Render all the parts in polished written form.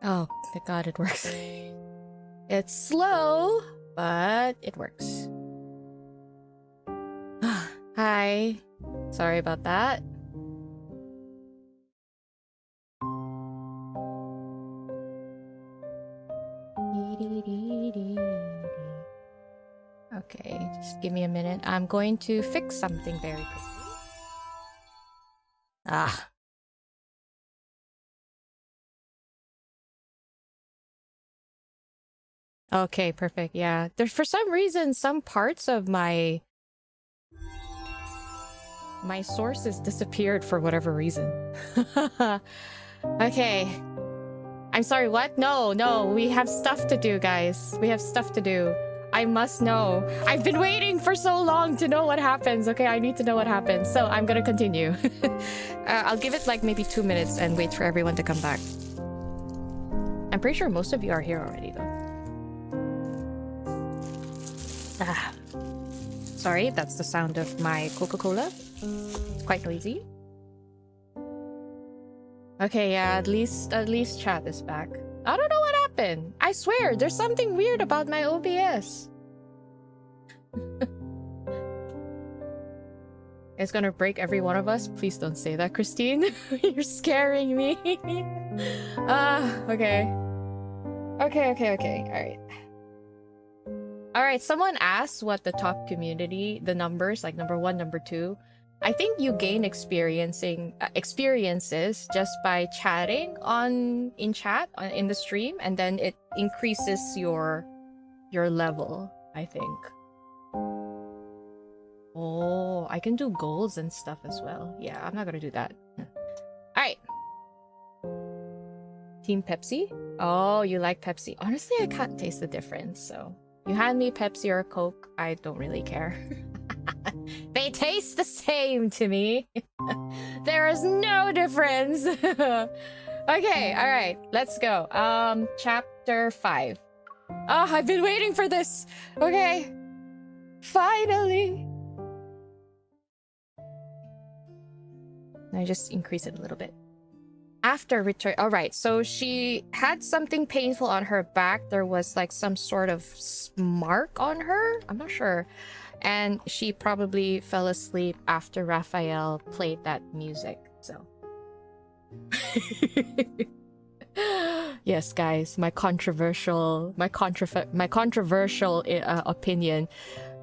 Oh, thank God it works. It's slow, but it works. Hi. Sorry about that. Okay, just give me a minute. I'm going to fix something very quickly. Ah. Okay, perfect. Yeah. There's for some reason some parts of my sources disappeared for whatever reason. Okay. I'm sorry, what? No, we have stuff to do, guys. We have stuff to do. I must know. I've been waiting for so long to know what happens. Okay, I need to know what happens. So I'm gonna continue. I'll give it like maybe 2 minutes and wait for everyone to come back. I'm pretty sure most of you are here already, though. Ah. Sorry, that's the sound of my Coca-Cola. It's quite noisy. Okay, yeah, at least chat is back. I don't know what happened. I swear, there's something weird about my OBS. It's gonna break every one of us. Please don't say that, Christine. You're scaring me. Okay. Okay. Alright, someone asked what the top community, the numbers, like number 1, number 2. I think you gain experiences just by chatting in chat in the stream, and then it increases your level, I think. Oh, I can do goals and stuff as well. Yeah, I'm not gonna do that. Alright. Team Pepsi? Oh, you like Pepsi. Honestly, I can't taste the difference, so you hand me Pepsi or Coke, I don't really care. They taste the same to me. There is no difference. Okay, alright, let's go. Chapter 5. Ah, I've been waiting for this. Okay. Finally. I just increase it a little bit. After return, all right, so she had something painful on her back. There was like some sort of mark on her. I'm not sure. And she probably fell asleep after Raphael played that music. So yes, guys, my controversial opinion.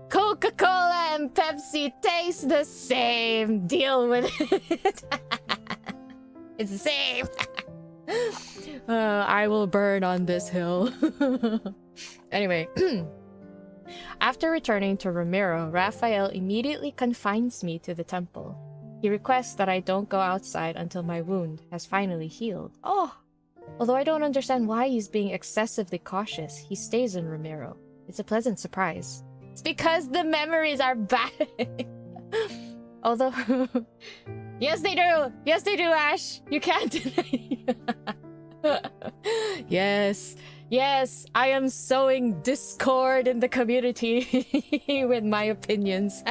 Coca-Cola and Pepsi taste the same. Deal with it. It's the same. I will burn on this hill. Anyway, after returning to Ramiro, Raphael immediately confines me to the temple. He requests that I don't go outside until my wound has finally healed. Oh! Although I don't understand why he's being excessively cautious, he stays in Ramiro. It's a pleasant surprise. It's because the memories are bad. Although... Yes, they do! Yes, they do, Ash! You can't deny. Yes, I am sowing discord in the community with my opinions.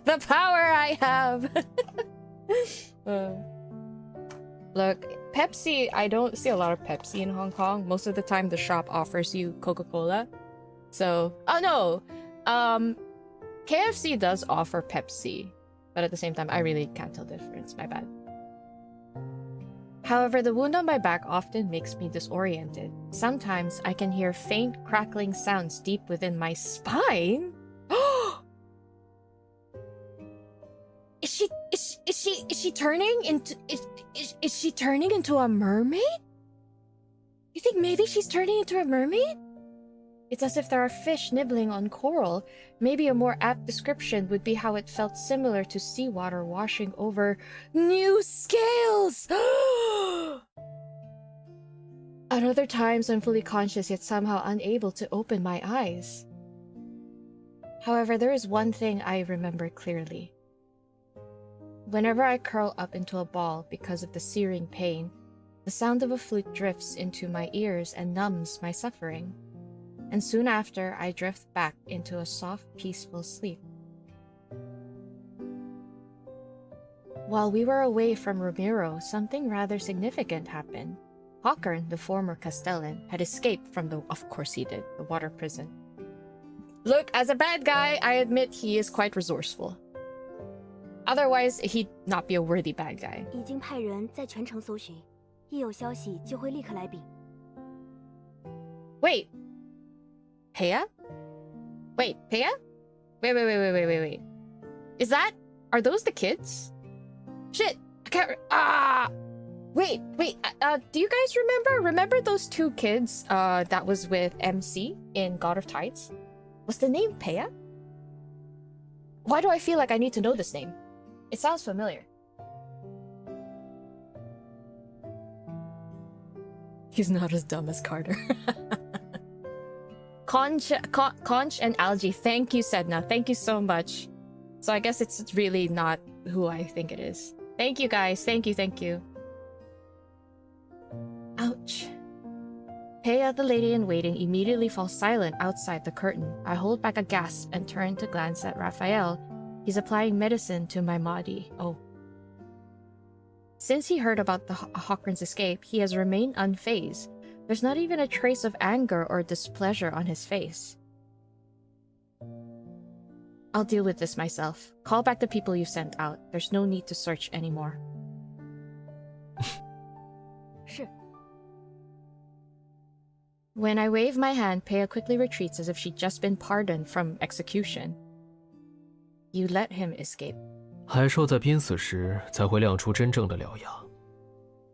The power I have! Look, Pepsi, I don't see a lot of Pepsi in Hong Kong. Most of the time, the shop offers you Coca-Cola. So, oh no! KFC does offer Pepsi. But at the same time, I really can't tell the difference. My bad. However, the wound on my back often makes me disoriented. Sometimes I can hear faint crackling sounds deep within my spine. Is she turning into is she turning into a mermaid? You think maybe she's turning into a mermaid? It's as if there are fish nibbling on coral. Maybe a more apt description would be how it felt similar to seawater washing over new scales! At other times, I'm fully conscious yet somehow unable to open my eyes. However, there is one thing I remember clearly. Whenever I curl up into a ball because of the searing pain, the sound of a flute drifts into my ears and numbs my suffering. And soon after, I drift back into a soft, peaceful sleep. While we were away from Ramiro, something rather significant happened. Hawkern, the former Castellan, had escaped from of course he did, the water prison. Look, as a bad guy, I admit he is quite resourceful. Otherwise, he'd not be a worthy bad guy. 已经派人在全城搜寻，一有消息就会立刻来禀。 Wait. Paya? Wait, Paya? Wait. Are those the kids? Shit, I can't, Wait, do you guys remember those two kids, that was with MC in God of Tides? Was the name Paya? Why do I feel like I need to know this name? It sounds familiar. He's not as dumb as Carter. Conch and Algae, thank you, Sedna. Thank you so much. So I guess it's really not who I think it is. Thank you, guys. Thank you. Ouch. Paya, the lady-in-waiting, immediately falls silent outside the curtain. I hold back a gasp and turn to glance at Raphael. He's applying medicine to my body. Oh. Since he heard about the Hawkern's escape, he has remained unfazed. There's not even a trace of anger or displeasure on his face. I'll deal with this myself. Call back the people you sent out. There's no need to search anymore. 是。 When I wave my hand, Paya quickly retreats as if she'd just been pardoned from execution. You let him escape. 海兽在濒死时才会亮出真正的獠牙，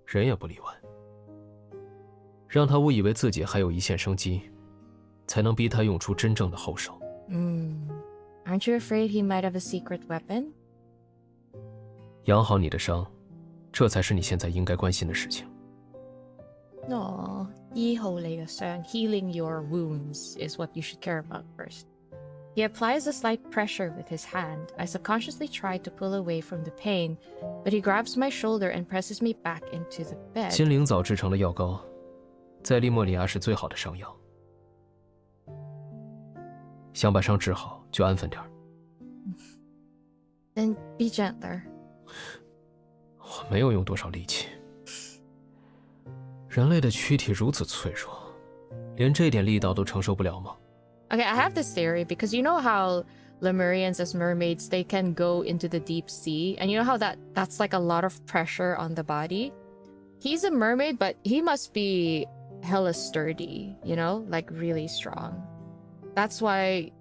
人也不例外。让他误以为自己还有一线生机，才能逼他用出真正的后手。Aren't you afraid he might have a secret weapon? 养好你的伤，这才是你现在应该关心的事情。No, 醫好你嘅傷, healing your wounds is what you should care about first. He applies a slight pressure with his hand. I subconsciously try to pull away from the pain, but he grabs my shoulder and presses me back into the bed. 金灵藻制成的药膏，在利莫里亚是最好的伤药。想把伤治好，就安分点儿。Then be gentler. 我没有用多少力气。人类的躯体如此脆弱，连这点力道都承受不了吗？ Okay, I have this theory because you know how Lemurians as mermaids, they can go into the deep sea, and you know how that's like a lot of pressure on the body? He's a mermaid, but he must be hella sturdy, you know, like really strong. That's why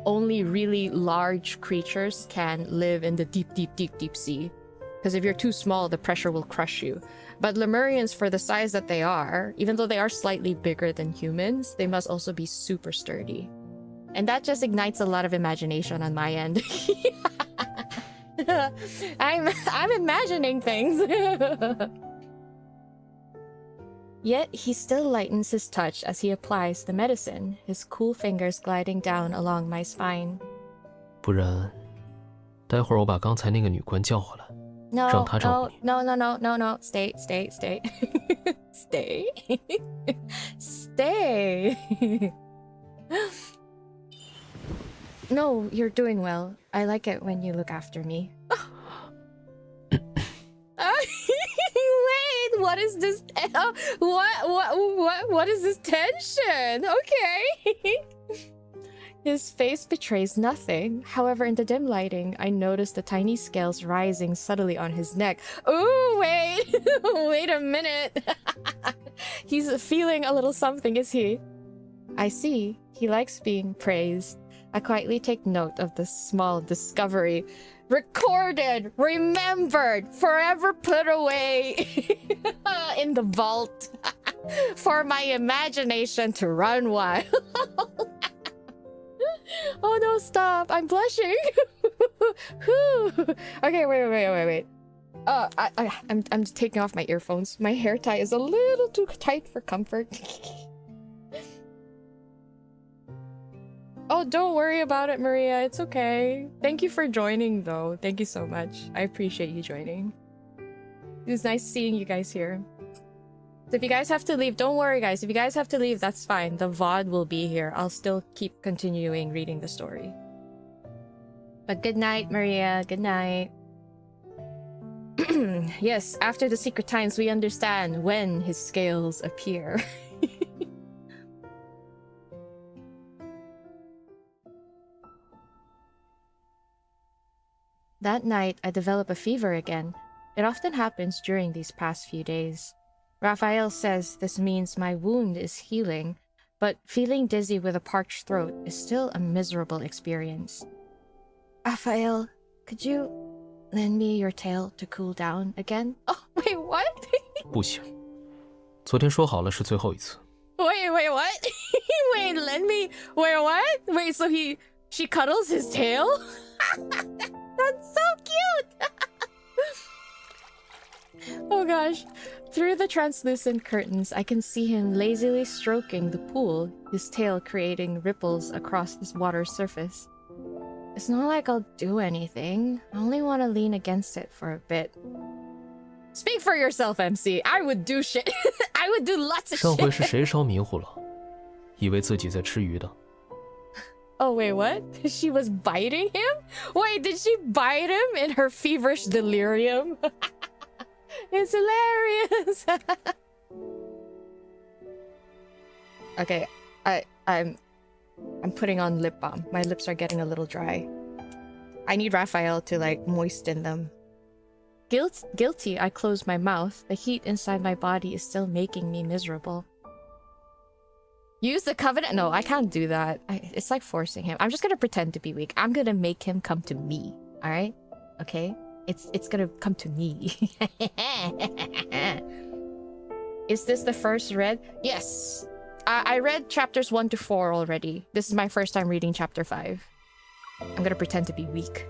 only really large creatures can live in the deep sea. Because if you're too small, the pressure will crush you. But Lemurians, for the size that they are, even though they are slightly bigger than humans, they must also be super sturdy. And that just ignites a lot of imagination on my end. I'm imagining things. Yet he still lightens his touch as he applies the medicine, his cool fingers gliding down along my spine. 不然，待会儿我把刚才那个女官叫回来，让她照顾你。No. Stay. Stay. No, you're doing well. I like it when you look after me. Wait, what is this? What is this tension? Okay. His face betrays nothing. However, in the dim lighting, I notice the tiny scales rising subtly on his neck. Ooh, wait. Wait a minute. He's feeling a little something, is he? I see. He likes being praised. I quietly take note of this small discovery. Recorded, remembered, forever put away in the vault for my imagination to run wild. Oh no, stop. I'm blushing. Okay, wait. I'm taking off my earphones. My hair tie is a little too tight for comfort. Oh, don't worry about it, Maria. It's okay. Thank you for joining, though. Thank you so much. I appreciate you joining. It was nice seeing you guys here. So if you guys have to leave, don't worry, guys. If you guys have to leave, that's fine. The VOD will be here. I'll still keep continuing reading the story. But good night, Maria. Good night. Yes, after the secret times, we understand when his scales appear. That night, I develop a fever again. It often happens during these past few days. Raphael says this means my wound is healing, but feeling dizzy with a parched throat is still a miserable experience. Raphael, could you lend me your tail to cool down again? Oh, wait, what? 不行，昨天说好了是最后一次。Wait, what? Wait, lend me. Wait, what? Wait, so she cuddles his tail? That's so cute! Oh gosh. Through the translucent curtains, I can see him lazily stroking the pool, his tail creating ripples across this water's surface. It's not like I'll do anything. I only want to lean against it for a bit. Speak for yourself, MC. I would do shit. I would do lots of shit. 上回是谁烧迷糊了，以为自己在吃鱼的。Oh, wait, what? She was biting him? Wait, did she bite him in her feverish delirium? It's hilarious. Okay, I'm putting on lip balm. My lips are getting a little dry. I need Raphael to, like, moisten them. Guilty, I close my mouth. The heat inside my body is still making me miserable. Use the covenant? No, I can't do that. It's like forcing him. I'm just gonna pretend to be weak. I'm gonna make him come to me. Alright? Okay? It's gonna come to me. Is this the first read? Yes! I read chapters 1 to 4 already. This is my first time reading chapter 5. I'm gonna pretend to be weak.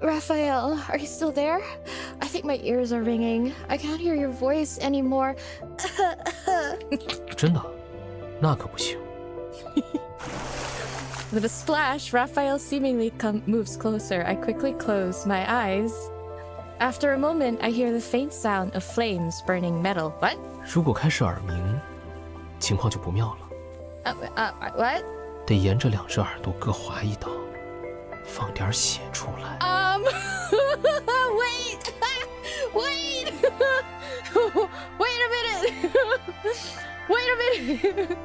Raphael, are you still there? I think my ears are ringing. I can't hear your voice anymore. 真的？那可不行。With a splash, Raphael seemingly moves closer. I quickly close my eyes. After a moment, I hear the faint sound of flames burning metal. What? 如果开始耳鸣，情况就不妙了。What? 得沿着两只耳朵各划一刀，放点血出来。Wait! Wait! Wait a minute! Wait a minute!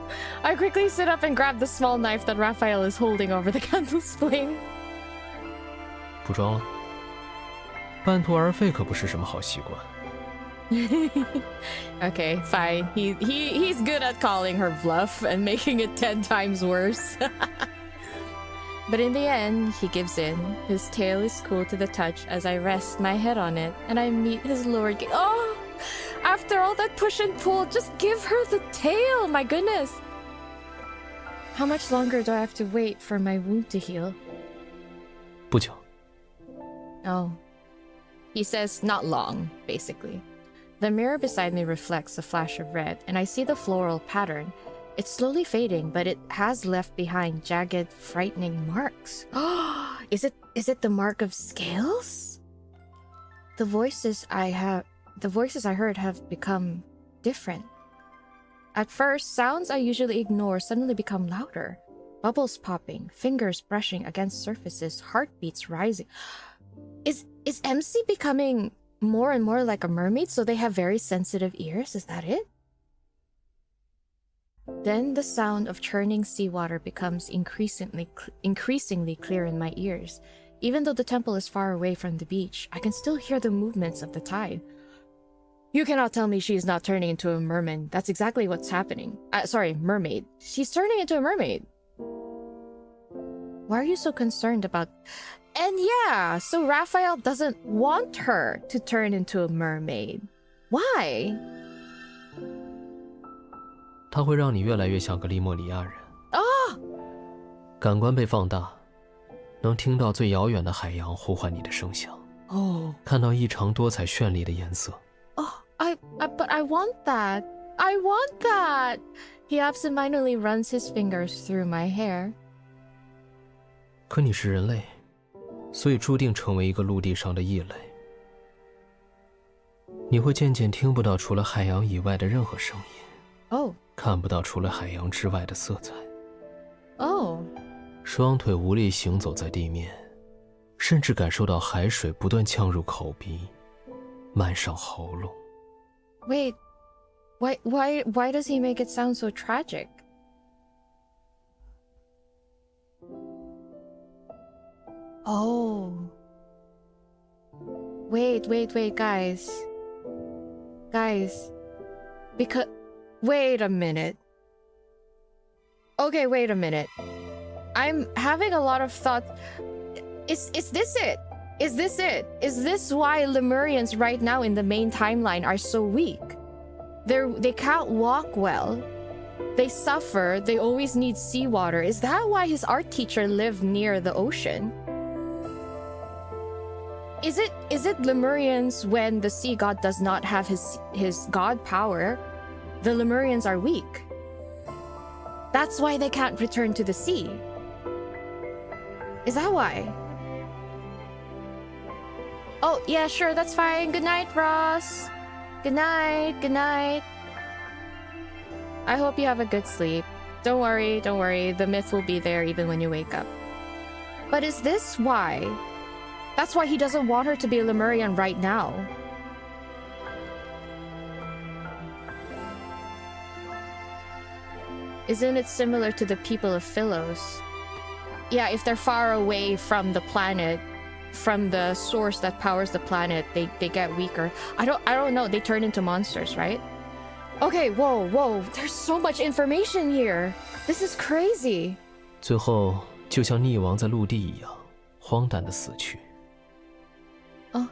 I quickly sit up and grab the small knife that Raphael is holding over the candle's flame. 不装了，半途而废可不是什么好习惯。Okay, fine. He's good at calling her bluff and making it 10 times worse. But in the end, he gives in. His tail is cool to the touch as I rest my head on it, and I meet his lower gaze. Oh! After all that push and pull, just give her the tail! My goodness! How much longer do I have to wait for my wound to heal? 不久。 Oh. He says not long, basically. The mirror beside me reflects a flash of red, and I see the floral pattern. It's slowly fading, but it has left behind jagged, frightening marks. Is it the mark of scales? The voices I heard have become different. At first, sounds I usually ignore suddenly become louder. Bubbles popping, fingers brushing against surfaces, heartbeats rising. Is MC becoming more and more like a mermaid, so they have very sensitive ears? Is that it? Then the sound of churning seawater becomes increasingly clear in my ears. Even though the temple is far away from the beach, I can still hear the movements of the tide. You cannot tell me she is not turning into a merman. That's exactly what's happening. Mermaid. She's turning into a mermaid. Why are you so concerned about... And yeah, so Raphael doesn't want her to turn into a mermaid. Why? 它会让你越来越像个利莫里亚人。Oh! 感官被放大，能听到最遥远的海洋呼唤你的声响。Oh. 看到异常多彩绚丽的颜色。Oh, but I want that. I want that. He absentmindedly runs his fingers through my hair. 可你是人类，所以注定成为一个陆地上的异类。你会渐渐听不到除了海洋以外的任何声音。Oh. 看不到除了海洋之外的色彩。Oh. 双腿无力行走在地面，甚至感受到海水不断呛入口鼻，漫上喉咙。Wait, why does he make it sound so tragic? Oh. Wait, guys. Because... Wait a minute. Okay, wait a minute. I'm having a lot of thoughts. Is this it? Is this why Lemurians right now in the main timeline are so weak? They can't walk well. They suffer. They always need seawater. Is that why his art teacher lived near the ocean? Is it Lemurians when the sea god does not have his god power? The Lemurians are weak. That's why they can't return to the sea. Is that why? Oh, yeah, sure, that's fine. Good night, Ross. Good night. I hope you have a good sleep. Don't worry. The myth will be there even when you wake up. But is this why? That's why he doesn't want her to be a Lemurian right now. Isn't it similar to the people of Philos? Yeah, if they're far away from the planet, from the source that powers the planet, they get weaker. I don't know, they turn into monsters, right? Okay, whoa, there's so much information here. This is crazy. 最后就像溺亡在陆地一样，荒诞的死去。哦，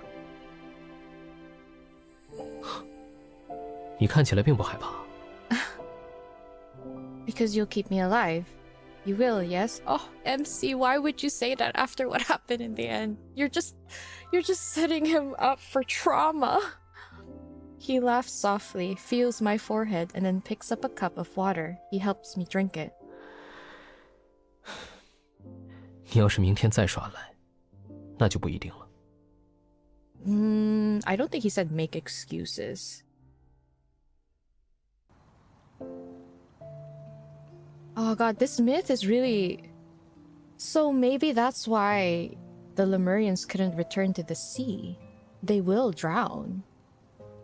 你看起来并不害怕。Because you'll keep me alive. You will, yes? Oh, MC, why would you say that after what happened in the end? You're just setting him up for trauma. He laughs softly, feels my forehead, and then picks up a cup of water. He helps me drink it. 你要是明天再耍赖，那就不一定了。I don't think he said make excuses. Oh god, this myth is really... So maybe that's why the Lemurians couldn't return to the sea. They will drown.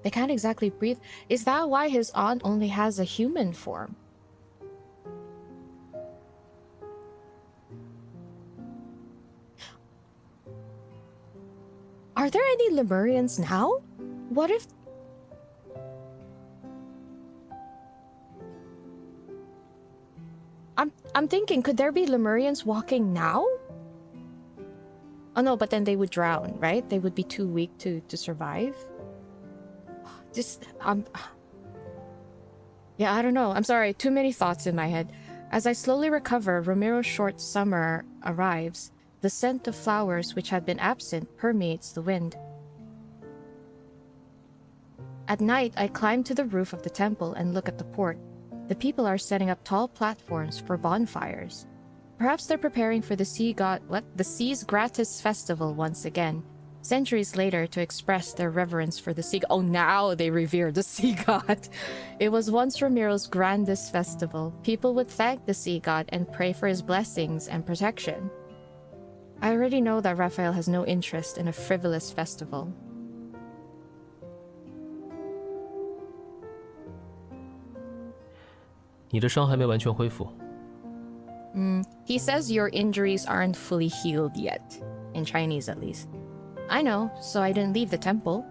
They can't exactly breathe. Is that why his aunt only has a human form? Are there any Lemurians now? What if... I'm thinking, could there be Lemurians walking now? Oh no, but then they would drown, right? They would be too weak to survive. Yeah, I don't know. I'm sorry, too many thoughts in my head. As I slowly recover, Ramiro's short summer arrives. The scent of flowers which had been absent permeates the wind. At night, I climb to the roof of the temple and look at the port. The people are setting up tall platforms for bonfires. Perhaps they're preparing for the sea's Gratus festival once again, centuries later, to express their reverence for the sea god. Oh, now they revere the sea god. It was once Ramiro's grandest festival. People would thank the sea god and pray for his blessings and protection. I already know that Raphael has no interest in a frivolous festival. He says your injuries aren't fully healed yet. In Chinese, at least. I know, so I didn't leave the temple.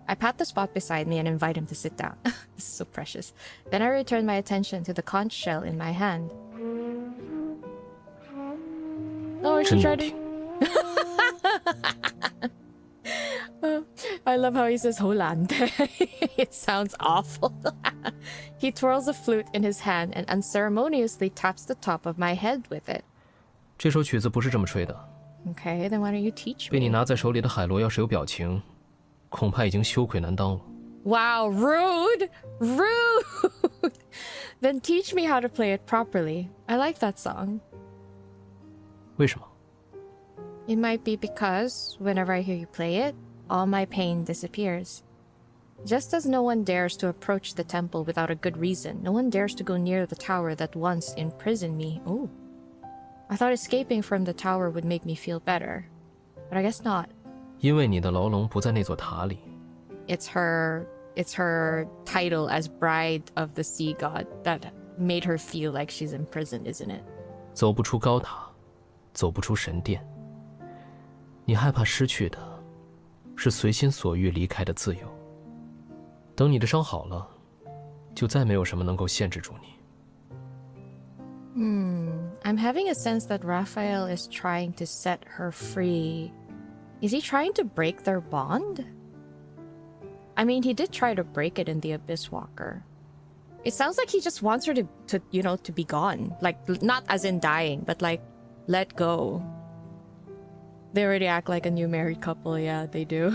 I pat the spot beside me and invite him to sit down. This is so precious. Then I return my attention to the conch shell in my hand. Oh, she tried to... I love how he says Holande. It sounds awful. He twirls a flute in his hand and unceremoniously taps the top of my head with it. 这首曲子不是这么吹的。 Okay, then why don't you teach me? 被你拿在手里的海螺要是有表情，恐怕已经羞愧难当了。 Wow, rude! Rude! Then teach me how to play it properly. I like that song. 为什么？ It might be because, whenever I hear you play it, all my pain disappears. Just as no one dares to approach the temple without a good reason, no one dares to go near the tower that once imprisoned me. Oh. I thought escaping from the tower would make me feel better. but I guess not. 因为你的牢笼不在那座塔里。It's her title as bride of the sea god that made her feel like she's in prison, isn't it? 走不出高塔，走不出神殿。你害怕失去的，是随心所欲离开的自由。等你的伤好了，就再没有什么能够限制住你。I'm having a sense that Raphael is trying to set her free. Is he trying to break their bond? I mean, he did try to break it in the Abyss Walker. It sounds like he just wants her to be gone. Like, not as in dying, but like, let go. They already act like a new married couple. Yeah, they do.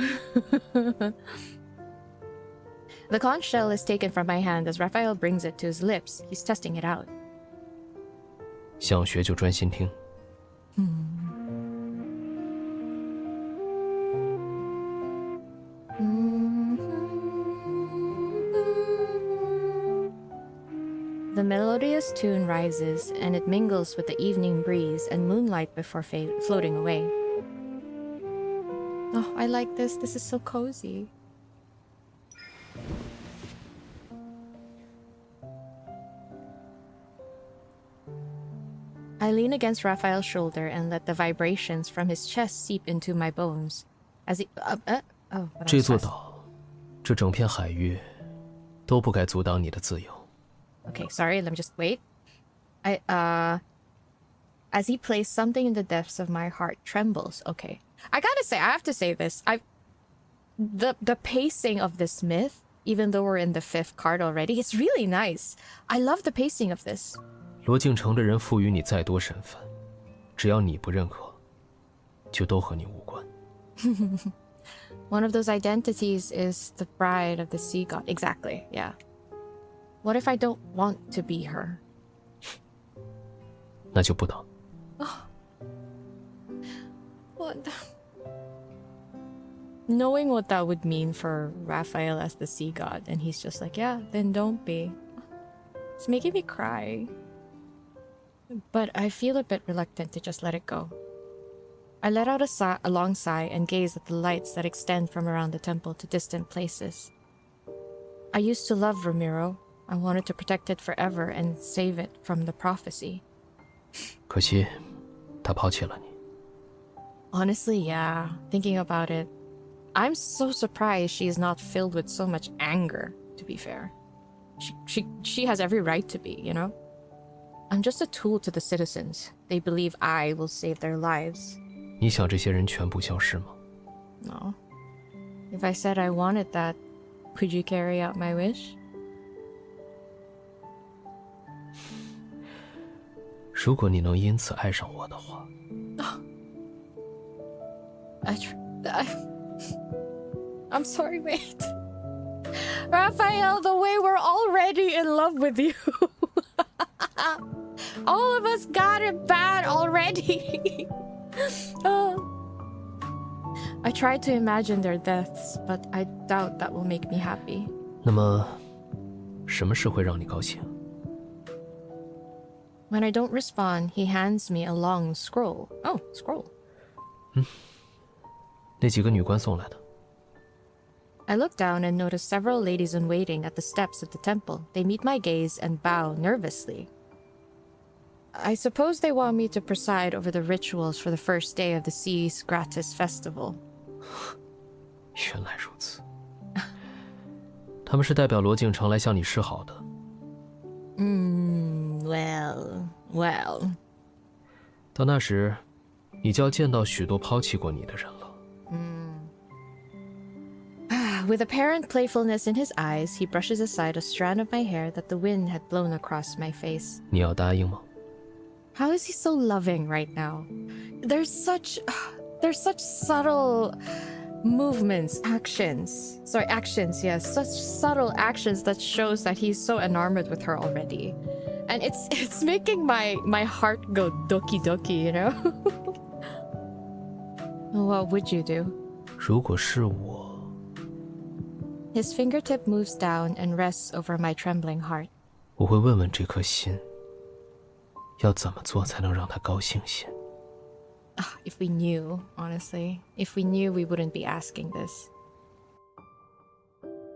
The conch shell is taken from my hand as Raphael brings it to his lips. He's testing it out. 想学就专心听。The melodious tune rises, and it mingles with the evening breeze and moonlight before floating away. Oh, I like this. This is so cozy. I lean against Raphael's shoulder and let the vibrations from his chest seep into my bones. As he... oh, 这座岛，这整片海域，都不该阻挡你的自由。 Okay, sorry, let me just wait. As he plays, something in the depths of my heart trembles. Okay. I gotta say, I have to say this. The pacing of this myth, even though we're in the 5th card already, it's really nice. I love the pacing of this. 罗敬城的人赋予你再多身份，只要你不认可，就都和你无关。One of those identities is the bride of the sea god. Exactly, yeah. What if I don't want to be her? 那就不等。What? Knowing what that would mean for Raphael as the sea god, and he's just like, yeah, then don't be. It's making me cry. But I feel a bit reluctant to just let it go. I let out a long sigh and gaze at the lights that extend from around the temple to distant places. I used to love Ramiro. I wanted to protect it forever and save it from the prophecy. 可惜，他抛弃了你。 Honestly, yeah. Thinking about it, I'm so surprised she is not filled with so much anger, to be fair. She has every right to be, you know? I'm just a tool to the citizens. They believe I will save their lives. 你想这些人全部消失吗？ No. If I said I wanted that, could you carry out my wish? 如果你能因此爱上我的话， I'm sorry, wait. Raphael, the way we're already in love with you. All of us got it bad already. I tried to imagine their deaths, but I doubt that will make me happy. 那么，什么事会让你高兴？ When I don't respond, he hands me a long scroll. Oh, scroll. 那几个女官送来的。 I look down and notice several ladies in waiting at the steps of the temple. They meet my gaze and bow nervously. I suppose they want me to preside over the rituals for the first day of the Sea's Gratus festival. 原来如此，他们是代表罗敬城来向你示好的。Well. 到那时，你就要见到许多抛弃过你的人了。With apparent playfulness in his eyes, he brushes aside a strand of my hair that the wind had blown across my face. 你要答应吗？ How is he so loving right now? There's such subtle movements, actions. Yes, such subtle actions that shows that he's so enamored with her already. And it's making my heart go doki doki, you know? What would you do? 如果是我， His fingertip moves down and rests over my trembling heart. 我会问问这颗心，要怎么做才能让它高兴些？ If we knew, honestly. If we knew, we wouldn't be asking this.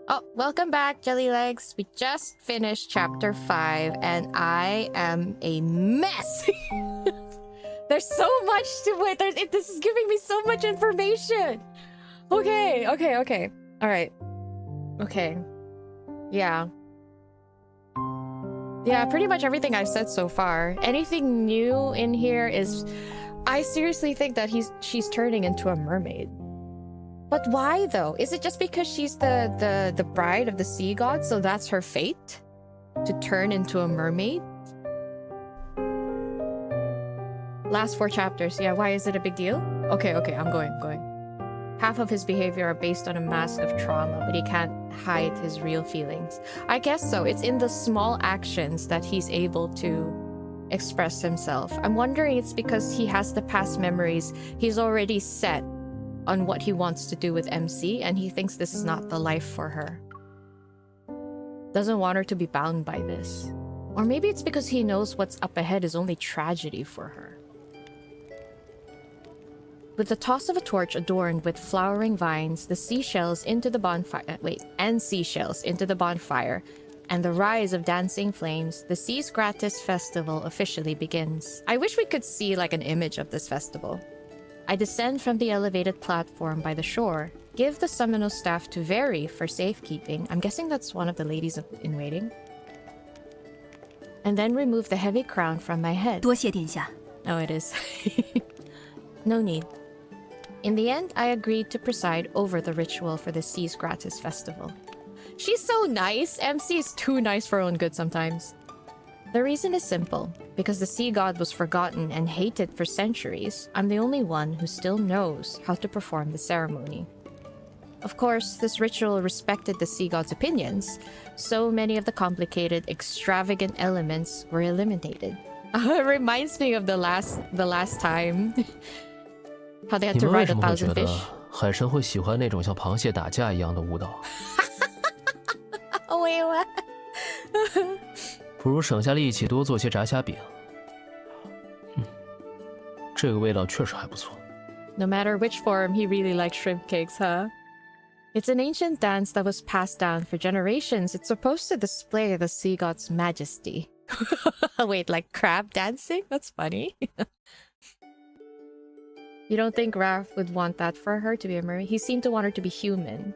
Oh, welcome back, Jelly Legs. We just finished chapter 5, and I am a mess. There's so much to it. This is giving me so much information. Okay. All right. Okay. Yeah. Yeah, pretty much everything I've said so far. Anything new in here is... I seriously think that she's turning into a mermaid. But why, though? Is it just because she's the bride of the sea god, so that's her fate? To turn into a mermaid? Last 4 chapters. Yeah, why is it a big deal? Okay, I'm going. Half of his behavior are based on a mask of trauma, but he can't hide his real feelings. I guess so. It's in the small actions that he's able to express himself. I'm wondering it's because he has the past memories. He's already set on what he wants to do with MC, and he thinks this is not the life for her. Doesn't want her to be bound by this. Or maybe it's because he knows what's up ahead is only tragedy for her. With the toss of a torch adorned with flowering vines, the seashells into the bonfire, and the rise of dancing flames, the Sea's Gratus festival officially begins. I wish we could see like an image of this festival. I descend from the elevated platform by the shore, give the Seminole staff to Very for safekeeping. I'm guessing that's one of the ladies in waiting. And then remove the heavy crown from my head. 多谢殿下. Oh, it is. No need. In the end, I agreed to preside over the ritual for the Sea's Gratis festival. She's so nice. MC is too nice for her own good sometimes. The reason is simple. Because the sea god was forgotten and hated for centuries, I'm the only one who still knows how to perform the ceremony. Of course, this ritual respected the sea god's opinions, so many of the complicated, extravagant elements were eliminated. It reminds me of the last time. How they had to ride 1,000 fish. 海神会喜欢那种像螃蟹打架一样的舞蹈。Oh wait, what? 不如省下力气多做些炸虾饼。这个味道确实还不错。No matter which form, he really likes shrimp cakes, huh? It's an ancient dance that was passed down for generations. It's supposed to display the sea god's majesty. Wait, like crab dancing? That's funny. You don't think Raph would want that for her to be a mermaid? He seemed to want her to be human.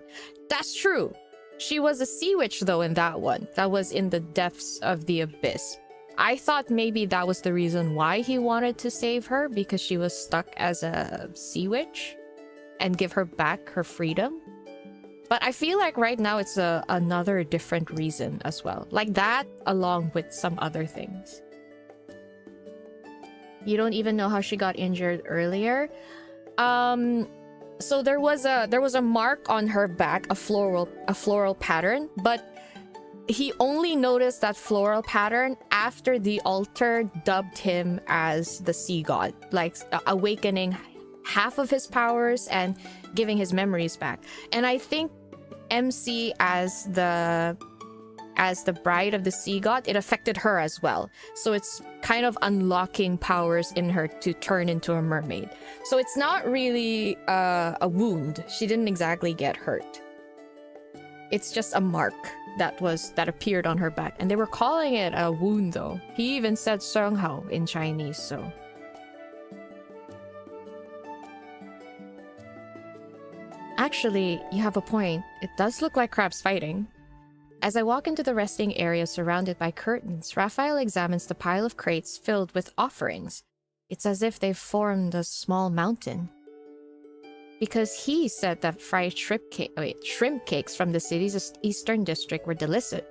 That's true. She was a sea witch, though, in that one. That was in the depths of the abyss. I thought maybe that was the reason why he wanted to save her, because she was stuck as a sea witch and give her back her freedom. But I feel like right now it's another different reason as well. Like that, along with some other things. You don't even know how she got injured earlier. So there was a mark on her back, a floral pattern, but he only noticed that floral pattern after the altar dubbed him as the sea god, like awakening half of his powers and giving his memories back. And I think MC as the bride of the sea god, it affected her as well. So it's kind of unlocking powers in her to turn into a mermaid. So it's not really a wound. She didn't exactly get hurt. It's just a mark that appeared on her back. And they were calling it a wound though. He even said 伤好 in Chinese, so. Actually, you have a point. It does look like crabs fighting. As I walk into the resting area surrounded by curtains, Raphael examines the pile of crates filled with offerings. It's as if they've formed a small mountain. Because he said that fried shrimp cakes from the city's eastern district were delicious.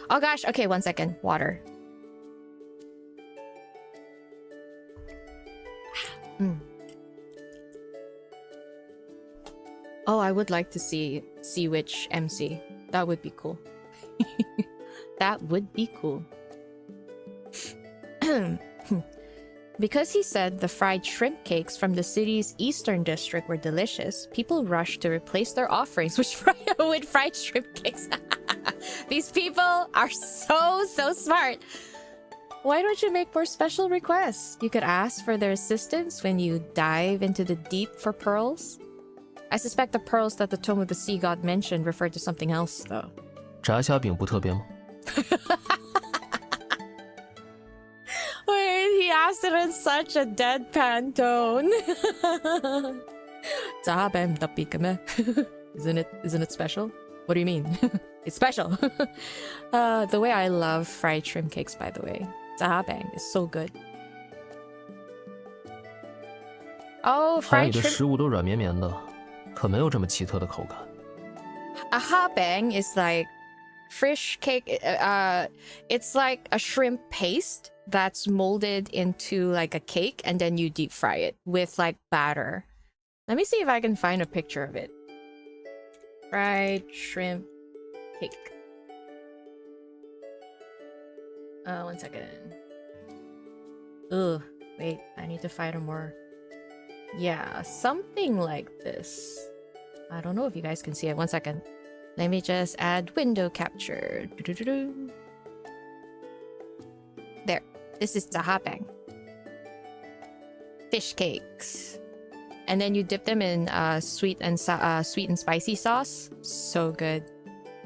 Oh gosh, okay, 1 second. Water. Oh, I would like to see Sea Witch MC. That would be cool. That would be cool. Because he said the fried shrimp cakes from the city's eastern district were delicious, people rushed to replace their offerings with fried shrimp cakes. These people are so smart. Why don't you make more special requests? You could ask for their assistance when you dive into the deep for pearls. I suspect the pearls that the Tome of the Sea God mentioned refer to something else, though. 炸虾饼不特别吗？ Wait, he asked it in such a deadpan tone. Isn't it special? What do you mean? It's special. The way I love fried shrimp cakes, by the way. Zahabang is so good. Oh, 海里 fried 的 shrimp. 食物都软绵绵的，可没有这么奇特的口感。 A habang is like fish cake. It's like a shrimp paste that's molded into like a cake, and then you deep fry it with like batter. Let me see if I can find a picture of it. Fried shrimp cake. 1 second. Ugh, wait, I need to find a more... Yeah, something like this. I don't know if you guys can see it. 1 second. Let me just add window capture. Doo-doo-doo-doo. There. This is zahapang. Fish cakes. And then you dip them in sweet and spicy sauce. So good.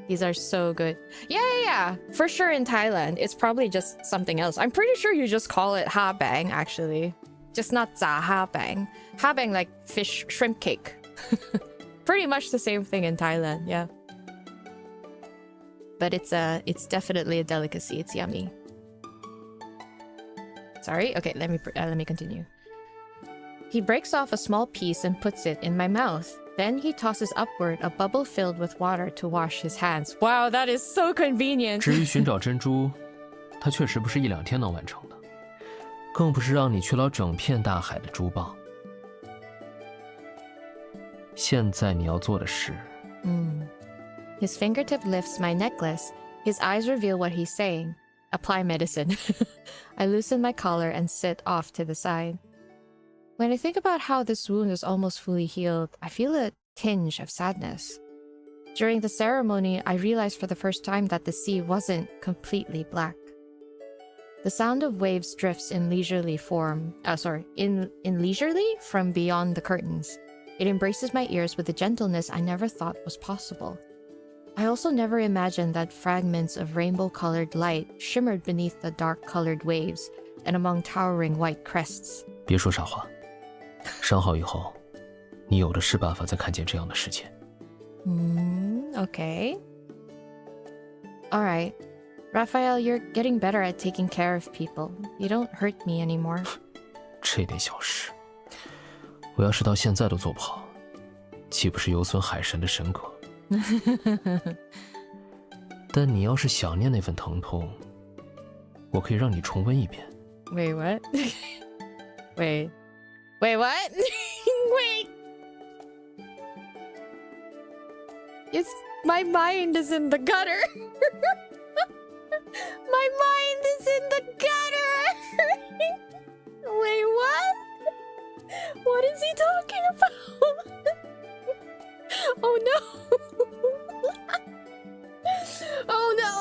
These are so good. Yeah. For sure in Thailand, it's probably just something else. I'm pretty sure you just call it ha bang, actually. Just not za ha bang. Ha bang like fish shrimp cake. Pretty much the same thing in Thailand, yeah. But it's definitely a delicacy. It's yummy. Sorry. Okay, let me continue. He breaks off a small piece and puts it in my mouth. Then he tosses upward a bubble filled with water to wash his hands. Wow, that is so convenient. 至于寻找珍珠，它确实不是1、2天能完成的，更不是让你去捞整片大海的珠蚌。现在你要做的是， His fingertip lifts my necklace. His eyes reveal what he's saying. Apply medicine. I loosen my collar and sit off to the side. When I think about how this wound is almost fully healed, I feel a tinge of sadness. During the ceremony, I realized for the first time that the sea wasn't completely black. The sound of waves drifts in leisurely from beyond the curtains. It embraces my ears with a gentleness I never thought was possible. I also never imagined that fragments of rainbow-colored light shimmered beneath the dark-colored waves and among towering white crests. 别说傻话，伤好以后，你有的是办法再看见这样的世界。Okay. All right. Raphael, you're getting better at taking care of people. You don't hurt me anymore. 这点小事，我要是到现在都做不好，岂不是有损海神的神格？但你要是想念那份疼痛，我可以让你重温一遍。Wait, what? Wait, what? Wait. My mind is in the gutter. My mind is in the gutter. Wait, what? What is he talking about? Oh no. Oh no.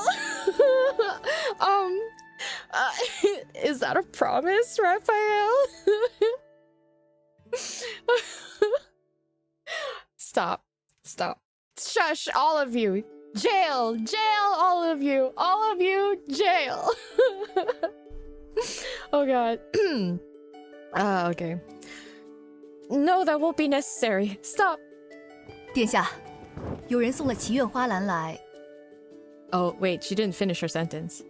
Is that a promise, Raphael? Stop. Shush, all of you. Jail, all of you. All of you, jail. Oh god. Okay. No, that won't be necessary. Stop. 殿下，有人送了祈愿花篮来。 Oh, wait, she didn't finish her sentence.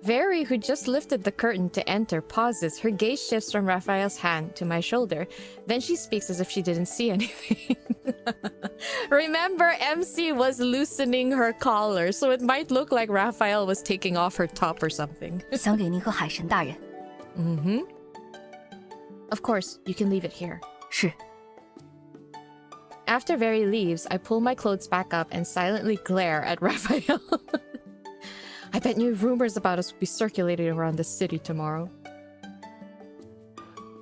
Very, who just lifted the curtain to enter, pauses. Her gaze shifts from Raphael's hand to my shoulder. Then she speaks as if she didn't see anything. Remember, MC was loosening her collar, so it might look like Raphael was taking off her top or something. 想给您和海神大人。 Of course, you can leave it here. 是。 After Very leaves, I pull my clothes back up and silently glare at Raphael. I bet new rumors about us will be circulating around the city tomorrow.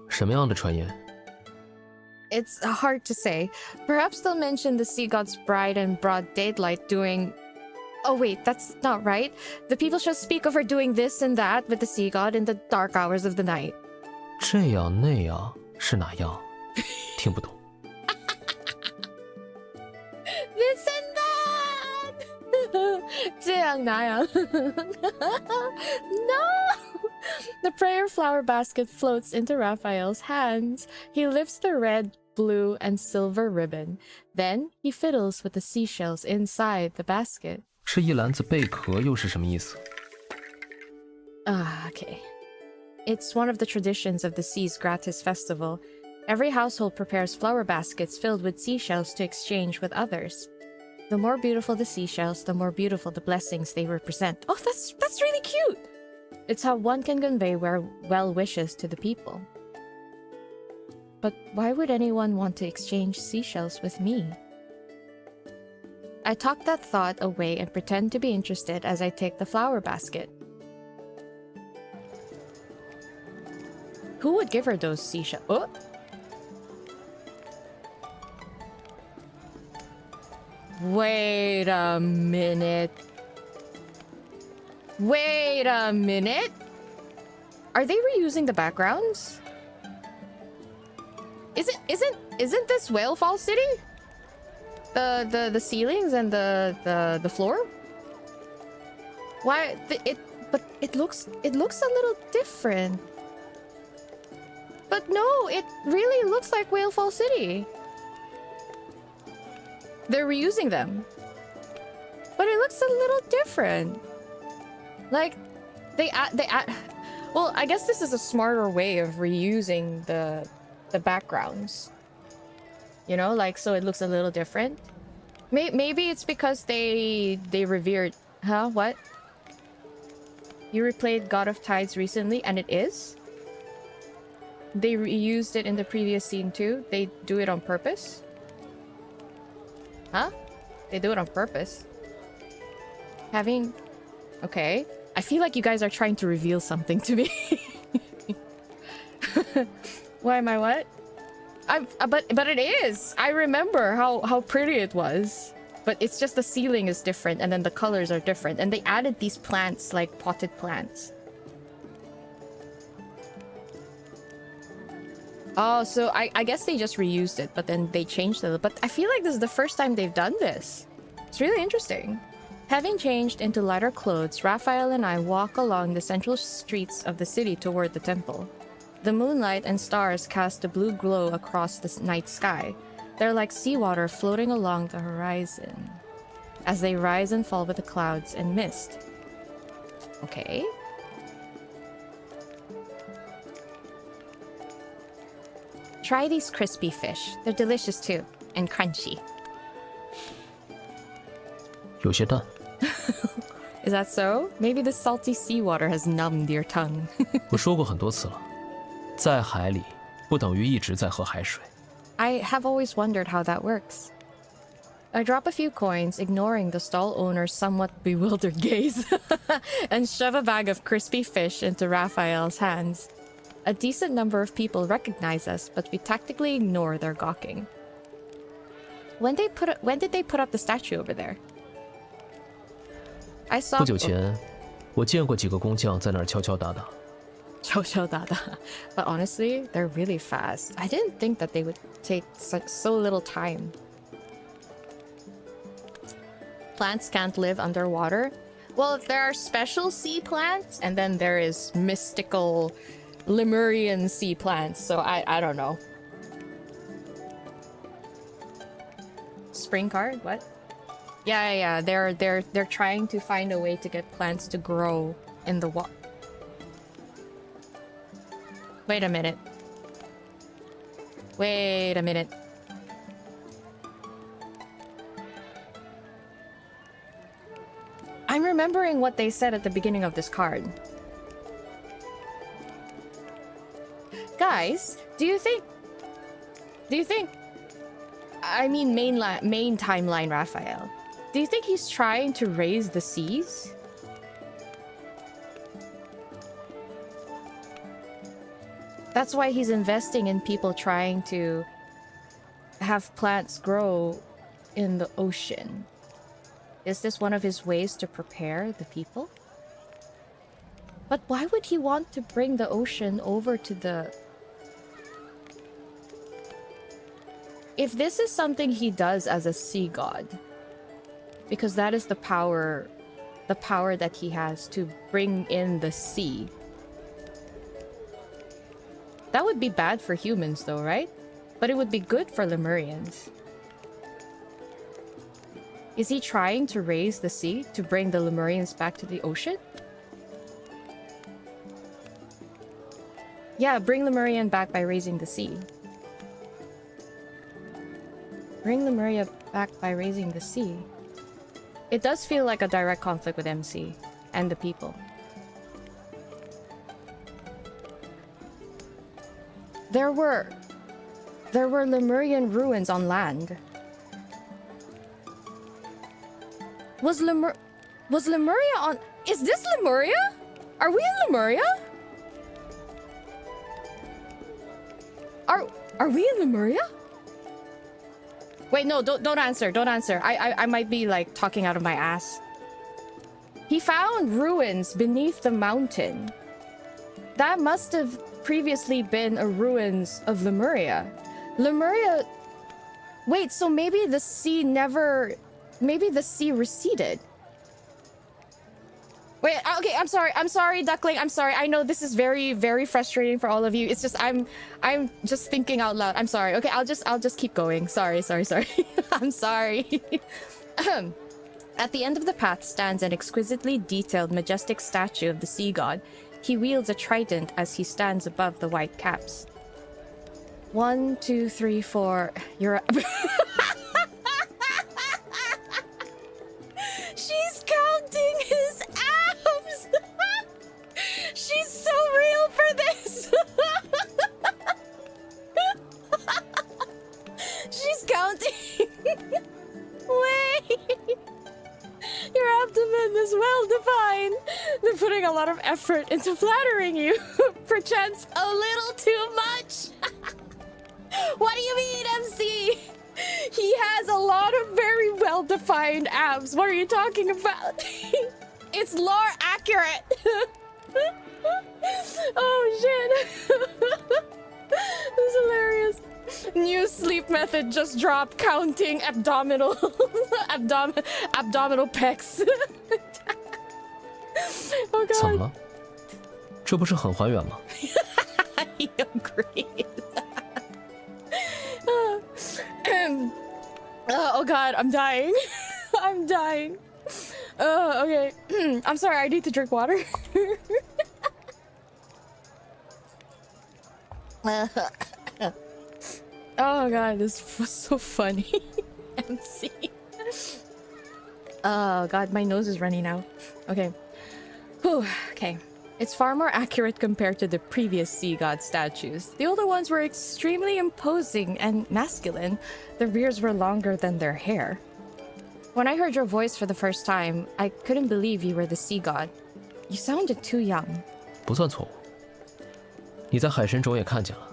什么样的传言？ It's hard to say. Perhaps they'll mention the sea god's bride in broad daylight doing... Oh wait, that's not right. The people shall speak of her doing this and that with the sea god in the dark hours of the night. 这样那样是哪样？听不懂。This and that! 这样那样 No! The prayer flower basket floats into Raphael's hands. He lifts the red, blue, and silver ribbon. Then he fiddles with the seashells inside the basket. 这一篮子贝壳又是什么意思？ Okay. It's one of the traditions of the sea's Gratus festival. Every household prepares flower baskets filled with seashells to exchange with others. The more beautiful the seashells, the more beautiful the blessings they represent. Oh, that's really cute! It's how one can convey well wishes to the people. But why would anyone want to exchange seashells with me? I tuck that thought away and pretend to be interested as I take the flower basket. Who would give her those seashells? Oh! Wait a minute. Wait a minute. Are they reusing the backgrounds? Isn't this Whalefall City? The ceilings and the floor? Why but it looks a little different. But no, it really looks like Whalefall City. They're reusing them. But it looks a little different. Like, they add... Well, I guess this is a smarter way of reusing the backgrounds. You know, like, so it looks a little different. Maybe it's because they revered... Huh? What? You replayed God of Tides recently, and it is? They reused it in the previous scene too? They do it on purpose? Huh? They do it on purpose. Having... Okay. I feel like you guys are trying to reveal something to me. Why am I what? But it is! I remember how pretty it was. But it's just the ceiling is different and then the colors are different. And they added these plants, like potted plants. Oh, so I guess they just reused it, but then they changed it. But I feel like this is the first time they've done this. It's really interesting. Having changed into lighter clothes, Raphael and I walk along the central streets of the city toward the temple. The moonlight and stars cast a blue glow across the night sky. They're like seawater floating along the horizon as they rise and fall with the clouds and mist. Okay. Try these crispy fish. They're delicious too, and crunchy. 有些淡。 Is that so? Maybe the salty seawater has numbed your tongue. 我说过很多次了，在海里不等于一直在喝海水。 I have always wondered how that works. I drop a few coins, ignoring the stall owner's somewhat bewildered gaze, and shove a bag of crispy fish into Raphael's hands. A decent number of people recognize us, but we tactically ignore their gawking. When did they put up the statue over there? I saw... 不久前，我见过几个工匠在那儿敲敲打打。 But honestly, they're really fast. I didn't think that they would take so little time. Plants can't live underwater. Well, there are special sea plants, and then there is mystical Lemurian sea plants, so I don't know. Spring card? What? Yeah. They're trying to find a way to get plants to grow in the water. Wait a minute. Wait a minute. I'm remembering what they said at the beginning of this card. Guys, do you think... I mean main timeline Raphael. Do you think he's trying to raise the seas? That's why he's investing in people trying to have plants grow in the ocean. Is this one of his ways to prepare the people? But why would he want to bring the ocean over to the... If this is something he does as a sea god, because that is the power that he has to bring in the sea. That would be bad for humans though, right? But it would be good for Lemurians. Is he trying to raise the sea to bring the Lemurians back to the ocean? Yeah, bring Lemurian back by raising the sea. Bring Lemuria back by raising the sea. It does feel like a direct conflict with MC and the people. There were Lemurian ruins on land. Was Lemuria on... Is this Lemuria? Are we in Lemuria? Are we in Lemuria? Wait, no, don't answer. Don't answer. I might be like talking out of my ass. He found ruins beneath the mountain. That must have previously been a ruins of Lemuria. Lemuria... Wait, so maybe the sea never... Maybe the sea receded. Wait, okay, I'm sorry, Duckling, I'm sorry. I know this is very, very frustrating for all of you. It's just, I'm just thinking out loud. I'm sorry. Okay, I'll just keep going. Sorry. I'm sorry. At the end of the path stands an exquisitely detailed, majestic statue of the sea god. He wields a trident as he stands above the white caps. 1, 2, 3, 4. You're... She's counting his abs! She's so real for this! She's counting... Wait! Your abdomen is well defined. They're putting a lot of effort into flattering you. Perchance a little too much. What do you mean, MC? He has a lot of very well-defined abs. What are you talking about? It's lore accurate. Oh shit. This is hilarious. New sleep method just dropped, counting abdominal abdominal pecs. Oh god. 怎么了？这不是很还原吗？ He agreed. Oh god, I'm dying. I'm dying. Okay. I'm sorry, I need to drink water. Oh god, this was so funny. MC. Oh god, my nose is running now. Okay. Whew, okay. It's far more accurate compared to the previous sea god statues. The older ones were extremely imposing and masculine. Their beards were longer than their hair. When I heard your voice for the first time, I couldn't believe you were the sea god. You sounded too young. 不算错误。你在海神中也看见了，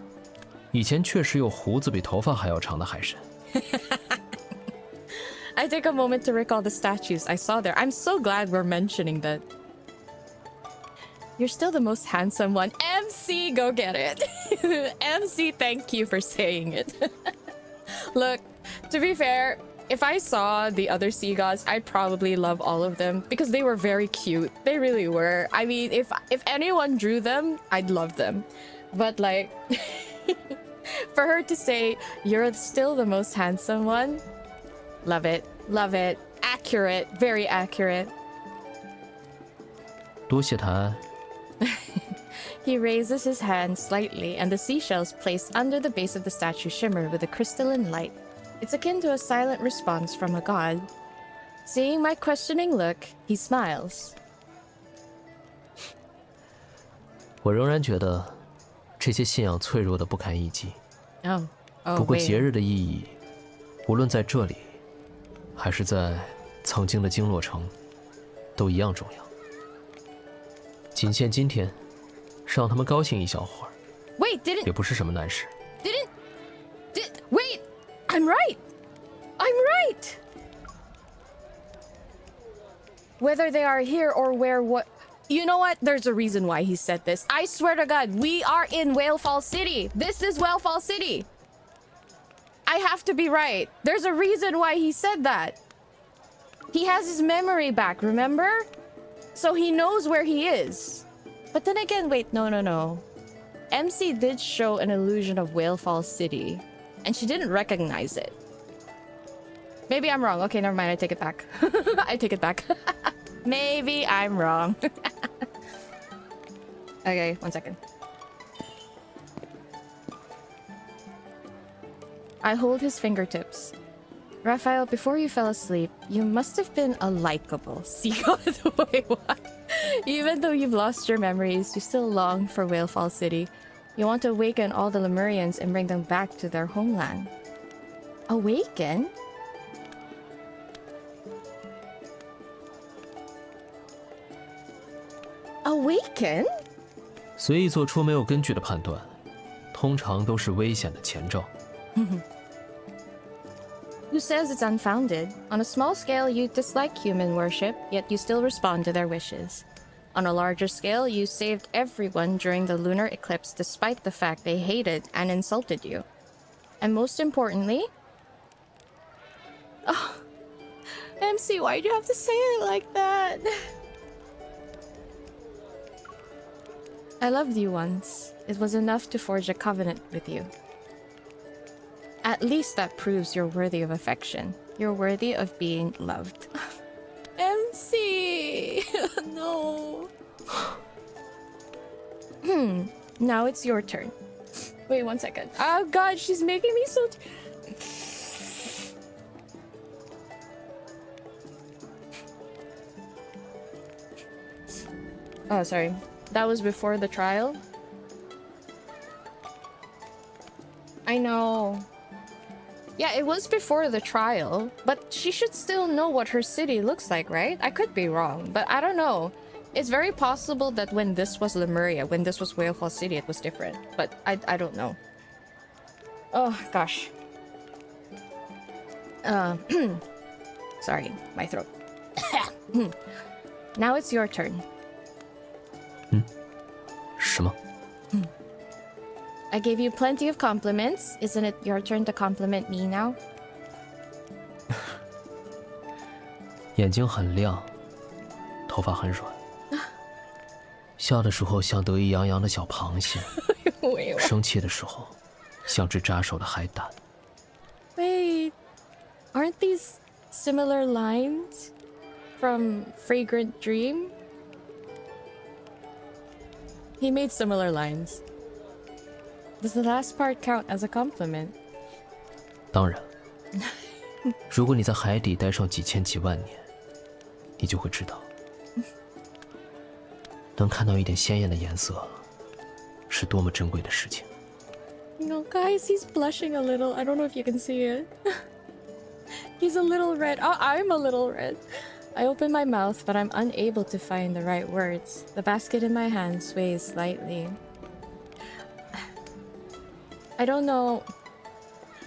以前确实有胡子比头发还要长的海神。I take a moment to recall the statues I saw there. I'm so glad we're mentioning that. You're still the most handsome one. MC, go get it. MC, thank you for saying it. Look, to be fair, if I saw the other sea gods, I'd probably love all of them because they were very cute. They really were. I mean, if anyone drew them, I'd love them. But like, for her to say, you're still the most handsome one, love it. Love it. Accurate. Very accurate. 多谢他。 He raises his hand slightly, and the seashells placed under the base of the statue shimmer with a crystalline light. It's akin to a silent response from a god. Seeing my questioning look, he smiles. 我仍然觉得这些信仰脆弱的不堪一击。Oh, 不过 wait. 节日的意义，无论在这里，还是在曾经的京洛城，都一样重要。仅限今天，让他们高兴一小会儿， Wait, didn't 也不是什么难事。 wait, I'm right. I'm right. Whether they are here or where what... You know what? There's a reason why he said this. I swear to God, we are in Whale Fall City. This is Whale Fall City. I have to be right. There's a reason why he said that. He has his memory back, remember? So he knows where he is. But then again, wait, no. MC did show an illusion of Whale Fall City, and she didn't recognize it. Maybe I'm wrong. Okay, never mind. I take it back. I take it back. Maybe I'm wrong. Okay, 1 second. I hold his fingertips. Raphael, before you fell asleep, you must have been a likable seagull. Wait, what? Even though you've lost your memories, you still long for Whale Fall City. You want to awaken all the Lemurians and bring them back to their homeland. Awaken? Awaken? 随意做出没有根据的判断，通常都是危险的前兆。Who says it's unfounded? On a small scale, you dislike human worship, yet you still respond to their wishes. On a larger scale, you saved everyone during the lunar eclipse despite the fact they hated and insulted you. And most importantly... Oh, MC, why'd you have to say it like that? I loved you once. It was enough to forge a covenant with you. At least that proves you're worthy of affection. You're worthy of being loved. MC! No. Now it's your turn. Wait 1 second. Oh god, she's making me so... Oh, sorry. That was before the trial? I know. Yeah, it was before the trial, but she should still know what her city looks like, right? I could be wrong, but I don't know. It's very possible that when this was Lemuria, when this was Whale Fall City, it was different, but I don't know. Oh, gosh. Sorry, my throat. Now it's your turn. 什么？ I gave you plenty of compliments. Isn't it your turn to compliment me now? 眼睛很亮，头发很软，笑的时候像得意洋洋的小螃蟹，生气的时候像只扎手的海胆。 Wait, aren't these similar lines from Fragrant Dream? He made similar lines. Does the last part count as a compliment? 当然，如果你在海底待上几千几万年，你就会知道，能看到一点鲜艳的颜色，是多么珍贵的事情。 No, guys, he's blushing a little. I don't know if you can see it. He's a little red. Oh, I'm a little red. I open my mouth, but I'm unable to find the right words. The basket in my hand sways slightly. I don't know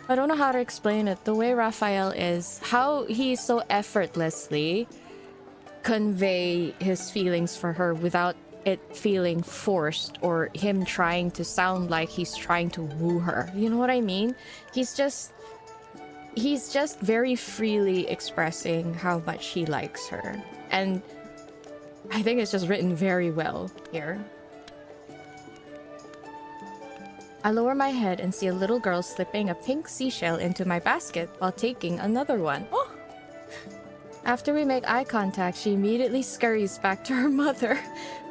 how to explain it. The way Raphael is, how he so effortlessly convey his feelings for her without it feeling forced or him trying to sound like he's trying to woo her. You know what I mean? He's just very freely expressing how much he likes her. And I think it's just written very well here. I lower my head and see a little girl slipping a pink seashell into my basket while taking another one. Oh! After we make eye contact, she immediately scurries back to her mother,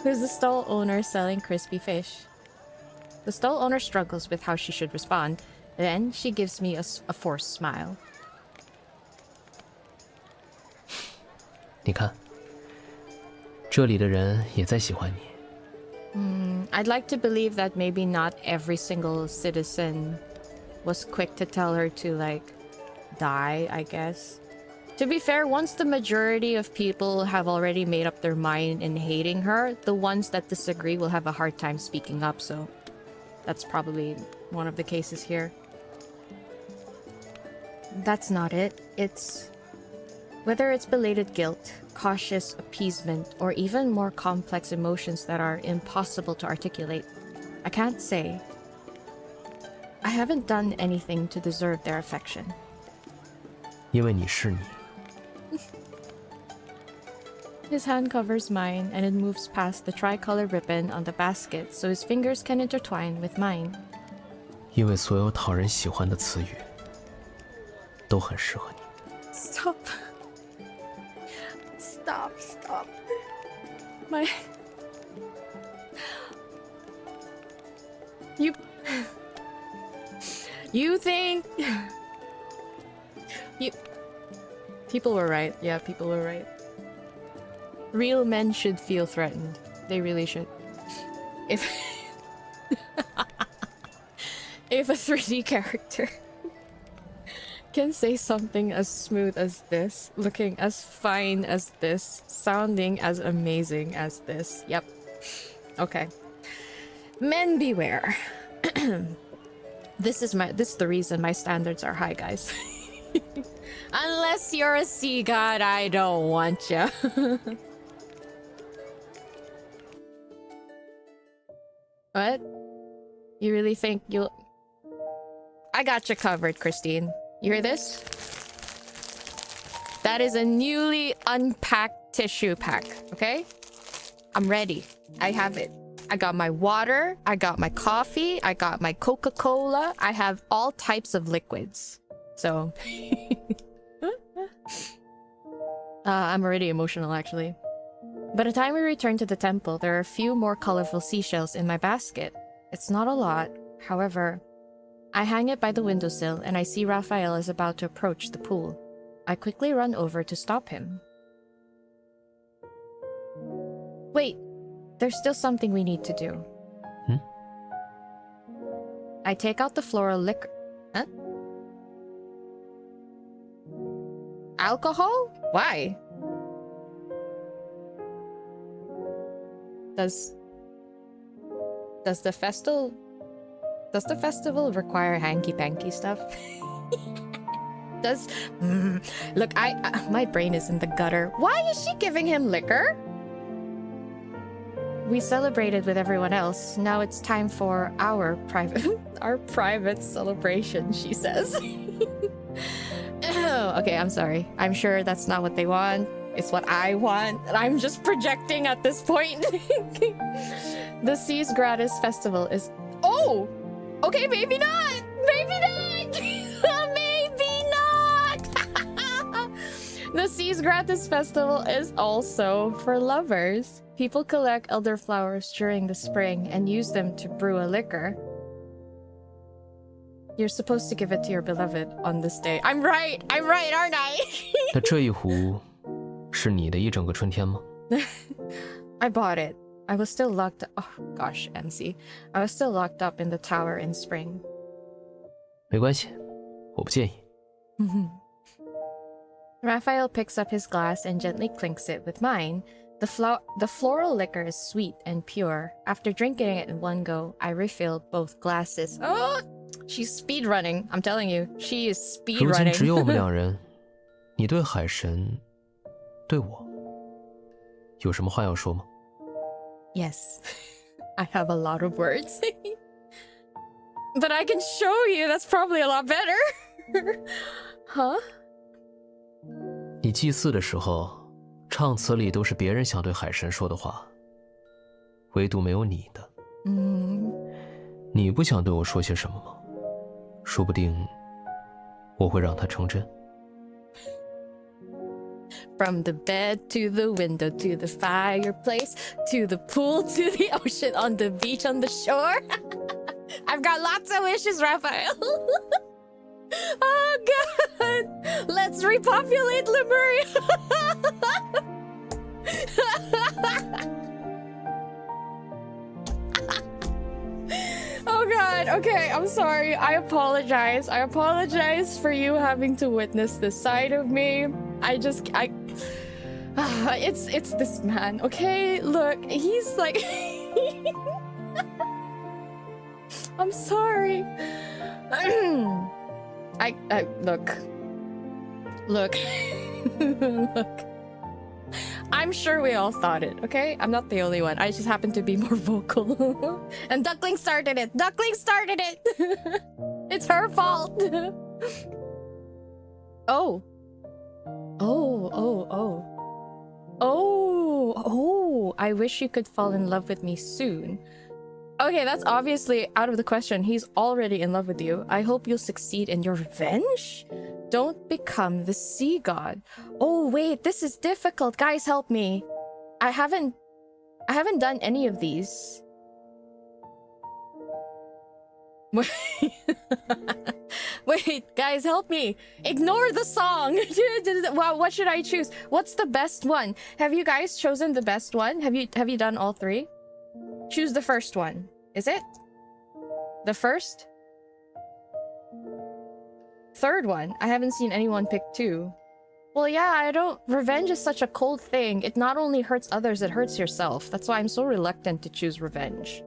who's the stall owner selling crispy fish. The stall owner struggles with how she should respond. Then she gives me a forced smile. 你看，这里的人也在喜欢你。 I'd like to believe that maybe not every single citizen was quick to tell her to, like, die, I guess. To be fair, once the majority of people have already made up their mind in hating her, the ones that disagree will have a hard time speaking up, so that's probably one of the cases here. That's not it. It's... Whether it's belated guilt, cautious appeasement, or even more complex emotions that are impossible to articulate, I can't say. I haven't done anything to deserve their affection. 因为你是你。 His hand covers mine, and it moves past the tricolor ribbon on the basket so his fingers can intertwine with mine. 因为所有讨人喜欢的词语都很适合你。 Stop. Stop, stop. My... You think... People were right. Yeah, people were right. Real men should feel threatened. They really should. If... if a 3D character can say something as smooth as this, looking as fine as this, sounding as amazing as this. Yep. Okay. Men beware. This is the reason my standards are high, guys. Unless you're a sea god, I don't want ya. What? You really think you'll... I got you covered, Christine. You hear this? That is a newly unpacked tissue pack, okay? I'm ready. I have it. I got my water, I got my coffee, I got my Coca-Cola. I have all types of liquids. So... I'm already emotional, actually. By the time we return to the temple, there are a few more colorful seashells in my basket. It's not a lot, however... I hang it by the windowsill, and I see Raphael is about to approach the pool. I quickly run over to stop him. Wait, there's still something we need to do. Hmm? I take out the floral liquor... Huh? Alcohol? Why? Does the festival require hanky-panky stuff? Look, my brain is in the gutter. Why is she giving him liquor? We celebrated with everyone else. Now it's time for our private celebration, she says. Okay, I'm sorry. I'm sure that's not what they want. It's what I want. And I'm just projecting at this point. The Seas Gratus festival is... Oh! Okay, maybe not! Maybe not! Maybe not! The Seas Gratus festival is also for lovers. People collect elderflowers during the spring and use them to brew a liquor. You're supposed to give it to your beloved on this day. I'm right, aren't I? 那这一壶是你的一整个春天吗？ I bought it. I was still locked... Oh, gosh, MC. I was still locked up in the tower in spring. 没关系，我不介意。Raphael picks up his glass and gently clinks it with mine. The floral liquor is sweet and pure. After drinking it in one go, I refilled both glasses. Oh, she's speedrunning. I'm telling you, she is 如今 speedrunning. 只有我们两人，你对海神，对我，有什么话要说吗？ Yes, I have a lot of words. But I can show you. That's probably a lot better. Huh? 你祭祀的时候，唱词里都是别人想对海神说的话，唯独没有你的。你不想对我说些什么吗？说不定我会让它成真。 From the bed to the window to the fireplace to the pool to the ocean on the beach on the shore. I've got lots of wishes, Raphael. Oh god! Let's repopulate Lemuria. Oh god, okay, I'm sorry. I apologize. I apologize for you having to witness this side of me. It's this man, okay? Look, he's like... I'm sorry. Look. Look. I'm sure we all thought it, okay? I'm not the only one. I just happen to be more vocal. And Duckling started it! Duckling started it! It's her fault! Oh. Oh, I wish you could fall in love with me soon. Okay, that's obviously out of the question. He's already in love with you. I hope you'll succeed in your revenge. Don't become the sea god. Oh, wait, this is difficult. Guys, help me. I haven't done any of these. Wait, guys, help me. Ignore the song. Wow, what should I choose? What's the best one? Have you guys chosen the best one? Have you done all three? Choose the first one. Is it? The first? Third one. I haven't seen anyone pick two. Well, yeah, I don't... Revenge is such a cold thing. It not only hurts others, it hurts yourself. That's why I'm so reluctant to choose revenge.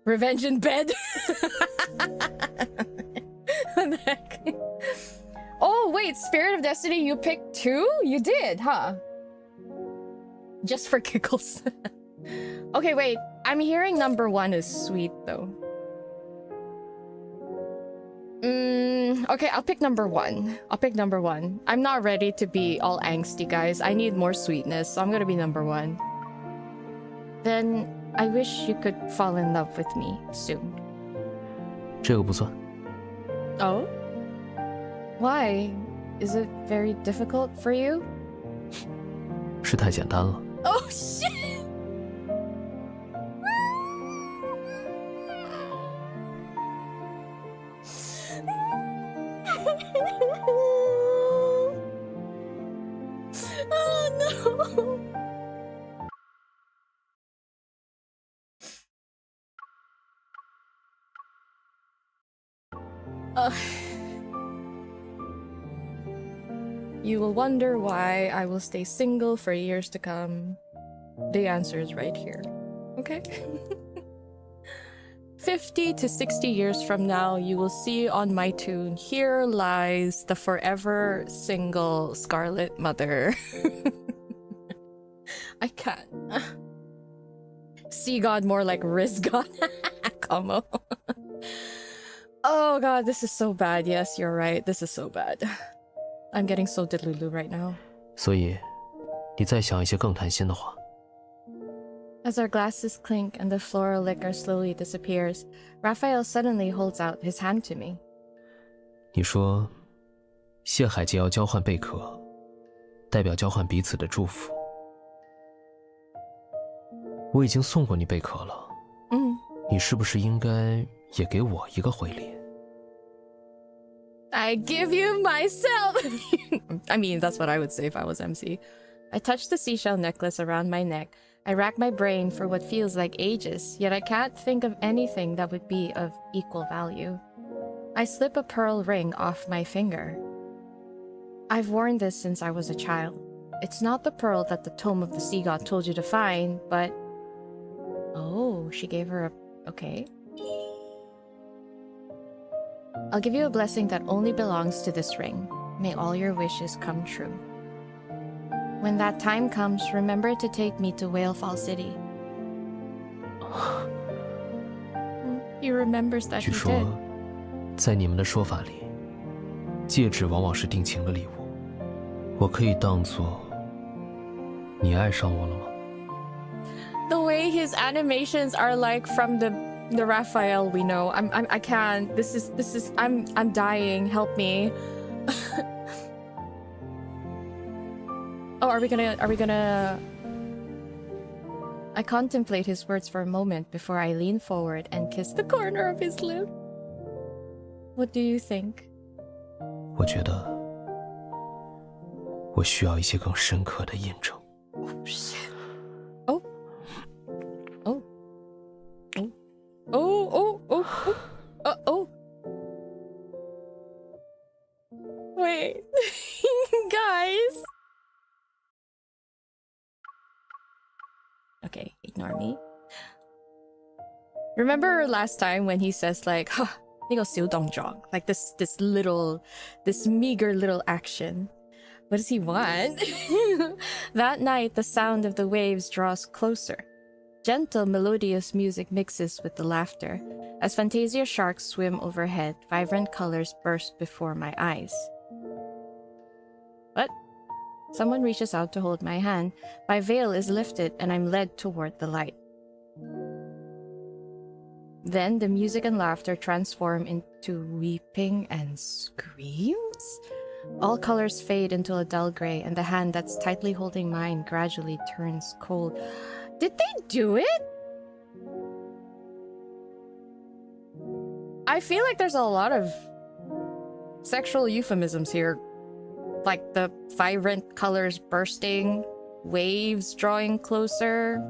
Revenge in bed? What the heck? Oh, wait, Spirit of Destiny, you picked two? You did, huh? Just for giggles. Okay, wait. I'm hearing number one is sweet, though. Okay, I'll pick number one. I'm not ready to be all angsty, guys. I need more sweetness, so I'm gonna be number one. Then, I wish you could fall in love with me soon. 这个不算。 Oh? Why? Is it very difficult for you? 是太简单了。 Oh, shit! Oh, no! You will wonder why I will stay single for years to come. The answer is right here. Okay? 50 to 60 years from now, you will see on my tune, here lies the forever single Scarlet mother. I can't. Sea god more like Riz god. Como. Oh god, this is so bad. Yes, you're right. This is so bad. I'm getting so delulu right now. 所以，你再想一些更谈心的话。 As our glasses clink and the floral liquor slowly disappears, Raphael suddenly holds out his hand to me. 你说，谢海节要交换贝壳，代表交换彼此的祝福。我已经送过你贝壳了，你是不是应该也给我一个回礼？ I give you myself! I mean, that's what I would say if I was MC. I touch the seashell necklace around my neck. I rack my brain for what feels like ages, yet I can't think of anything that would be of equal value. I slip a pearl ring off my finger. I've worn this since I was a child. It's not the pearl that the Tome of the Sea God told you to find, but... Oh, she gave her a... Okay. I'll give you a blessing that only belongs to this ring. May all your wishes come true. When that time comes, remember to take me to Whalefall City. He remembers that he 据说 did.，在你们的说法里，戒指往往是定情的礼物。我可以当作你爱上我了吗？ The way his animations are like from the Raphael we know. I can't. This is I'm dying. Help me. Oh, are we gonna... I contemplate his words for a moment before I lean forward and kiss the corner of his lip. What do you think? 我觉得，我需要一些更深刻的印证。 Oh shit. Oh. Oh. Oh. Oh, oh, oh, oh. Oh. Wait. Guys. Okay, ignore me. Remember last time when he says like, huh, 𝓥𝓲𝓮𝓻, like this meager little action. What does he want? That night, the sound of the waves draws closer. Gentle, melodious music mixes with the laughter. As Fantasia sharks swim overhead, vibrant colors burst before my eyes. What? Someone reaches out to hold my hand. My veil is lifted and I'm led toward the light. Then the music and laughter transform into weeping and screams. All colors fade into a dull gray, and the hand that's tightly holding mine gradually turns cold. Did they do it? I feel like there's a lot of sexual euphemisms here. Like the vibrant colors bursting, waves drawing closer,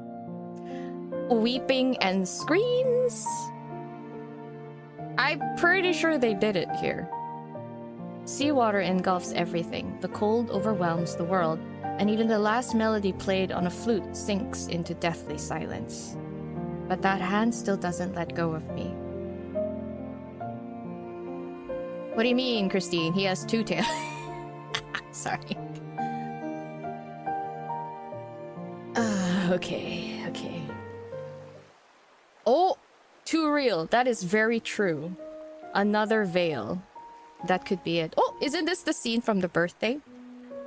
weeping and screams. I'm pretty sure they did it here. Seawater engulfs everything. The cold overwhelms the world, and even the last melody played on a flute sinks into deathly silence. But that hand still doesn't let go of me. What do you mean, Christine? He has two tails. Sorry. Okay. Oh, too real. That is very true. Another veil. That could be it. Oh, isn't this the scene from the birthday?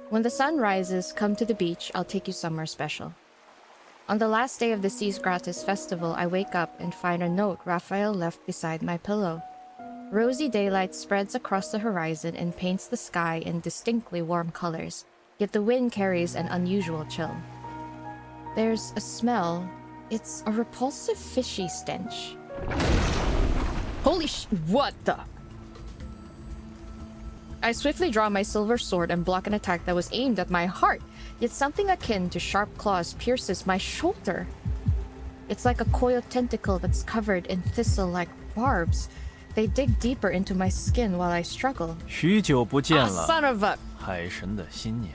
When the sun rises, come to the beach. I'll take you somewhere special. On the last day of the Seas Gratis festival, I wake up and find a note Raphael left beside my pillow. Rosy daylight spreads across the horizon and paints the sky in distinctly warm colors, yet the wind carries an unusual chill. There's a smell. It's a repulsive fishy stench. Holy what the? I swiftly draw my silver sword and block an attack that was aimed at my heart, yet something akin to sharp claws pierces my shoulder. It's like a coiled tentacle that's covered in thistle-like barbs. They dig deeper into my skin while I struggle. 许久不见了， son of a... 海神的新娘。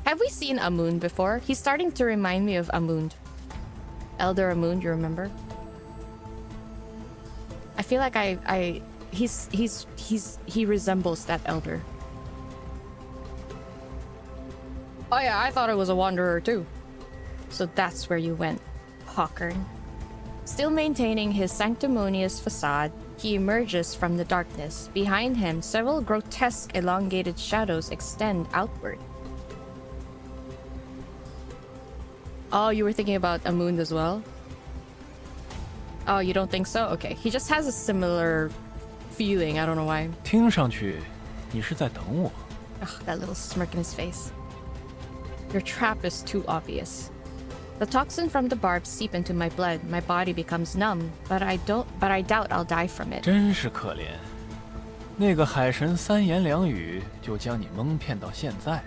Have we seen Amund before? He's starting to remind me of Amund. Elder Amund, you remember? I feel like he resembles that elder. Oh yeah, I thought it was a wanderer too. So that's where you went, Hawkern. Still maintaining his sanctimonious facade, he emerges from the darkness. Behind him, several grotesque elongated shadows extend outward. Oh, you were thinking about Amund as well? Oh, you don't think so? Okay. He just has a similar feeling. I don't know why. 听上去，你是在等我。 Ugh, that little smirk in his face. Your trap is too obvious. The toxin from the barbs seep into my blood. My body becomes numb, but I doubt I'll die from it. 真是可怜，那个海神三言两语就将你蒙骗到现在。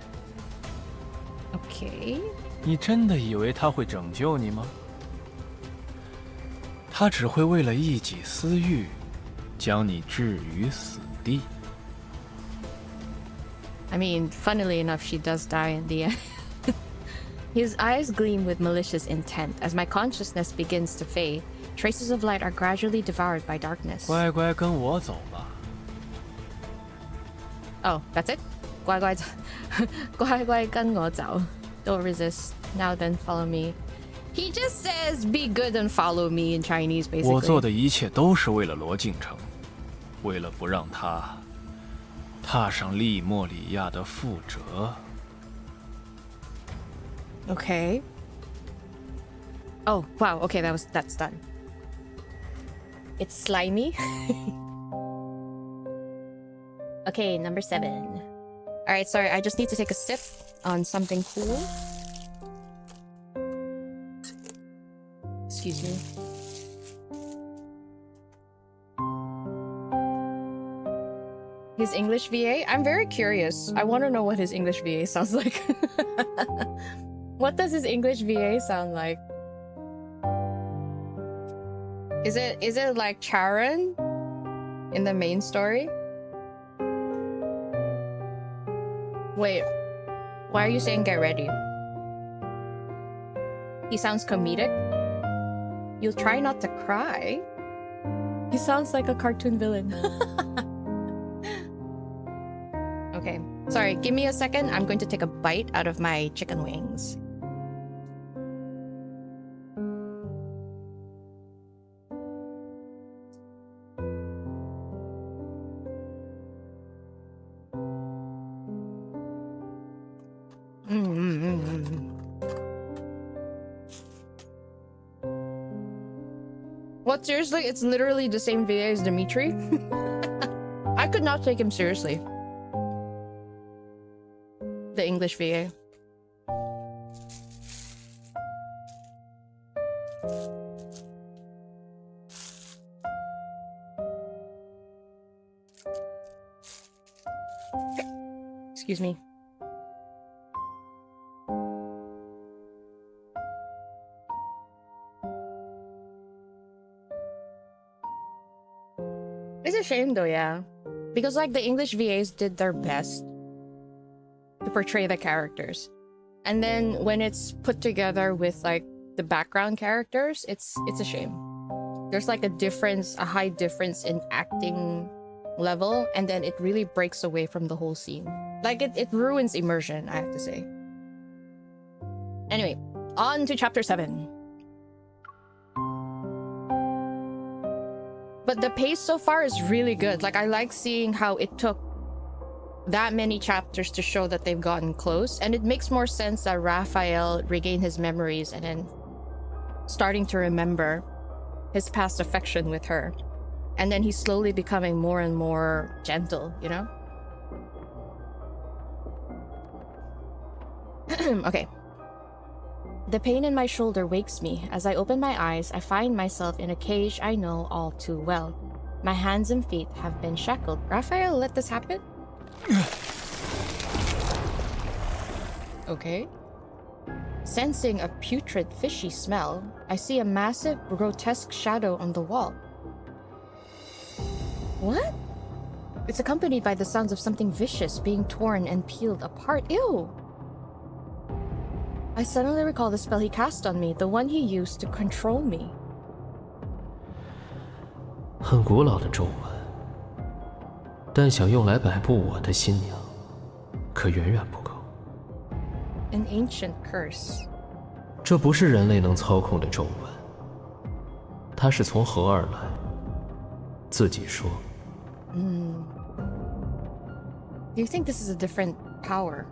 Okay. 你真的以为他会拯救你吗？他只会为了一己私欲，将你置于死地。 I mean, funnily enough, she does die in the end. His eyes gleam with malicious intent. As my consciousness begins to fade, traces of light are gradually devoured by darkness. 乖乖跟我走吧。 Oh, that's it? 乖乖跟我走. Don't resist. Now then, follow me. He just says, be good and follow me in Chinese, basically. 我做的一切都是为了罗敬城，为了不让他踏上利莫里亚的覆辙。 Okay. Oh, wow. Okay, that's done. It's slimy. Okay, number 7. Alright, sorry, I just need to take a sip on something cool. Excuse me. His English VA? I'm very curious. I want to know what his English VA sounds like. What does his English VA sound like? Is it like Charon in the main story? Wait, why are you saying get ready? He sounds comedic. You'll try not to cry. He sounds like a cartoon villain. Okay, sorry, give me a second. I'm going to take a bite out of my chicken wings. What, seriously? It's literally the same VA as Dimitri? I could not take him seriously. The English VA. Excuse me. It's a shame though, yeah. Because like the English VAs did their best to portray the characters. And then when it's put together with like the background characters, it's a shame. There's like a difference, a high difference in acting level, and then it really breaks away from the whole scene. Like it ruins immersion, I have to say. Anyway, on to chapter 7. But the pace so far is really good. Like, I like seeing how it took that many chapters to show that they've gotten close. And it makes more sense that Raphael regained his memories and then starting to remember his past affection with her. And then he's slowly becoming more and more gentle, you know? Okay. The pain in my shoulder wakes me. As I open my eyes, I find myself in a cage I know all too well. My hands and feet have been shackled. Raphael, let this happen? Okay. Sensing a putrid, fishy smell, I see a massive, grotesque shadow on the wall. What? It's accompanied by the sounds of something vicious being torn and peeled apart. Ew! I suddenly recall the spell he cast on me, the one he used to control me. 很古老的咒文，但想用来摆布我的新娘，可远远不够。An ancient curse. 这不是人类能操控的咒文，它是从何而来？自己说。Do you think this is a different power?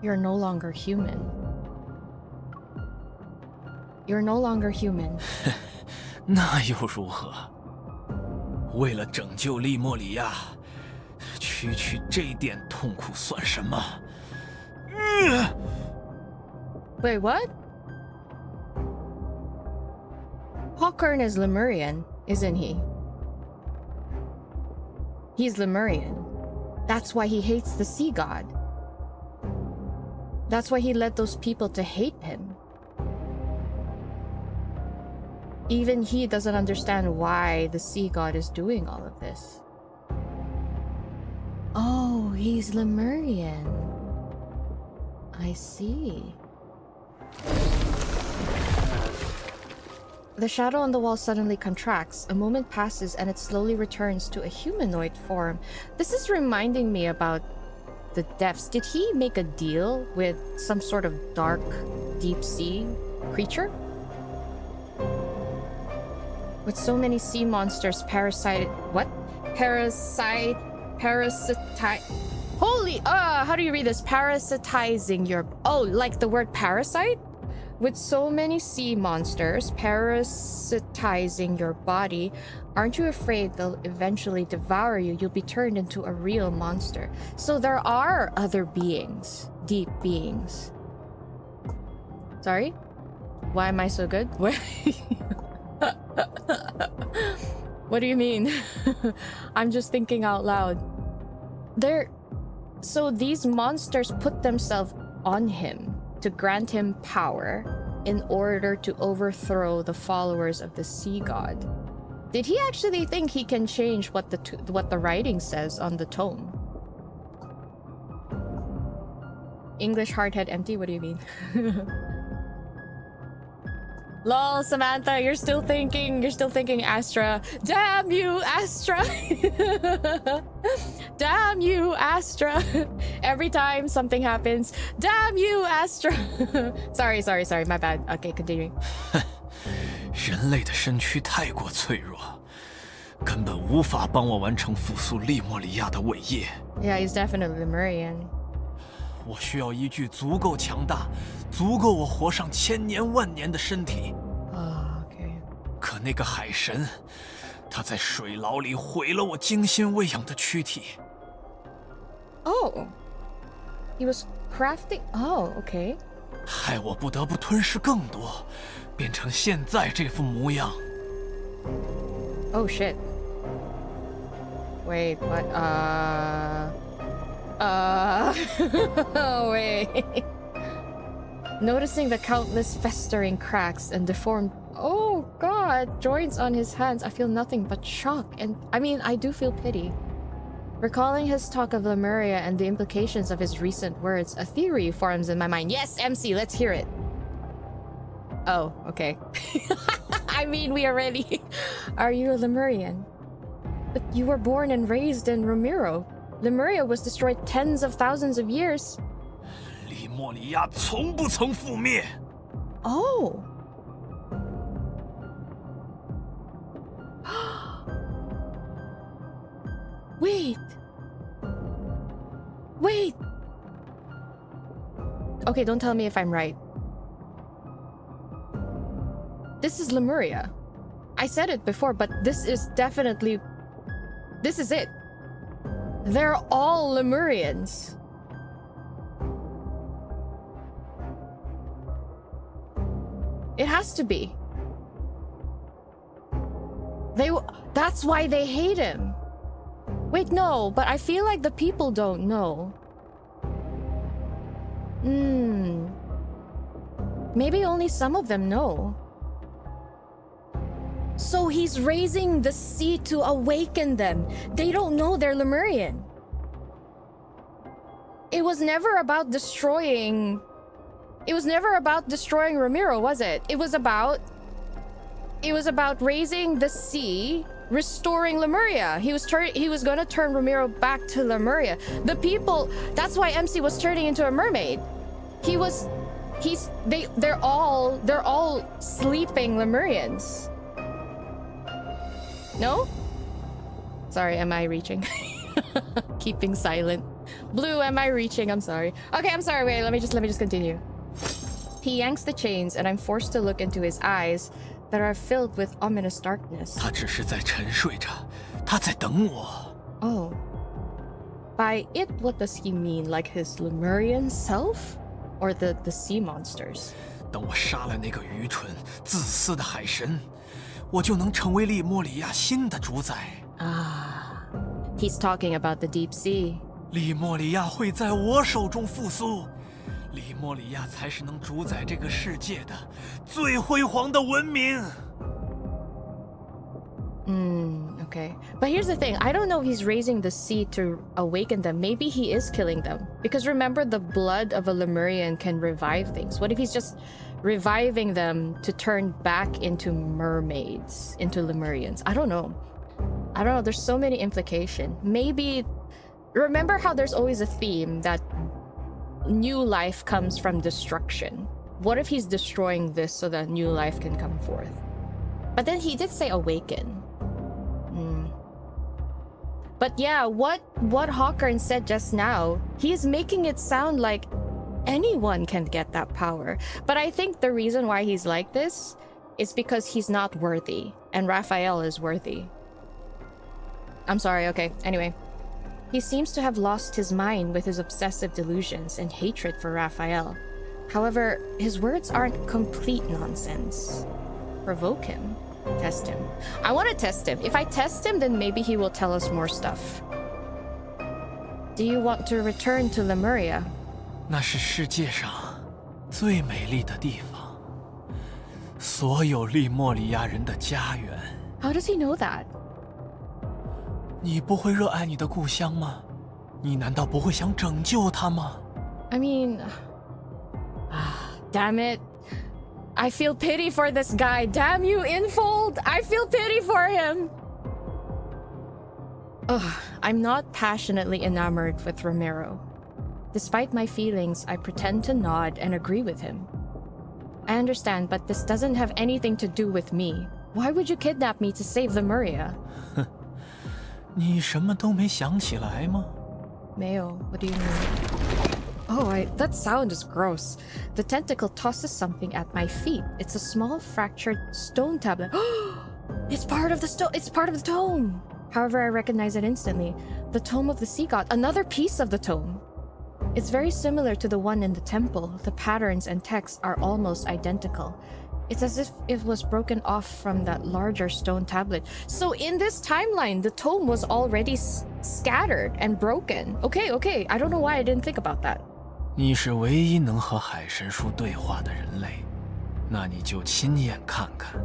You're no longer human. You're no longer human. 那又如何？为了拯救利莫里亚，区区这点痛苦算什么Wait, what? Hawkern is Lemurian, isn't he? He's Lemurian. That's why he hates the sea god. That's why he led those people to hate him. Even he doesn't understand why the sea god is doing all of this. Oh, he's Lemurian. I see. The shadow on the wall suddenly contracts. A moment passes and it slowly returns to a humanoid form. This is reminding me about the depths. Did he make a deal with some sort of dark, deep sea creature? With so many sea monsters parasite... What? Parasite... Holy... how do you read this? Parasitizing your... Oh, like the word parasite? With so many sea monsters parasitizing your body, aren't you afraid they'll eventually devour you? You'll be turned into a real monster. So there are other beings. Deep beings. Sorry? Why am I so good? What do you mean? I'm just thinking out loud. So these monsters put themselves on him to grant him power in order to overthrow the followers of the sea god. Did he actually think he can change what the writing says on the tome? English hardhead empty? What do you mean? Lol, Samantha, you're still thinking Astra. Damn you, Astra! Damn you, Astra! Every time something happens, damn you, Astra! sorry, my bad. Okay, continuing. 人类的身躯太过脆弱，根本无法帮我完成复苏利莫里亚的伟业。Yeah, he's definitely Lemurian. 我需要一具足够强大、足够我活上千年万年的身体。Okay. 可那个海神，他在水牢里毁了我精心喂养的躯体。Oh, he was crafting. Oh, okay. 害我不得不吞噬更多，变成现在这副模样。Oh shit. Wait, what? Wait. Noticing the countless festering cracks and deformed, oh god, joints on his hands, I feel nothing but shock and, I do feel pity. Recalling his talk of Lemuria and the implications of his recent words, a theory forms in my mind. Yes, MC, let's hear it. Oh, okay. We already... Are you a Lemurian? But you were born and raised in Ramiro. Lemuria was destroyed tens of thousands of years. 利莫里亚从不曾覆灭。Oh. Wait. Okay, don't tell me if I'm right. This is Lemuria. I said it before, but this is definitely... This is it. They're all Lemurians. It has to be. That's why they hate him. Wait, no, but I feel like the people don't know. Maybe only some of them know. So he's raising the sea to awaken them. They don't know they're Lemurian. It was never about destroying Ramiro, was it? It was about raising the sea, restoring Lemuria. He was gonna turn Ramiro back to Lemuria. The people, that's why MC was turning into a mermaid. They're all sleeping Lemurians. No? Sorry, am I reaching? Keeping silent. Blue, am I reaching? I'm sorry. Okay, I'm sorry. Wait, let me just continue. He yanks the chains, and I'm forced to look into his eyes that are filled with ominous darkness. 他只是在沉睡着，他在等我。Oh. By it, what does he mean? Like his Lemurian self? Or the sea monsters? 等我杀了那个愚蠢、自私的海神，我就能成为利莫里亚新的主宰。Ah, he's talking about the deep sea. 利莫里亚会在我手中复苏，利莫里亚才是能主宰这个世界的最辉煌的文明。Okay. But here's the thing. I don't know if he's raising the sea to awaken them. Maybe he is killing them. Because remember, the blood of a Lemurian can revive things. What if he's just reviving them to turn back into mermaids, into Lemurians? I don't know. There's so many implications. Maybe... Remember how there's always a theme that new life comes from destruction. What if he's destroying this so that new life can come forth? But then he did say awaken. But yeah, what Hawkern said just now, he's making it sound like anyone can get that power. But I think the reason why he's like this is because he's not worthy, and Raphael is worthy. I'm sorry, okay, anyway. He seems to have lost his mind with his obsessive delusions and hatred for Raphael. However, his words aren't complete nonsense. Provoke him. Test him. I want to test him. If I test him, then maybe he will tell us more stuff. Do you want to return to Lemuria? 那是世界上最美丽的地方，所有利莫里亚人的家园。 How does he know that? 你不会热爱你的故乡吗？你难道不会想拯救它吗？ I mean... damn it. I feel pity for this guy. Damn you, Infold! I feel pity for him! Ugh, I'm not passionately enamored with Romero. Despite my feelings, I pretend to nod and agree with him. I understand, but this doesn't have anything to do with me. Why would you kidnap me to save Lemuria? 你什么都没想起来吗？ Mayo, what do you mean? Oh, that sound is gross. The tentacle tosses something at my feet. It's a small fractured stone tablet. It's part of the stone. It's part of the tome. However, I recognize it instantly. The tome of the sea god. Another piece of the tome. It's very similar to the one in the temple. The patterns and text are almost identical. It's as if it was broken off from that larger stone tablet. So in this timeline, the tome was already scattered and broken. Okay. I don't know why I didn't think about that. 你是唯一能和海神树对话的人类，那你就亲眼看看，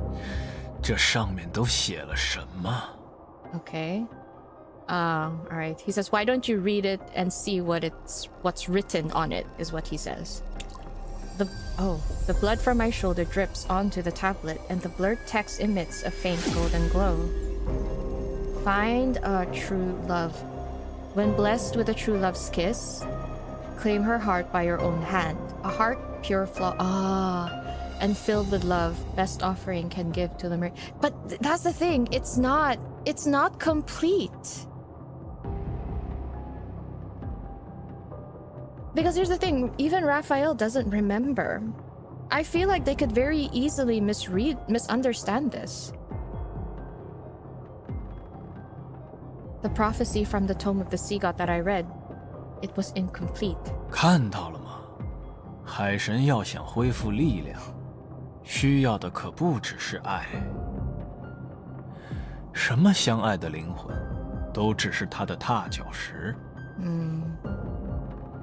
这上面都写了什么。 Okay. All right. He says, why don't you read it and see what's written on it, is what he says. The blood from my shoulder drips onto the tablet, and the blurred text emits a faint golden glow. Find a true love. When blessed with a true love's kiss, claim her heart by your own hand. A heart pure and filled with love, best offering can give to the But that's the thing, it's not complete. Because here's the thing, even Raphael doesn't remember. I feel like they could very easily misunderstand this. The prophecy from the Tome of the Sea God that I read, it was incomplete. 看到了吗？海神要想恢复力量，需要的可不只是爱。什么相爱的灵魂，都只是他的踏脚石。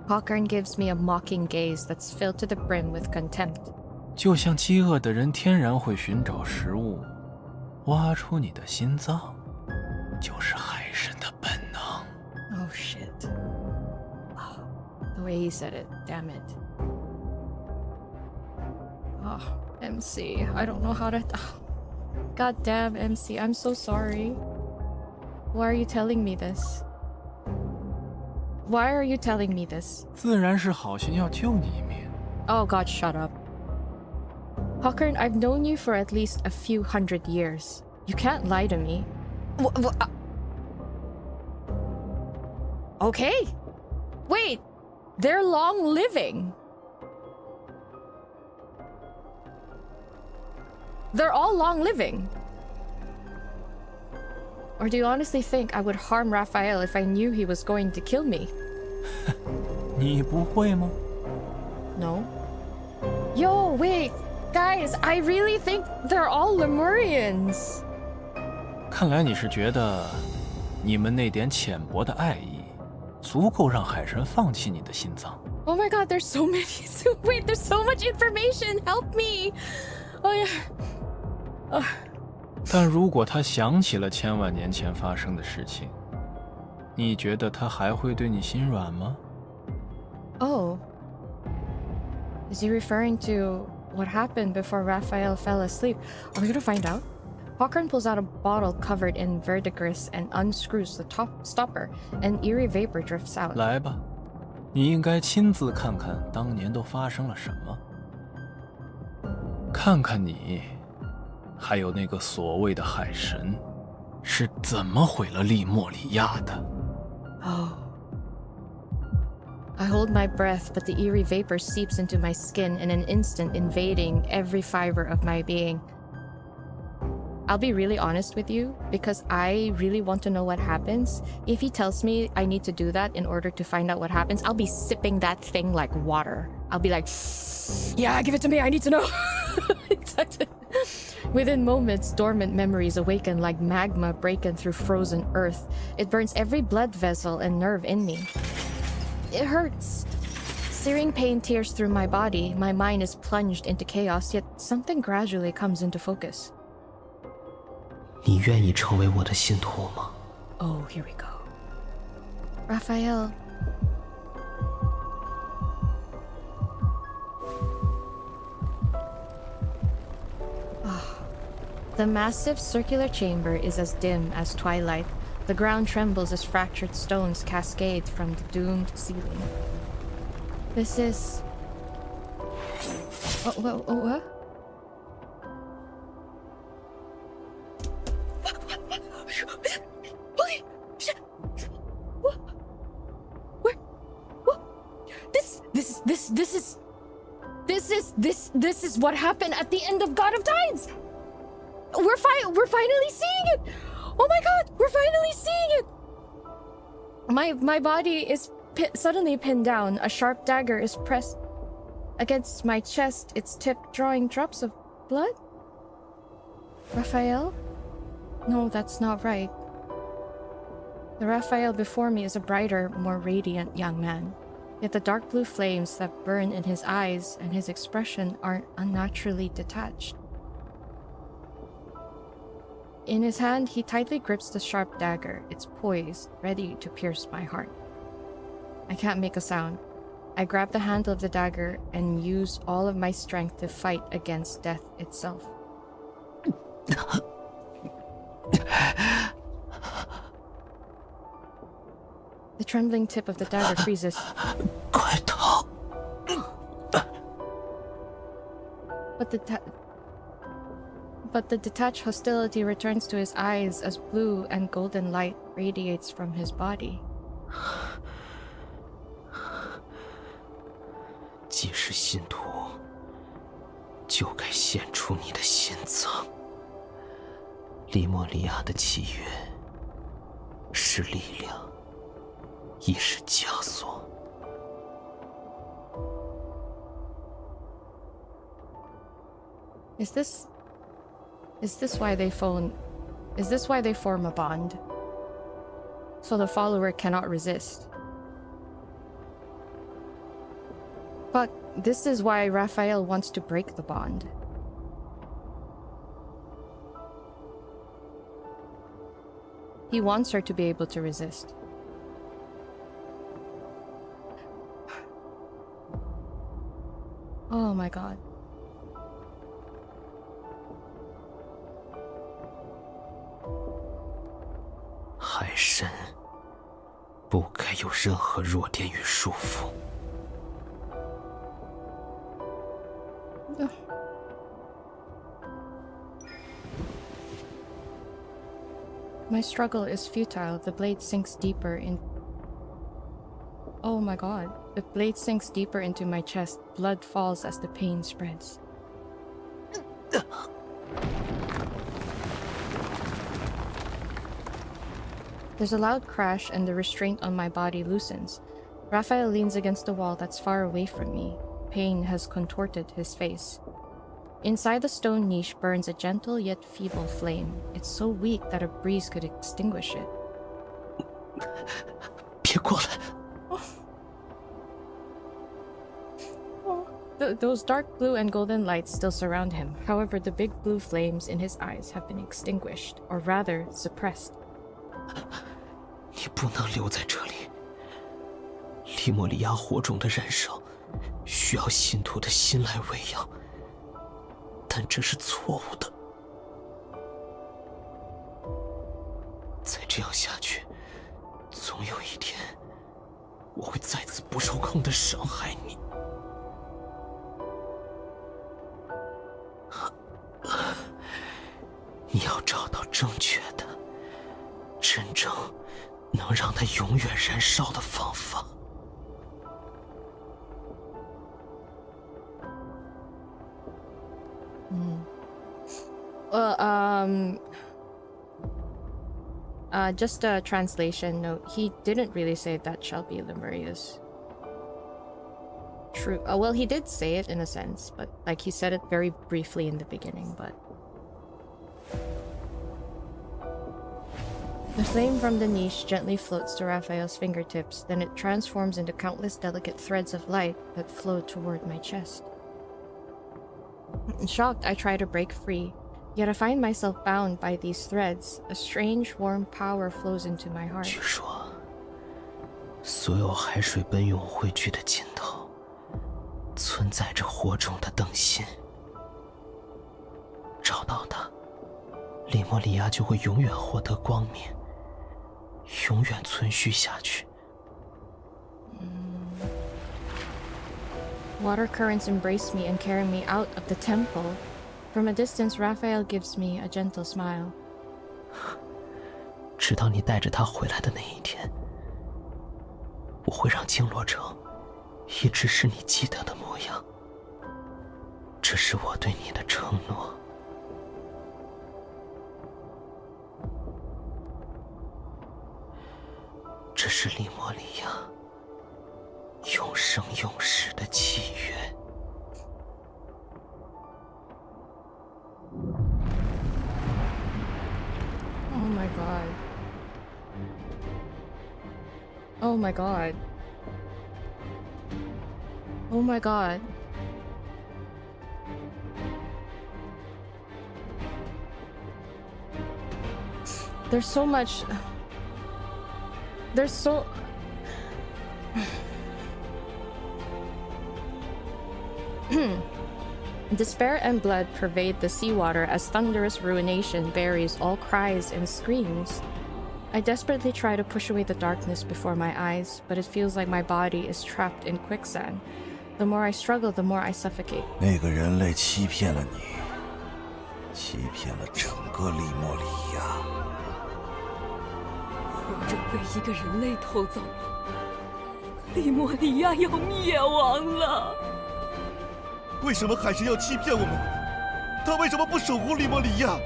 Hawkern gives me a mocking gaze that's filled to the brim with contempt. 就像饥饿的人天然会寻找食物，挖出你的心脏，就是海神的本能。 Oh shit. Oh, the way he said it, damn it. Oh, MC, I don't know how to... God damn, MC, I'm so sorry. Why are you telling me this? Why are you telling me this? 自然是好心要救你一命。 Oh god, shut up. Hawkern, I've known you for at least a few hundred years. You can't lie to me. Okay. Wait, they're long living. They're all long living. Or do you honestly think I would harm Raphael if I knew he was going to kill me? 你不会吗？ No. Yo, wait. Guys, I really think they're all Lemurians. 看来你是觉得，你们那点浅薄的爱意，足够让海神放弃你的心脏。 Oh my god, there's so many... Wait, there's so much information. Help me. Oh yeah. 但如果他想起了千万年前发生的事情，你觉得他还会对你心软吗？ Oh. Is he referring to what happened before Raphael fell asleep? Are we gonna find out? Hawkern pulls out a bottle covered in verdigris and unscrews the top stopper. An eerie vapor drifts out. 来吧，你应该亲自看看当年都发生了什么，看看你，还有那个所谓的海神，是怎么毁了利莫里亚的。 Oh. I hold my breath, but the eerie vapor seeps into my skin in an instant, invading every fiber of my being. I'll be really honest with you, because I really want to know what happens. If he tells me I need to do that in order to find out what happens, I'll be sipping that thing like water. I'll be like, yeah, give it to me, I need to know. Exactly. Within moments, dormant memories awaken like magma breaking through frozen earth. It burns every blood vessel and nerve in me. It hurts. Searing pain tears through my body. My mind is plunged into chaos, yet something gradually comes into focus. 你愿意成为我的信徒吗？ Oh, here we go. Raphael. The massive circular chamber is as dim as twilight. The ground trembles as fractured stones cascade from the doomed ceiling. This is... what? Holy shit! What? Where? What? This is what happened at the end of God of Tides! We're finally seeing it! Oh my god, we're finally seeing it! My body is suddenly pinned down. A sharp dagger is pressed against my chest, its tip drawing drops of blood? Raphael? No, that's not right. The Raphael before me is a brighter, more radiant young man. Yet the dark blue flames that burn in his eyes and his expression aren't unnaturally detached. In his hand, he tightly grips the sharp dagger. It's poised, ready to pierce my heart. I can't make a sound. I grab the handle of the dagger and use all of my strength to fight against death itself. The trembling tip of the dagger freezes. But the detached hostility returns to his eyes as blue and golden light radiates from his body. 既是信徒，就该献出你的心脏。𝓥𝓲𝓮𝓻的契约，是力量，亦是枷锁。Is this why they form a bond? So the follower cannot resist. But this is why Raphael wants to break the bond. He wants her to be able to resist. Oh my god. "海神不该有任何弱点与束缚。 My struggle is futile. The blade sinks deeper in... Oh my god. The blade sinks deeper into my chest. Blood falls as the pain spreads. There's a loud crash and the restraint on my body loosens. Raphael leans against a wall that's far away from me. Pain has contorted his face. Inside the stone niche burns a gentle yet feeble flame. It's so weak that a breeze could extinguish it. 别过来！ Those dark blue and golden lights still surround him. However, the big blue flames in his eyes have been extinguished, or rather, suppressed. 你不能留在这里。𝓥𝓲𝓮𝓻火种的燃烧，需要信徒的心来喂养，但这是错误的。再这样下去，总有一天，我会再次不受控地伤害你。 你要找到正确的、真正能让它永远燃烧的方法。Just a translation note. He didn't really say that shall be Lemuria's. True. Well, he did say it in a sense, but like he said it very briefly in the beginning, but... The flame from the niche gently floats to Raphael's fingertips, then it transforms into countless delicate threads of light that flow toward my chest. Shocked, I try to break free, yet I find myself bound by these threads. A strange, warm power flows into my heart. 据说，所有海水奔涌汇聚的尽头，存在着火种的灯芯。找到它，利莫里亚就会永远获得光明，永远存续下去。Water currents embrace me and carry me out of the temple. From a distance, Raphael gives me a gentle smile. 直到你带着他回来的那一天，我会让京罗城一直是你记得的模样。这是我对你的承诺。这是利莫里亚永生永世的契约。Oh my god. Oh my god. Oh my god. There's so much. There's so. Despair and blood pervade the seawater as thunderous ruination buries all cries and screams. I desperately try to push away the darkness before my eyes, but it feels like my body is trapped in quicksand. The more I struggle, the more I suffocate. 那个人类欺骗了你，欺骗了整个利莫里亚。或者被一个人类偷走了，利莫里亚要灭亡了。为什么还是要欺骗我们？他为什么不守护利莫里亚？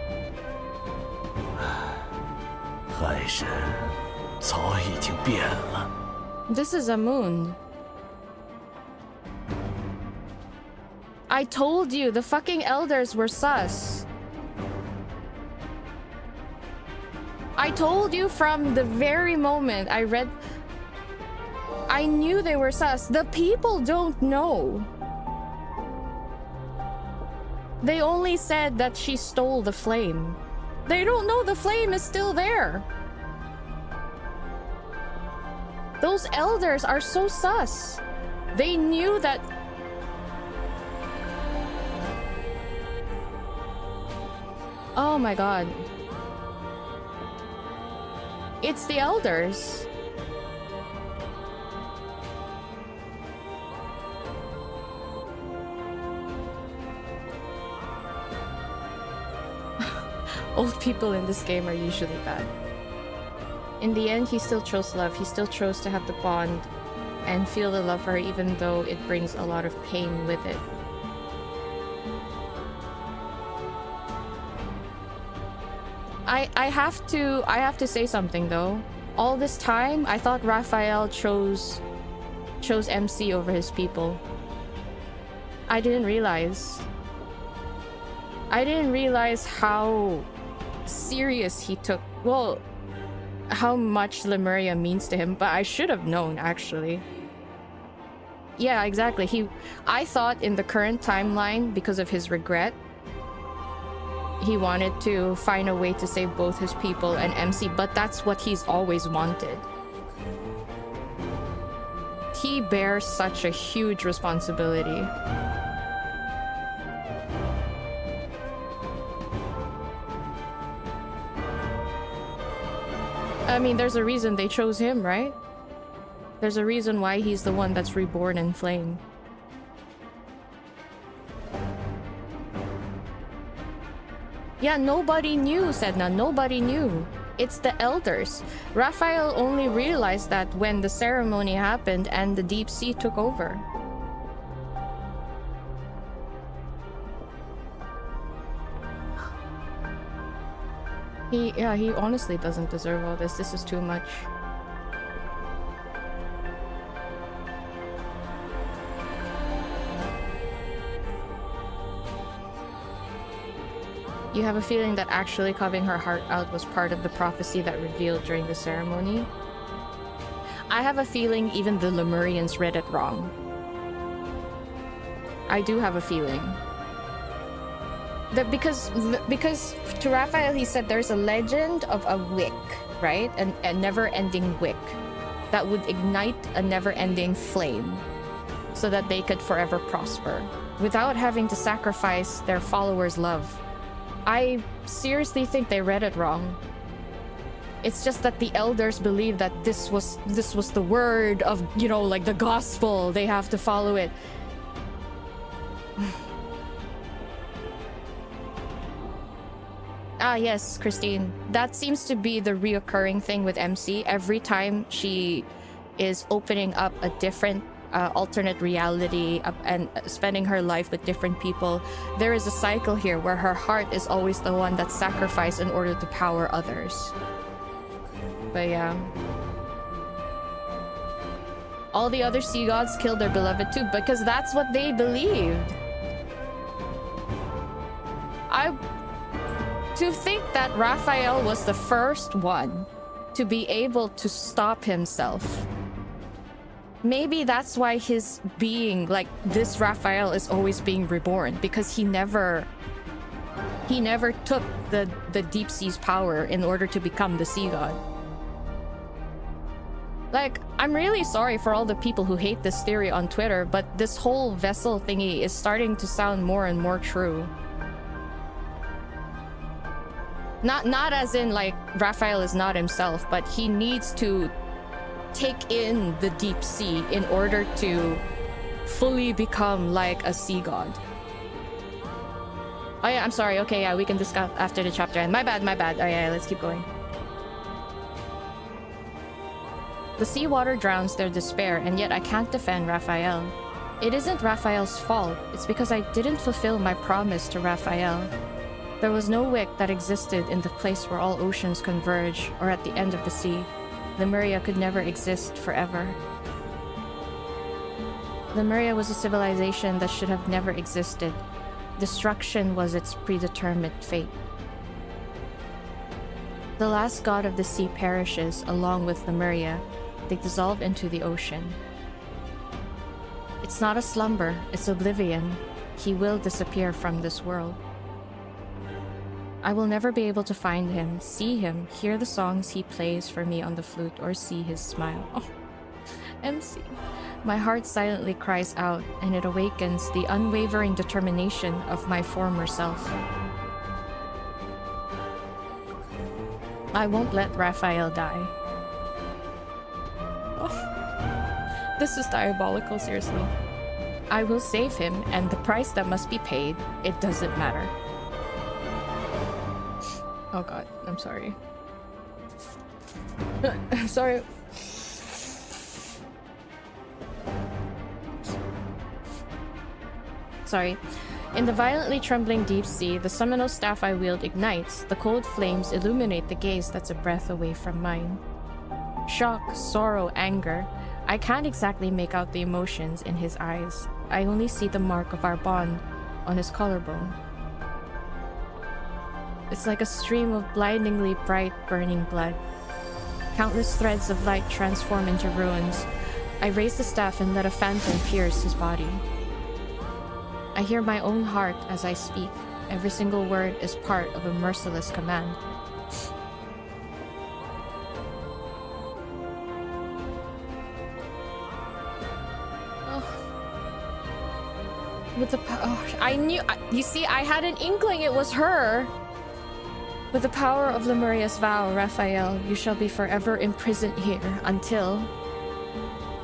海神早已经变了。This is a moon. I told you the fucking elders were sus. I told you from the very moment I read. I knew they were sus. The people don't know. They only said that she stole the flame. They don't know the flame is still there. Those elders are so sus. They knew that. Oh my god. It's the elders. Old people in this game are usually bad. In the end, he still chose love. He still chose to have the bond and feel the love for her, even though it brings a lot of pain with it. I have to say something though. All this time, I thought Raphael chose MC over his people. I didn't realize how serious he took. Well, how much Lemuria means to him, but I should have known actually. Yeah, exactly. I thought in the current timeline, because of his regret, he wanted to find a way to save both his people and MC, but that's what he's always wanted. He bears such a huge responsibility. I mean, there's a reason they chose him, right? There's a reason why he's the one that's reborn in flame. Yeah, nobody knew, Sedna. Nobody knew. It's the elders. Raphael only realized that when the ceremony happened and the deep sea took over. He honestly doesn't deserve all this. This is too much. You have a feeling that actually carving her heart out was part of the prophecy that revealed during the ceremony? I have a feeling even the Lemurians read it wrong. I do have a feeling. That because to Raphael he said there's a legend of a wick, right? A never-ending wick that would ignite a never-ending flame so that they could forever prosper without having to sacrifice their followers' love. I seriously think they read it wrong. It's just that the elders believe that this was the word of, you know, like the gospel. They have to follow it. Ah, yes, Christine. That seems to be the reoccurring thing with MC. Every time she is opening up a different alternate reality and spending her life with different people, there is a cycle here where her heart is always the one that's sacrificed in order to power others. But yeah. All the other sea gods killed their beloved too, because that's what they believed. To think that Raphael was the first one to be able to stop himself. Maybe that's why his being, like, this Raphael is always being reborn, because he never took the deep sea's power in order to become the sea god. Like, I'm really sorry for all the people who hate this theory on Twitter, but this whole vessel thingy is starting to sound more and more true. Not as in, like, Raphael is not himself, but he needs to take in the deep sea in order to fully become like a sea god. Oh yeah, I'm sorry. Okay, yeah, we can discuss after the chapter end. My bad. Oh yeah, let's keep going. The seawater drowns their despair, and yet I can't defend Raphael. It isn't Raphael's fault. It's because I didn't fulfill my promise to Raphael. There was no wick that existed in the place where all oceans converge, or at the end of the sea. Lemuria could never exist forever. Lemuria was a civilization that should have never existed. Destruction was its predetermined fate. The last god of the sea perishes along with Lemuria. They dissolve into the ocean. It's not a slumber, it's oblivion. He will disappear from this world. I will never be able to find him, see him, hear the songs he plays for me on the flute, or see his smile. Oh, MC. My heart silently cries out, and it awakens the unwavering determination of my former self. I won't let Raphael die. Oh, this is diabolical, seriously. I will save him, and the price that must be paid, it doesn't matter. Oh god, I'm sorry. I'm sorry. Sorry. In the violently trembling deep sea, the seminal staff I wield ignites. The cold flames illuminate the gaze that's a breath away from mine. Shock, sorrow, anger. I can't exactly make out the emotions in his eyes. I only see the mark of our bond on his collarbone. It's like a stream of blindingly bright, burning blood. Countless threads of light transform into ruins. I raise the staff and let a phantom pierce his body. I hear my own heart as I speak. Every single word is part of a merciless command. With the I knew. You see, I had an inkling it was her. With the power of Lemuria's vow, Raphael, you shall be forever imprisoned here until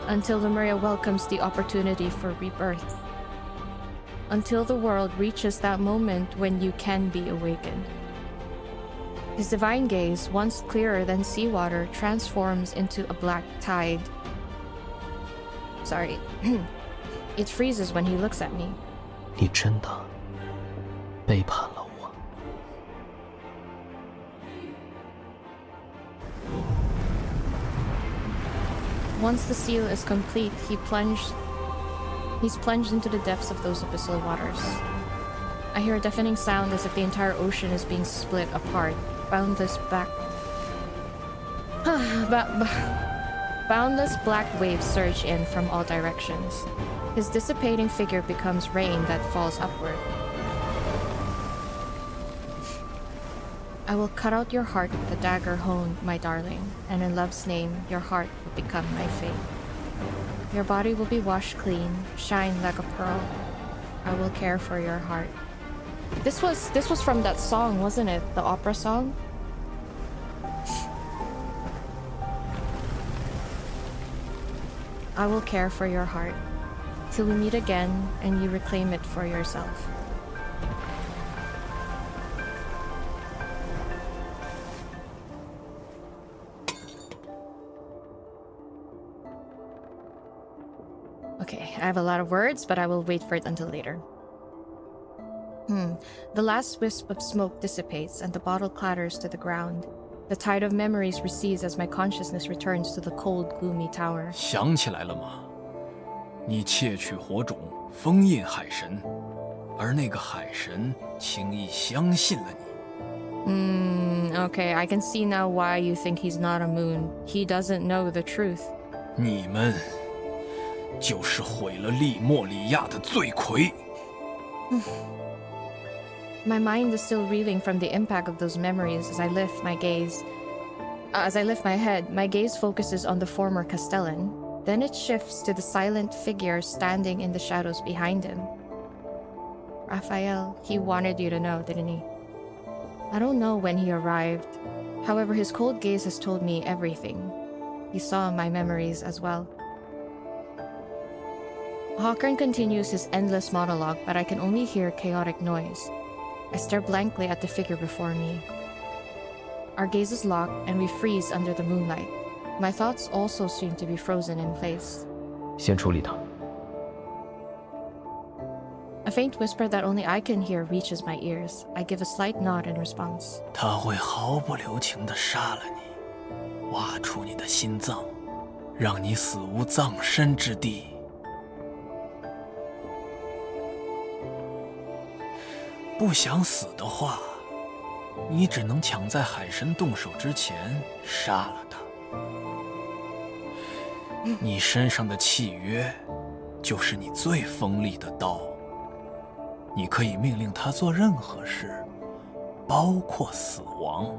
Lemuria welcomes the opportunity for rebirth. Until the world reaches that moment when you can be awakened. His divine gaze, once clearer than seawater, transforms into a black tide. Sorry. It freezes when he looks at me. 你真的背叛了我。 Once the seal is complete, he's plunged into the depths of those abyssal waters. I hear a deafening sound as if the entire ocean is being split apart. Boundless black waves surge in from all directions. His dissipating figure becomes rain that falls upward. I will cut out your heart with the dagger honed, my darling, and in love's name, your heart will become my fate. Your body will be washed clean, shine like a pearl. I will care for your heart. This was from that song, wasn't it? The opera song? I will care for your heart till we meet again and you reclaim it for yourself. Okay, I have a lot of words, but I will wait for it until later. The last wisp of smoke dissipates and the bottle clatters to the ground. The tide of memories recedes as my consciousness returns to the cold, gloomy tower. 想起来了吗？你窃取火种，封印海神，而那个海神轻易相信了你。Okay, I can see now why you think he's not a moon. He doesn't know the truth. 你们就是毁了利莫里亚的罪魁。My mind is still reeling from the impact of those memories as I lift my gaze. As I lift my head, my gaze focuses on the former Castellan. Then it shifts to the silent figure standing in the shadows behind him. Raphael, he wanted you to know, didn't he? I don't know when he arrived. However, his cold gaze has told me everything. He saw my memories as well. Hawkern continues his endless monologue, but I can only hear chaotic noise. I stare blankly at the figure before me. Our gazes lock and we freeze under the moonlight. My thoughts also seem to be frozen in place. 先处理他。 A faint whisper that only I can hear reaches my ears. I give a slight nod in response. 他会毫不留情地杀了你，挖出你的心脏，让你死无葬身之地。不想死的话，你只能抢在海神动手之前杀了他。你身上的契约，就是你最锋利的刀。你可以命令他做任何事，包括死亡。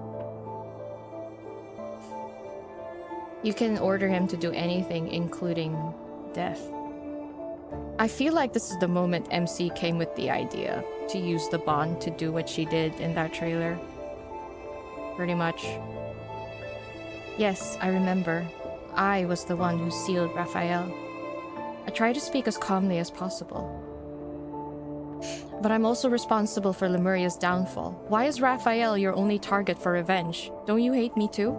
You can order him to do anything, including death. I feel like this is the moment MC came with the idea to use the bond to do what she did in that trailer. Pretty much. Yes, I remember. I was the one who sealed Raphael. I try to speak as calmly as possible. But I'm also responsible for Lemuria's downfall. Why is Raphael your only target for revenge? Don't you hate me too?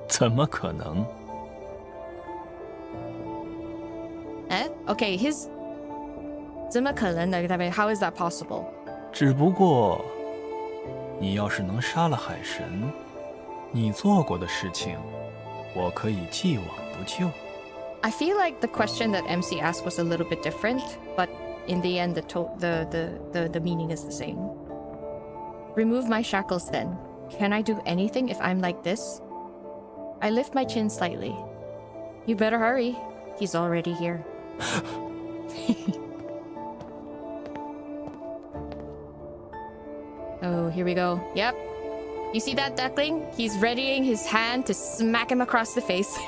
怎么可能？ Okay, his... 怎么可能呢？ How is that possible? 只不过，你要是能杀了海神，你做过的事情，我可以既往不咎。 I feel like the question that MC asked was a little bit different, but in the end, the meaning is the same. Remove my shackles then. Can I do anything if I'm like this? I lift my chin slightly. You better hurry. He's already here. Oh, here we go. Yep. You see that duckling? He's readying his hand to smack him across the face.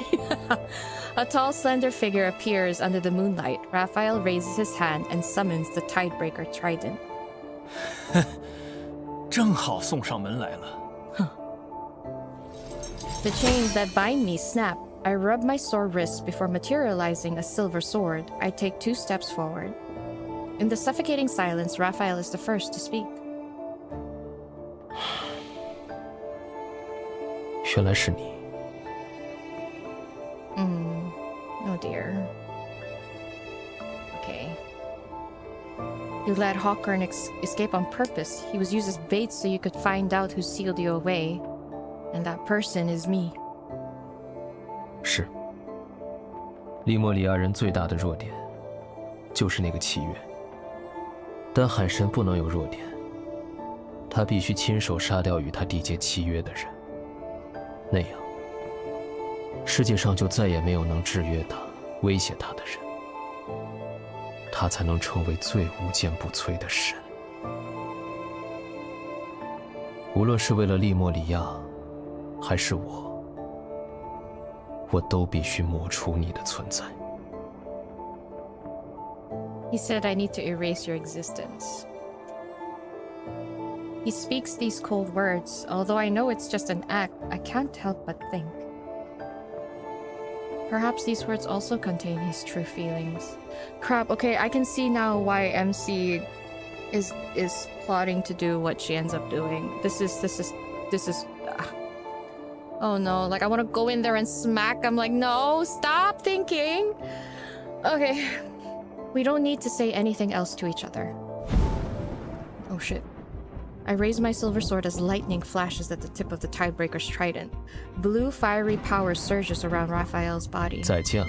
A tall, slender figure appears under the moonlight. Raphael raises his hand and summons the Tidebreaker Trident. 正好送上门来了。 The chains that bind me snap. I rub my sore wrist before materializing a silver sword. I take 2 steps forward. In the suffocating silence, Raphael is the first to speak. 原来是你。 Oh dear. Okay. You let Hawkern escape on purpose. He was used as bait so you could find out who sealed you away. And that person is me. 是。利莫里亚人最大的弱点，就是那个契约。但海神不能有弱点，他必须亲手杀掉与他缔结契约的人。那样，世界上就再也没有能制约他、威胁他的人，他才能成为最无坚不摧的神。无论是为了利莫里亚，还是我都必须抹除你的存在。 He said I need to erase your existence. He speaks these cold words. Although I know it's just an act, I can't help but think. Perhaps these words also contain his true feelings. Crap, okay, I can see now why MC is plotting to do what she ends up doing. This is oh no, like I want to go in there and smack. I'm like, no, stop thinking. Okay. We don't need to say anything else to each other. Oh shit. I raise my silver sword as lightning flashes at the tip of the Tidebreaker's trident. Blue fiery power surges around Raphael's body. 再见了，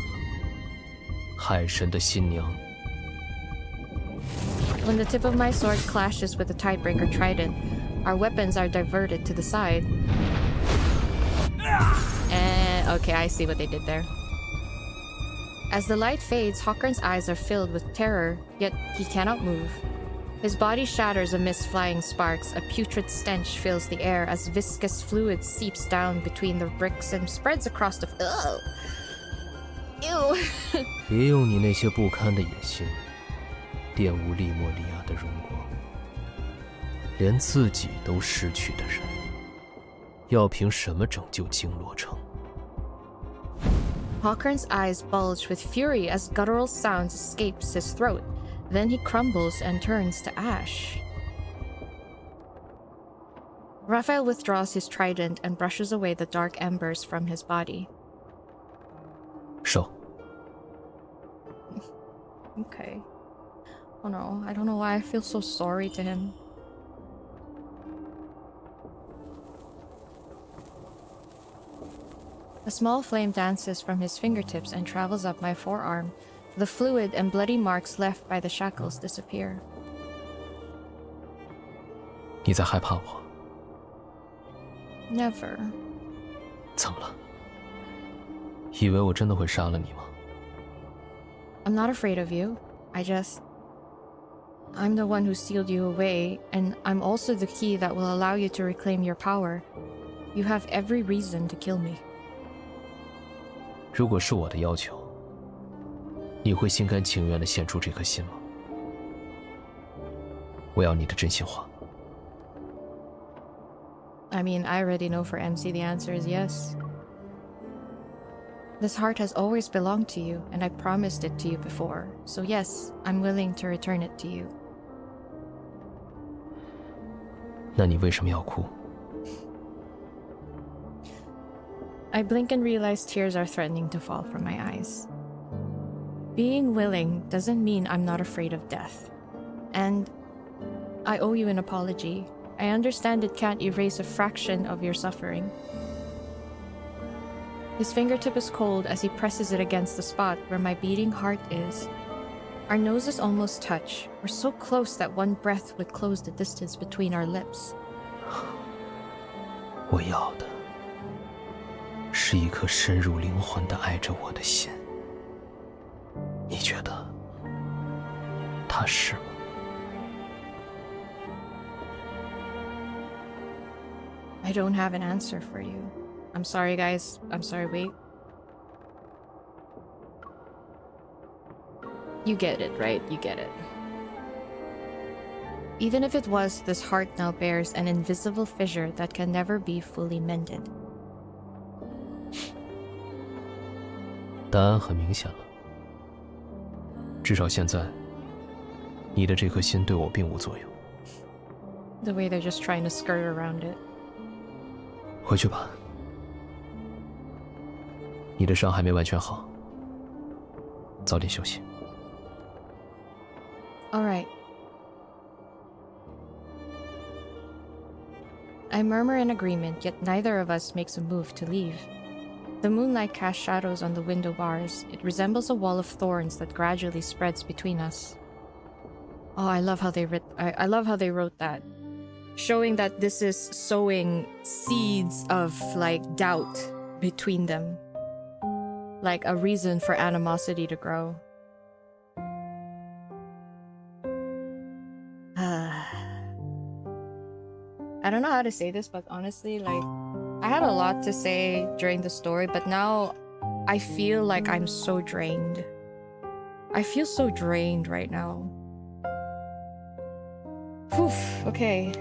海神的新娘。 When the tip of my sword clashes with the Tidebreaker trident, our weapons are diverted to the side. And okay, I see what they did there. As the light fades, Hawkern's eyes are filled with terror, yet he cannot move. His body shatters amidst flying sparks. A putrid stench fills the air as viscous fluid seeps down between the bricks and spreads across the... Ugh. Ew. 别用你那些不堪的野心玷污利莫利亚的荣光。连自己都失去的人，要凭什么拯救京洛城？ Hawkern's eyes bulge with fury as guttural sounds escapes his throat. Then he crumbles and turns to ash. Raphael withdraws his trident and brushes away the dark embers from his body. 手。 Okay. Oh no, I don't know why I feel so sorry to him. A small flame dances from his fingertips and travels up my forearm. The fluid and bloody marks left by the shackles disappear. 你在害怕我？ Never. 怎么了？以为我真的会杀了你吗？ I'm not afraid of you. I'm the one who sealed you away, and I'm also the key that will allow you to reclaim your power. You have every reason to kill me. 如果是我的要求，你会心甘情愿地献出这颗心吗？我要你的真心话。 I mean, I already know for MC the answer is yes. This heart has always belonged to you, and I promised it to you before. So yes, I'm willing to return it to you. 那你为什么要哭？ I blink and realize tears are threatening to fall from my eyes. Being willing doesn't mean I'm not afraid of death. And I owe you an apology. I understand it can't erase a fraction of your suffering. His fingertip is cold as he presses it against the spot where my beating heart is. Our noses almost touch. We're so close that one breath would close the distance between our lips. 我要的是一颗深入灵魂的爱着我的心。你觉得它是吗？ I don't have an answer for you. I'm sorry, guys. I'm sorry, wait. You get it, right? You get it. Even if it was, this heart now bears an invisible fissure that can never be fully mended. 答案很明显了。至少现在，你的这颗心对我并无作用。 The way they're just trying to skirt around it. 回去吧，你的伤还没完全好，早点休息。 All right. I murmur in agreement, yet neither of us makes a move to leave. The moonlight casts shadows on the window bars. It resembles a wall of thorns that gradually spreads between us. Oh, I love how they I love how they wrote that. Showing that this is sowing seeds of, like, doubt between them. Like a reason for animosity to grow. I don't know how to say this, but honestly, like, I had a lot to say during the story, but now I feel like I'm so drained. I feel so drained right now. Whew, okay.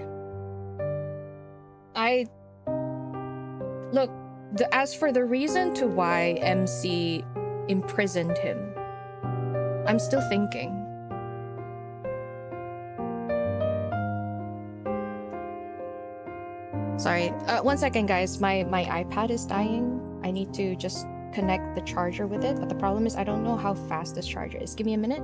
Look, as for the reason to why MC imprisoned him, I'm still thinking. Sorry, 1 second guys, my iPad is dying. I need to just connect the charger with it, but the problem is I don't know how fast this charger is. Give me a minute.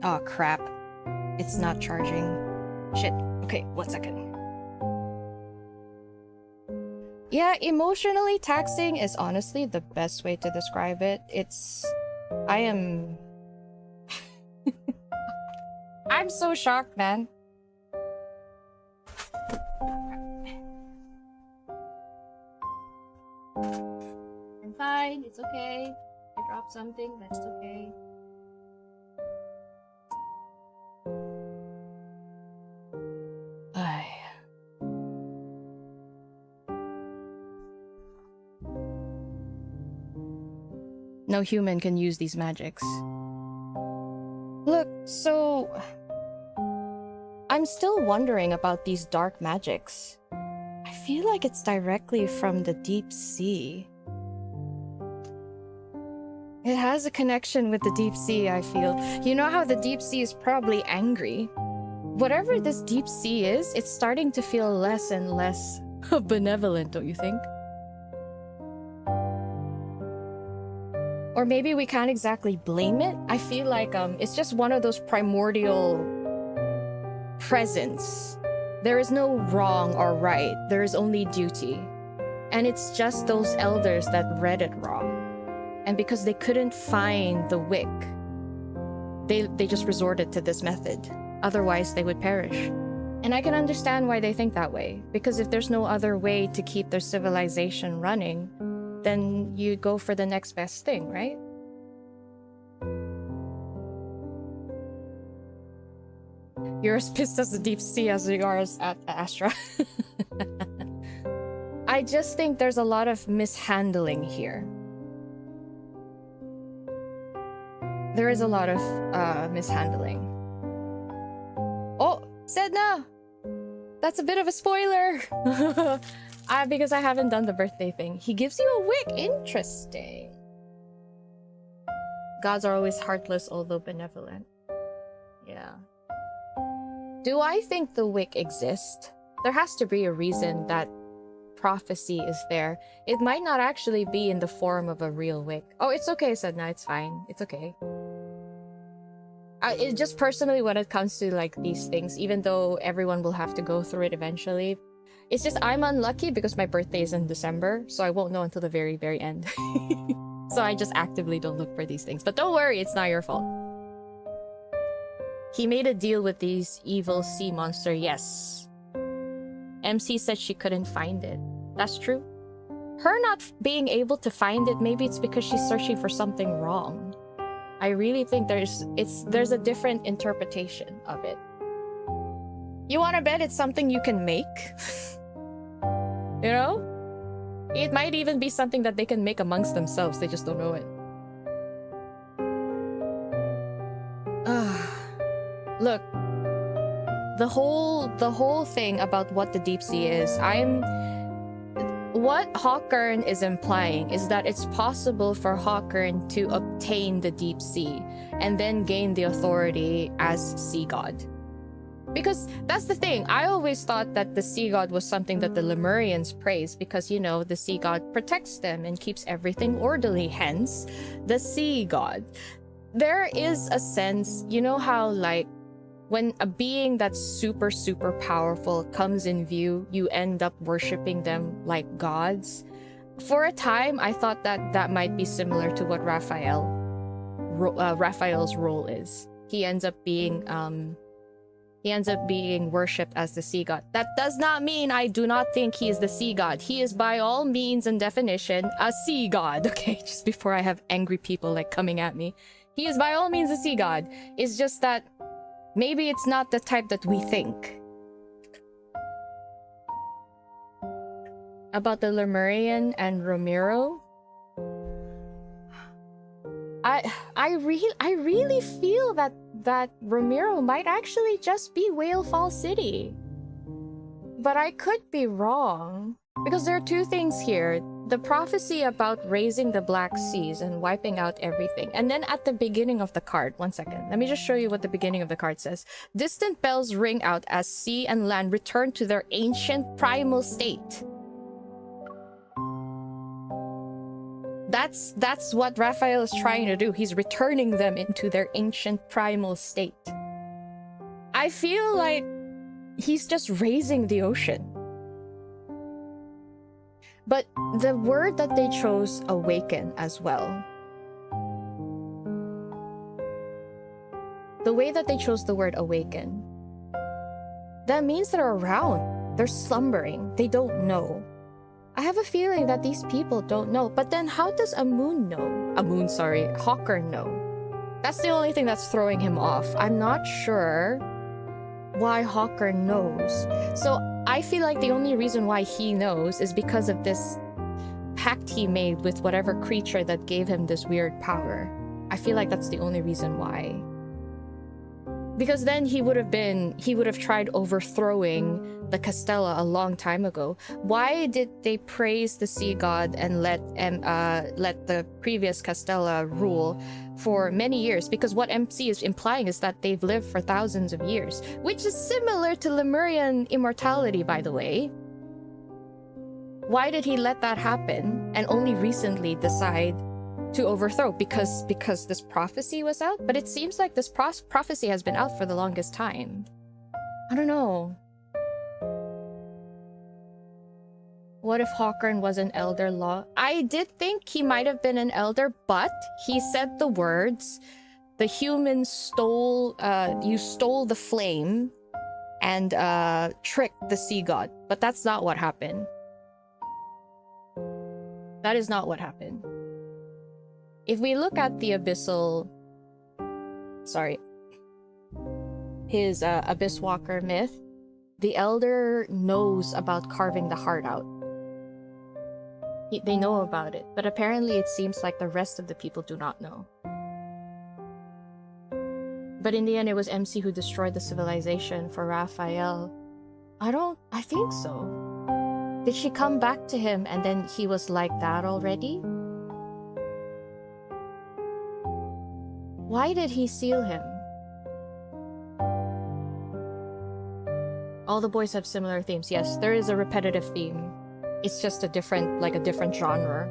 Oh crap, it's not charging. Shit. Okay, 1 second. Yeah, emotionally taxing is honestly the best way to describe it. I am... I'm so shocked, man. I'm fine, it's okay. I dropped something, that's okay. No human can use these magics. Look, so... I'm still wondering about these dark magics. I feel like it's directly from the deep sea. It has a connection with the deep sea, I feel. You know how the deep sea is probably angry? Whatever this deep sea is, it's starting to feel less and less benevolent, don't you think? Or maybe we can't exactly blame it. I feel like it's just one of those primordial presence. There is no wrong or right. There is only duty. And it's just those elders that read it wrong. And because they couldn't find the wick, they just resorted to this method. Otherwise, they would perish. And I can understand why they think that way. Because if there's no other way to keep their civilization running, then you go for the next best thing, right? You're as pissed as the deep sea as you are as Astra. I just think there's a lot of mishandling here. There is a lot of mishandling. Oh, Sedna! That's a bit of a spoiler! Because I haven't done the birthday thing. He gives you a wick. Interesting. Gods are always heartless, although benevolent. Yeah. Do I think the wick exists? There has to be a reason that prophecy is there. It might not actually be in the form of a real wick. Oh, it's okay, Sedna. It's fine. It's okay. It just personally, when it comes to like these things, even though everyone will have to go through it eventually, it's just I'm unlucky because my birthday is in December, so I won't know until the very, very end. So I just actively don't look for these things. But don't worry, it's not your fault. He made a deal with these evil sea monster, yes. MC said she couldn't find it. That's true. Her not being able to find it, maybe it's because she's searching for something wrong. I really think there's a different interpretation of it. You wanna bet it's something you can make? You know? It might even be something that they can make amongst themselves, they just don't know it. Look, the whole thing about what the deep sea is, what Hawkern is implying is that it's possible for Hawkern to obtain the deep sea and then gain the authority as sea god. Because that's the thing, I always thought that the sea god was something that the Lemurians praised because, you know, the sea god protects them and keeps everything orderly, hence the sea god. There is a sense, you know how like when a being that's super, super powerful comes in view, you end up worshipping them like gods. For a time, I thought that that might be similar to what Raphael's role is. He ends up being worshipped as the sea god. That does not mean I do not think he is the sea god. He is by all means and definition a sea god. Okay, just before I have angry people like coming at me. He is by all means a sea god. It's just that Maybe it's not the type that we think. About the Lemurian and Ramiro, I really feel that Ramiro might actually just be Whale Fall City. But I could be wrong. Because there are two things here. The prophecy about raising the Black Seas and wiping out everything. And then at the beginning of the card, one second. Let me just show you what the beginning of the card says. Distant bells ring out as sea and land return to their ancient primal state. That's what Raphael is trying to do. He's returning them into their ancient primal state. I feel like he's just raising the ocean. But the word that they chose, awaken, as well. The way that they chose the word awaken, that means they're around. They're slumbering. They don't know. I have a feeling that these people don't know. But then how does Hawkern know? That's the only thing that's throwing him off. I'm not sure why Hawkern knows. So I feel like the only reason why he knows is because of this pact he made with whatever creature that gave him this weird power. I feel like that's the only reason why. Because then he would have tried overthrowing the Castella a long time ago. Why did they praise the sea god and let the previous Castella rule for many years? Because what MC is implying is that they've lived for thousands of years, which is similar to Lemurian immortality, by the way. Why did he let that happen and only recently decide to overthrow? Because this prophecy was out? But it seems like this prophecy has been out for the longest time. I don't know. What if Hawkern was an elder law? I did think he might have been an elder, but he said the words, the humans stole, you stole the flame and tricked the sea god. But that's not what happened. That is not what happened. If we look at the abyssal... his Abyss Walker myth, the elder knows about carving the heart out. They know about it, but apparently it seems like the rest of the people do not know. But in the end, it was MC who destroyed the civilization for Raphael. I think so. Did she come back to him and then he was like that already? Why did he seal him? All the boys have similar themes. Yes, there is a repetitive theme. It's just a different genre.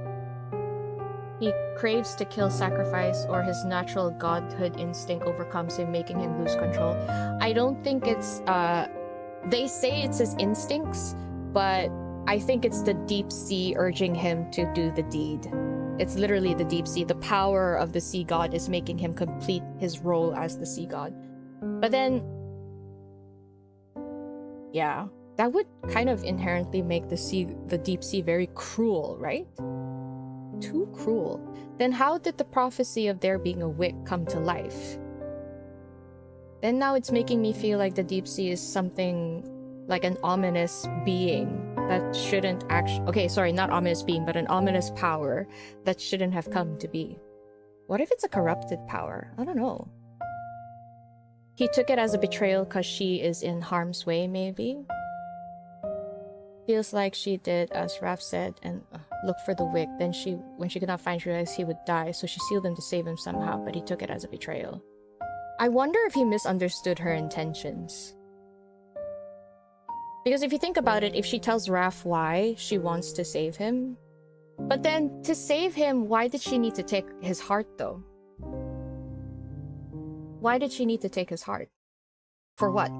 He craves to kill, sacrifice, or his natural godhood instinct overcomes him, making him lose control. I don't think it's, they say it's his instincts, but I think it's the deep sea urging him to do the deed. It's literally the deep sea. The power of the sea god is making him complete his role as the sea god. But then, yeah, that would kind of inherently make the deep sea very cruel, right? Too cruel. Then how did the prophecy of there being a wick come to life? Then now it's making me feel like the deep sea is something like an ominous being that shouldn't actually... Okay, sorry, not ominous being, but an ominous power that shouldn't have come to be. What if it's a corrupted power? I don't know. He took it as a betrayal because she is in harm's way, maybe? Feels like she did as Raph said and look for the wick. Then when she could not find, she realized he would die, so she sealed him to save him somehow, but he took it as a betrayal. I wonder if he misunderstood her intentions. Because if you think about it, if she tells Raph why she wants to save him, but then to save him, why did she need to take his heart though? Why did she need to take his heart? For what?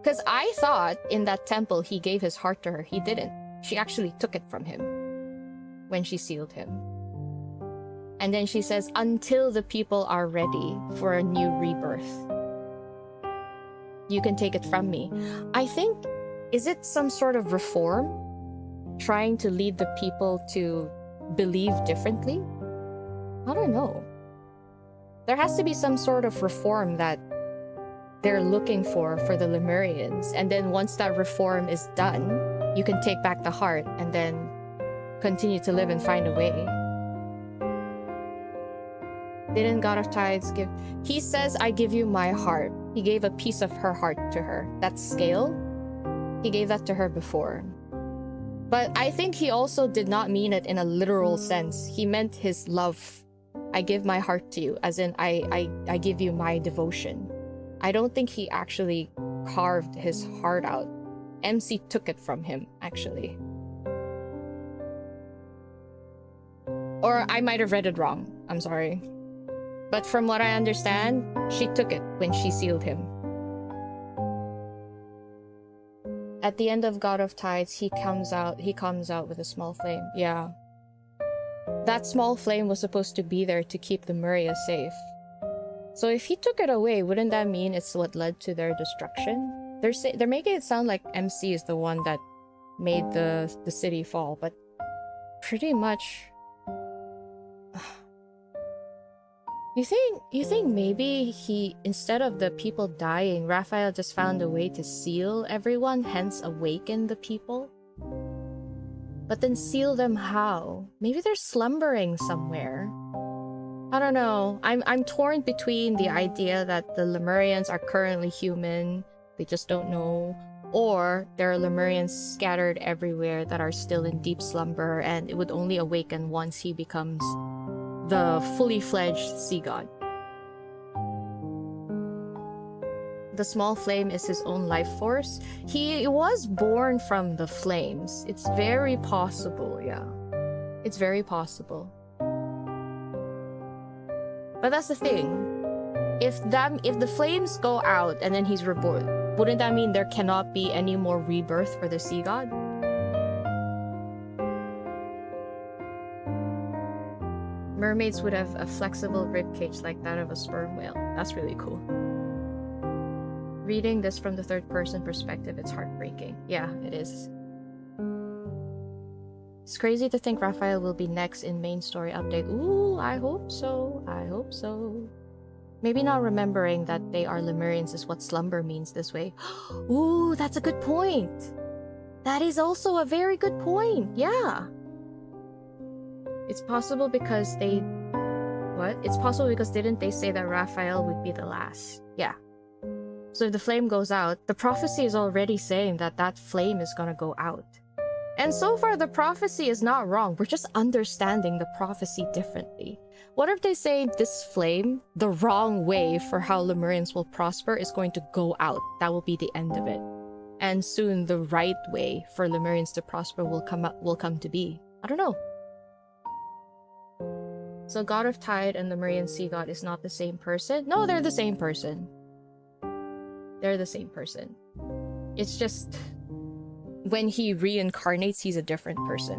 Because I thought in that temple he gave his heart to her. He didn't. She actually took it from him when she sealed him. And then she says, until the people are ready for a new rebirth, you can take it from me. I think, is it some sort of reform? Trying to lead the people to believe differently? I don't know. There has to be some sort of reform that they're looking for the Lemurians. And then once that reform is done, you can take back the heart and then continue to live and find a way. Didn't God of Tides give... He says, I give you my heart. He gave a piece of her heart to her. That's scale. He gave that to her before. But I think he also did not mean it in a literal sense. He meant his love. I give my heart to you, as in I give you my devotion. I don't think he actually carved his heart out. MC took it from him, actually. Or I might have read it wrong. I'm sorry. But from what I understand, she took it when she sealed him. At the end of God of Tides, he comes out with a small flame. Yeah. That small flame was supposed to be there to keep the Muria safe. So if he took it away, wouldn't that mean it's what led to their destruction? They're making it sound like MC is the one that made the city fall, but pretty much... You think maybe he, instead of the people dying, Raphael just found a way to seal everyone, hence awaken the people? But then seal them how? Maybe they're slumbering somewhere. I don't know. I'm torn between the idea that the Lemurians are currently human, they just don't know, or there are Lemurians scattered everywhere that are still in deep slumber and it would only awaken once he becomes the fully fledged sea god. The small flame is his own life force. He was born from the flames. It's very possible, yeah. It's very possible. But that's the thing. If the flames go out and then he's reborn, wouldn't that mean there cannot be any more rebirth for the sea god? Mermaids would have a flexible ribcage like that of a sperm whale. That's really cool. Reading this from the third-person perspective, it's heartbreaking. Yeah, it is. It's crazy to think Raphael will be next in main story update. Ooh, I hope so. I hope so. Maybe not remembering that they are Lemurians is what slumber means this way. Ooh, that's a good point. That is also a very good point. Yeah. It's possible because they... What? It's possible because didn't they say that Raphael would be the last? Yeah. So if the flame goes out, the prophecy is already saying that that flame is gonna go out. And so far, the prophecy is not wrong. We're just understanding the prophecy differently. What if they say this flame, the wrong way for how Lemurians will prosper, is going to go out? That will be the end of it. And soon, the right way for Lemurians to prosper will come to be. I don't know. So God of Tide and Lemurian Sea God is not the same person? No, they're the same person. They're the same person. It's just... when he reincarnates, he's a different person.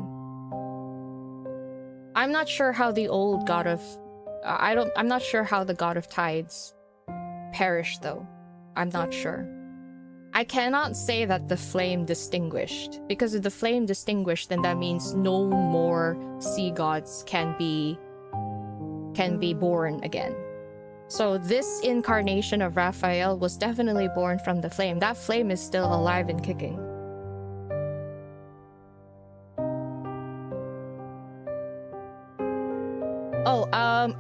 I'm not sure how the old God of... I'm not sure how the God of Tides perished, though. I'm not sure. I cannot say that the flame distinguished. Because if the flame distinguished, then that means no more sea gods can be born again. So this incarnation of Raphael was definitely born from the flame. That flame is still alive and kicking. Oh,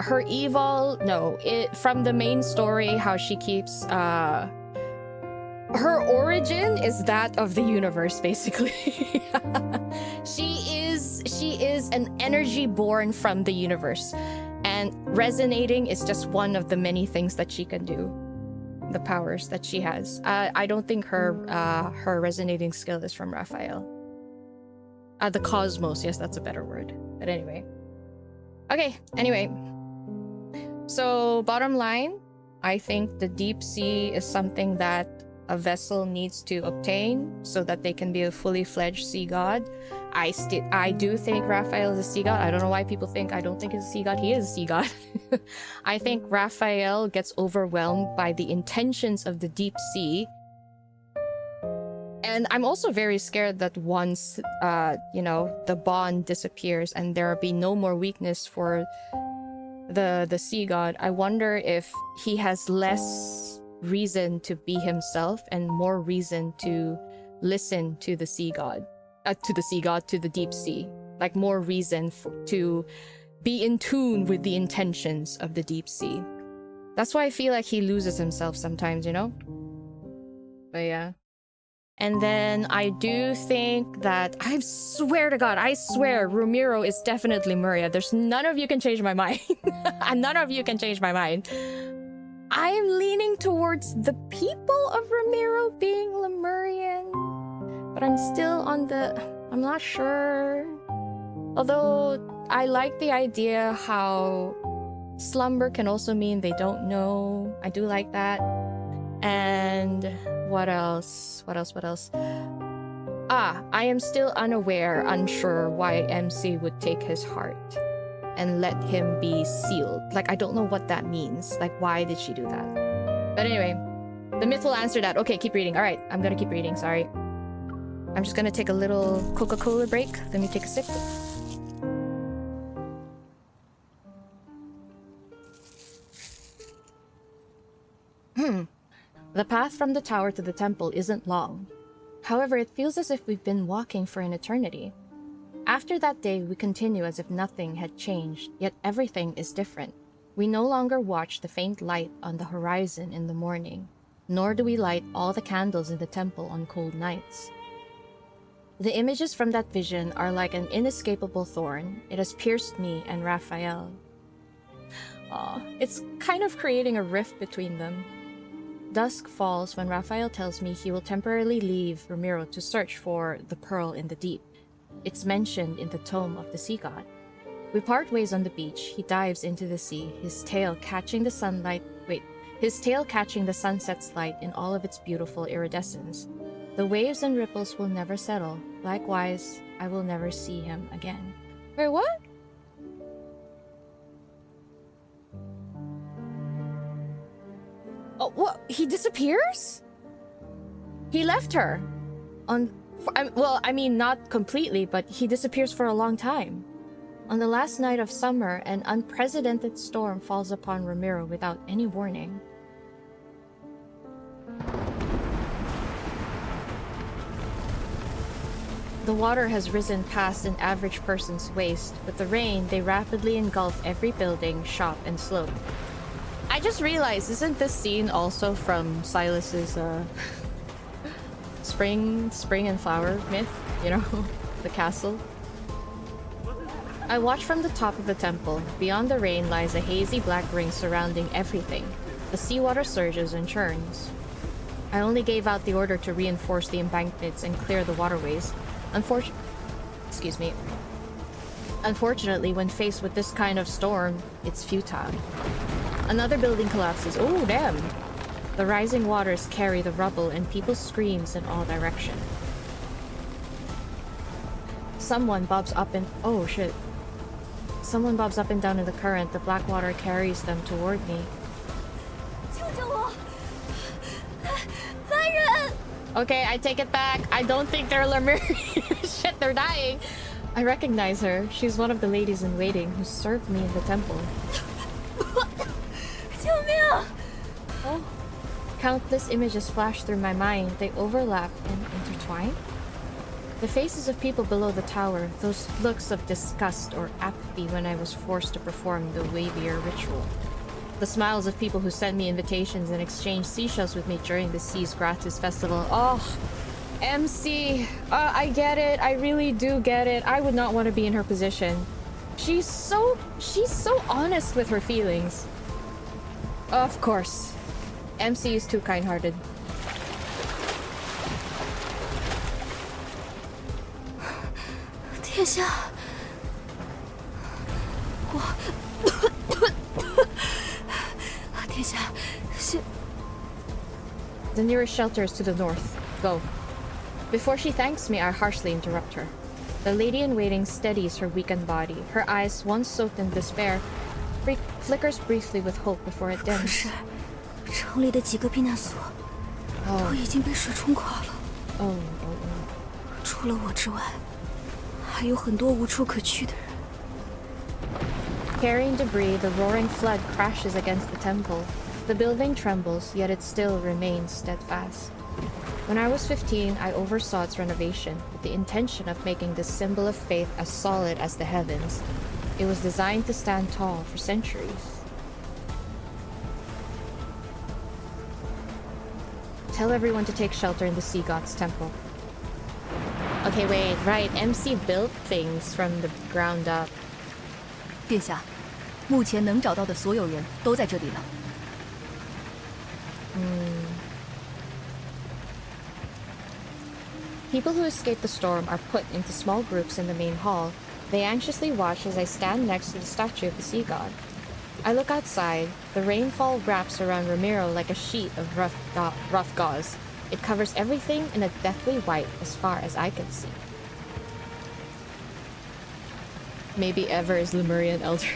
her evil... No, from the main story, how she keeps... her origin is that of the universe, basically. She is an energy born from the universe. And resonating is just one of the many things that she can do. The powers that she has. I don't think her resonating skill is from Raphael. The cosmos, yes, that's a better word. But anyway. Okay, anyway. So, bottom line, I think the deep sea is something that a vessel needs to obtain so that they can be a fully fledged sea god. I do think Raphael is a sea god. I don't know why people think I don't think he's a sea god. He is a sea god. I think Raphael gets overwhelmed by the intentions of the deep sea. And I'm also very scared that once, the bond disappears and there will be no more weakness for the sea god, I wonder if he has less reason to be himself and more reason to listen to the sea god, to the deep sea. Like more reason to be in tune with the intentions of the deep sea. That's why I feel like he loses himself sometimes, you know? But yeah. And then I do think that, I swear to God, I swear Ramiro is definitely Muria. There's none of you can change my mind. None of you can change my mind. I am leaning towards the people of Ramiro being Lemurian. But I'm still on the... I'm not sure. Although, I like the idea how slumber can also mean they don't know. I do like that. And what else? What else? I am still unsure why MC would take his heart and let him be sealed. Like, I don't know what that means. Like, why did she do that? But anyway, the myth will answer that. Okay, keep reading. All right, I'm gonna keep reading, sorry. I'm just gonna take a little Coca-Cola break. Let me take a sip. The path from the tower to the temple isn't long. However, it feels as if we've been walking for an eternity. After that day, we continue as if nothing had changed, yet everything is different. We no longer watch the faint light on the horizon in the morning, nor do we light all the candles in the temple on cold nights. The images from that vision are like an inescapable thorn. It has pierced me and Raphael. It's kind of creating a rift between them. Dusk falls when Raphael tells me he will temporarily leave Ramiro to search for the pearl in the deep. It's mentioned in the tome of the sea god. We part ways on the beach. He dives into the sea, his tail catching the sunset's light in all of its beautiful iridescence. The waves and ripples will never settle. Likewise, I will never see him again. Wait, what? Oh, what? He disappears? He left her. Well, I mean, not completely, but he disappears for a long time. On the last night of summer, an unprecedented storm falls upon Ramiro without any warning. The water has risen past an average person's waist. With the rain, they rapidly engulf every building, shop, and slope. I just realized, isn't this scene also from Silas's spring and flower myth? You know, the castle? I watch from the top of the temple. Beyond the rain lies a hazy black ring surrounding everything. The seawater surges and churns. I only gave out the order to reinforce the embankments and clear the waterways. Unfortunately, when faced with this kind of storm, it's futile. Another building collapses. Oh, damn! The rising waters carry the rubble and people's screams in all directions. Someone bobs up and... oh, shit. Someone bobs up and down in the current. The black water carries them toward me. Okay, I take it back. I don't think they're Lemurian. Shit, they're dying. I recognize her. She's one of the ladies in waiting who served me in the temple. Oh. Countless images flash through my mind. They overlap and intertwine. The faces of people below the tower, those looks of disgust or apathy when I was forced to perform the wavier ritual. The smiles of people who sent me invitations and exchanged seashells with me during the Sea's Gratus festival. Oh, MC. I get it. I really do get it. I would not want to be in her position. She's so honest with her feelings. Of course. MC is too kind-hearted. The nearest shelter is to the north. Go. Before she thanks me, I harshly interrupt her. The lady-in-waiting steadies her weakened body. Her eyes, once soaked in despair, flickers briefly with hope before it dims. Oh. 除了我之外，还有很多无处可去的人。Carrying debris, the roaring flood crashes against the temple. The building trembles, yet it still remains steadfast. When I was 15, I oversaw its renovation with the intention of making this symbol of faith as solid as the heavens. It was designed to stand tall for centuries. Tell everyone to take shelter in the Sea God's temple. Okay, wait, right. MC built things from the ground up. 殿下，目前能找到的所有人都在这里了。People who escape the storm are put into small groups in the main hall. They anxiously watch as I stand next to the statue of the sea god. I look outside. The rainfall wraps around Ramiro like a sheet of rough gauze. It covers everything in a deathly white as far as I can see. Maybe Ever is Lemurian Elder.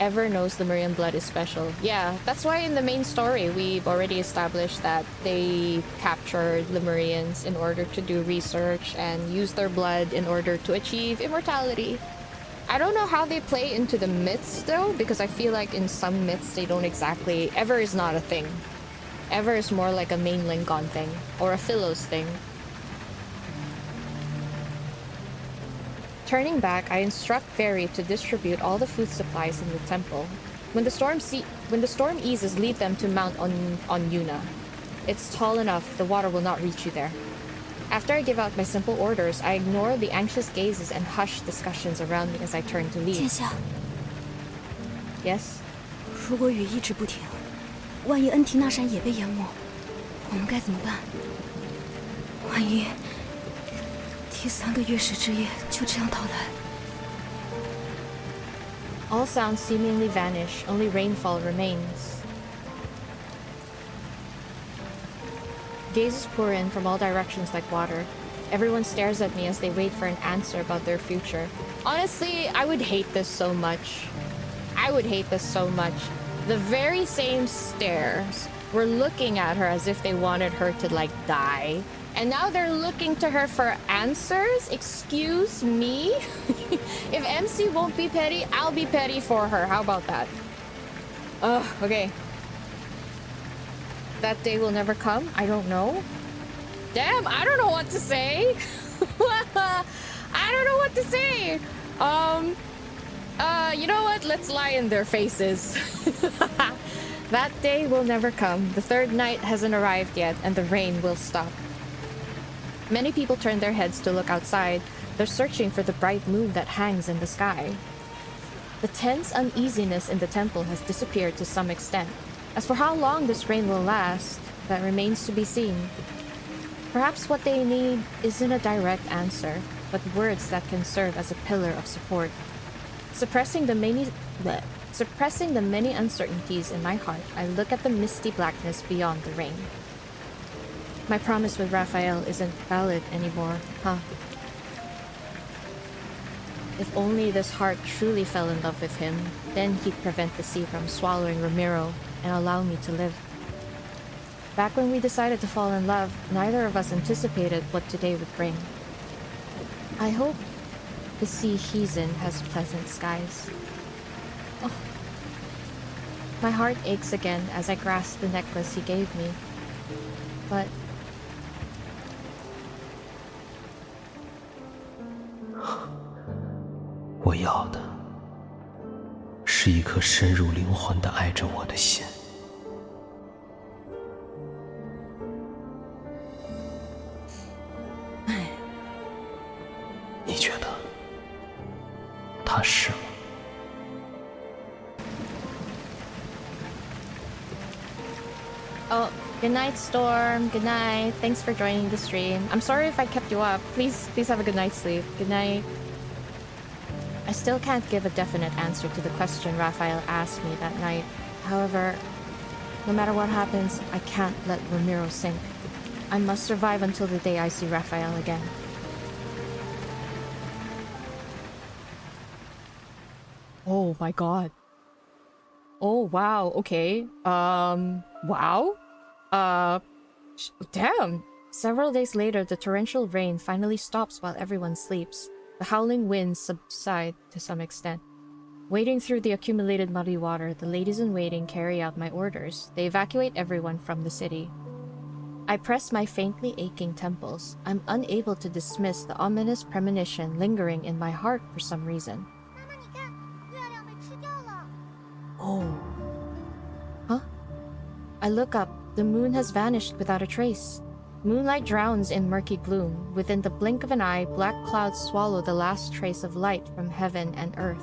Ever knows Lemurian blood is special. Yeah, that's why in the main story we've already established that they captured Lemurians in order to do research and use their blood in order to achieve immortality. I don't know how they play into the myths though, because I feel like in some myths they don't exactly... Ever is not a thing. Ever is more like a main Lincoln thing, or a Philos thing. Turning back, I instruct Fairy to distribute all the food supplies in the temple. When the storm eases, lead them to Mount Yuna. It's tall enough, the water will not reach you there. After I give out my simple orders, I ignore the anxious gazes and hushed discussions around me as I turn to leave. 殿下， Yes? 如果雨一直不停，万一恩提那山也被淹没，我们该怎么办？万一第3个月食之夜就这样到来。 All sounds seemingly vanish, only rainfall remains. Gazes pour in from all directions like water. Everyone stares at me as they wait for an answer about their future. Honestly, I would hate this so much. I would hate this so much. The very same stares were looking at her as if they wanted her to, like, die. And now they're looking to her for answers? Excuse me? If MC won't be petty, I'll be petty for her. How about that? Ugh, okay. That day will never come? I don't know. Damn, I don't know what to say. I don't know what to say. You know what? Let's lie in their faces. That day will never come. The third night hasn't arrived yet, and the rain will stop. Many people turn their heads to look outside. They're searching for the bright moon that hangs in the sky. The tense uneasiness in the temple has disappeared to some extent. As for how long this rain will last, that remains to be seen. Perhaps what they need isn't a direct answer, but words that can serve as a pillar of support. Suppressing the many uncertainties in my heart, I look at the misty blackness beyond the rain. My promise with Raphael isn't valid anymore, huh? If only this heart truly fell in love with him, then he'd prevent the sea from swallowing Ramiro and allow me to live. Back when we decided to fall in love, neither of us anticipated what today would bring. I hope the sea he's in has pleasant skies. Oh. My heart aches again as I grasp the necklace he gave me. But...我要的是一颗深入灵魂的爱着我的心。你觉得他是吗？ Oh, good night, Storm. Good night. Thanks for joining the stream. I'm sorry if I kept you up. Please have a good night's sleep. Good night. I still can't give a definite answer to the question Raphael asked me that night. However, no matter what happens, I can't let Ramiro sink. I must survive until the day I see Raphael again. Oh my god. Oh wow, okay. Wow. Damn. Several days later, the torrential rain finally stops while everyone sleeps. The howling winds subside to some extent. Wading through the accumulated muddy water, the ladies-in-waiting carry out my orders. They evacuate everyone from the city. I press my faintly aching temples. I'm unable to dismiss the ominous premonition lingering in my heart for some reason. Oh. Huh? I look up. The moon has vanished without a trace. Moonlight drowns in murky gloom. Within the blink of an eye, black clouds swallow the last trace of light from heaven and earth.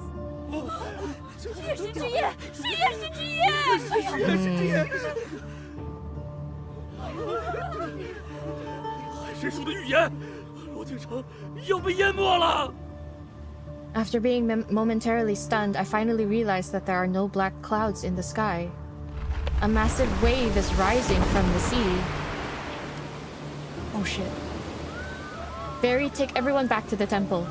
After being momentarily stunned, I finally realize that there are no black clouds in the sky. A massive wave is rising from the sea. Oh shit. Barry, take everyone back to the temple.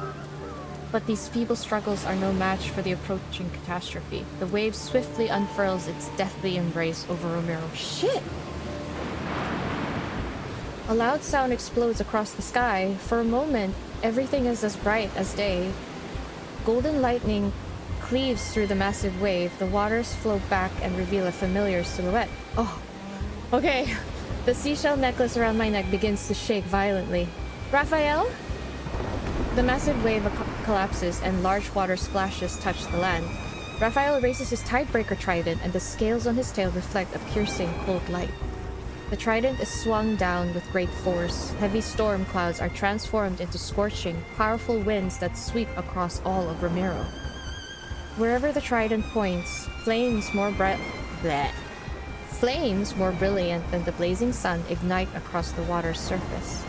But these feeble struggles are no match for the approaching catastrophe. The wave swiftly unfurls its deathly embrace over Romero. Shit! A loud sound explodes across the sky. For a moment, everything is as bright as day. Golden lightning cleaves through the massive wave. The waters flow back and reveal a familiar silhouette. Oh, okay. The seashell necklace around my neck begins to shake violently. Raphael? The massive wave collapses and large water splashes touch the land. Raphael raises his tidebreaker trident and the scales on his tail reflect a piercing cold light. The trident is swung down with great force. Heavy storm clouds are transformed into scorching, powerful winds that sweep across all of Ramiro. Wherever the trident points, flames more brilliant than the blazing sun ignite across the water's surface.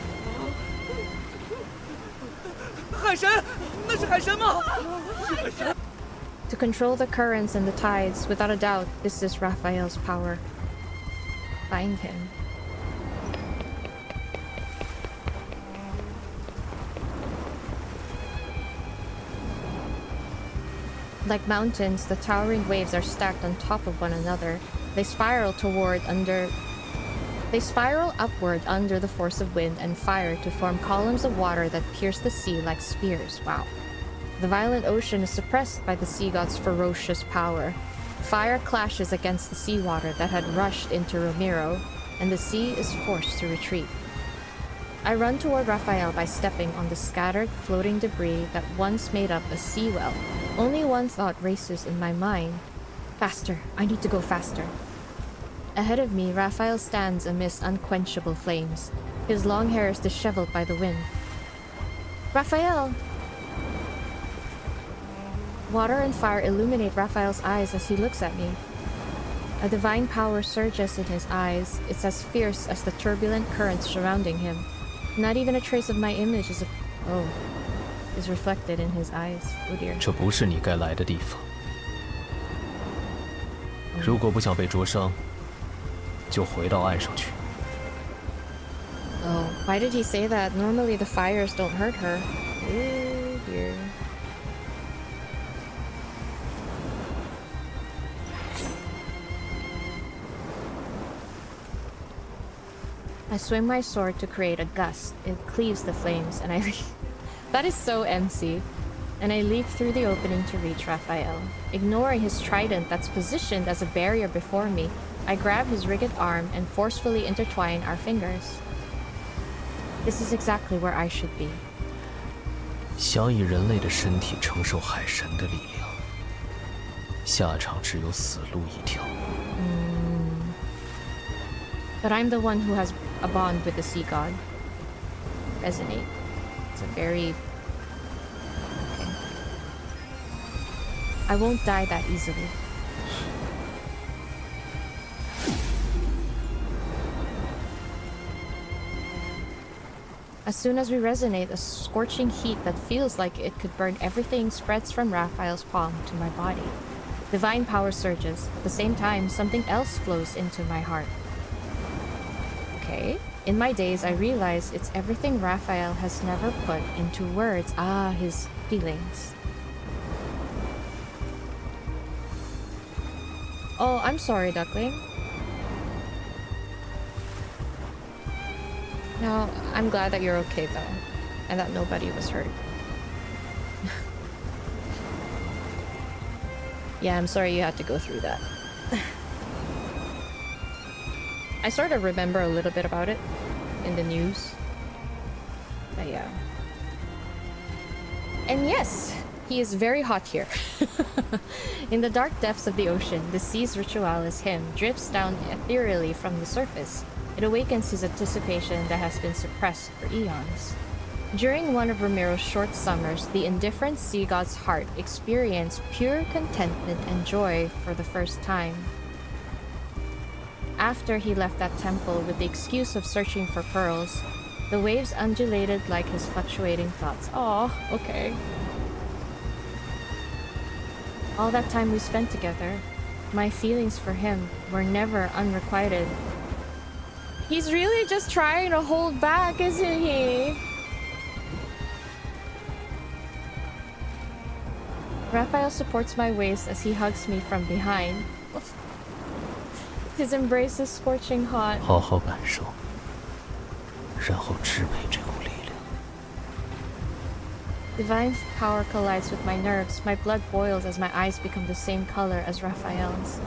To control the currents and the tides, without a doubt, this is Raphael's power. Find him. Like mountains, the towering waves are stacked on top of one another. They spiral upward under the force of wind and fire to form columns of water that pierce the sea like spears. Wow. The violent ocean is suppressed by the sea god's ferocious power. Fire clashes against the seawater that had rushed into Ramiro, and the sea is forced to retreat. I run toward Raphael by stepping on the scattered, floating debris that once made up a sea well. Only one thought races in my mind. Faster. I need to go faster. Ahead of me, Raphael stands amidst unquenchable flames. His long hair is disheveled by the wind. Raphael! Water and fire illuminate Raphael's eyes as he looks at me. A divine power surges in his eyes. It's as fierce as the turbulent currents surrounding him. Not even a trace of my image is reflected in his eyes. Oh dear. 这不是你该来的地方。如果不想被灼伤，就回到岸上去。 Oh, why did he say that? Normally the fires don't hurt her. Oh dear. I swing my sword to create a gust. It cleaves the flames, and I leap. That is so MC. And I leap through the opening to reach Raphael. Ignoring his trident that's positioned as a barrier before me, I grab his rigid arm and forcefully intertwine our fingers. This is exactly where I should be. 想以人类的身体承受海神的力量，下场只有死路一条。But I'm the one who has a bond with the sea god. Resonate. It's a very... Okay. I won't die that easily. As soon as we resonate, a scorching heat that feels like it could burn everything spreads from Raphael's palm to my body. Divine power surges. At the same time, something else flows into my heart. Okay. In my days, I realize it's everything Raphael has never put into words. Ah, his feelings. Oh, I'm sorry, Duckling. No, I'm glad that you're okay though, and that nobody was hurt. Yeah, I'm sorry you had to go through that. I sort of remember a little bit about it in the news. But yeah. And yes, he is very hot here. In the dark depths of the ocean, the sea's ritualis hymn drifts down ethereally from the surface. It awakens his anticipation that has been suppressed for eons. During one of Ramiro's short summers, the indifferent sea god's heart experienced pure contentment and joy for the first time. After he left that temple with the excuse of searching for pearls, the waves undulated like his fluctuating thoughts. Aw, okay. All that time we spent together, my feelings for him were never unrequited. He's really just trying to hold back, isn't he? Raphael supports my waist as he hugs me from behind. His embrace is scorching hot. 好好感受，然后支配这股力量。 Divine power collides with my nerves. My blood boils as my eyes become the same color as Raphael's.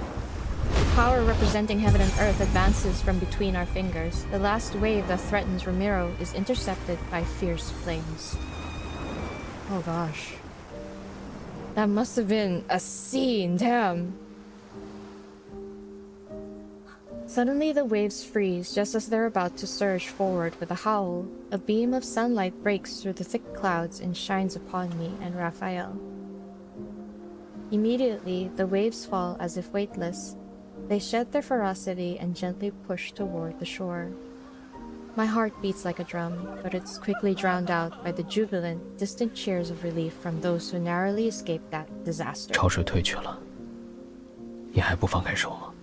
The power representing heaven and earth advances from between our fingers. The last wave that threatens Ramiro is intercepted by fierce flames. Oh gosh. That must have been a scene, damn. Suddenly the waves freeze just as they're about to surge forward with a howl. A beam of sunlight breaks through the thick clouds and shines upon me and Raphael. Immediately, the waves fall as if weightless. They shed their ferocity and gently push toward the shore. My heart beats like a drum, but it's quickly drowned out by the jubilant, distant cheers of relief from those who narrowly escaped that disaster. 潮水退去了，你还不放开手吗？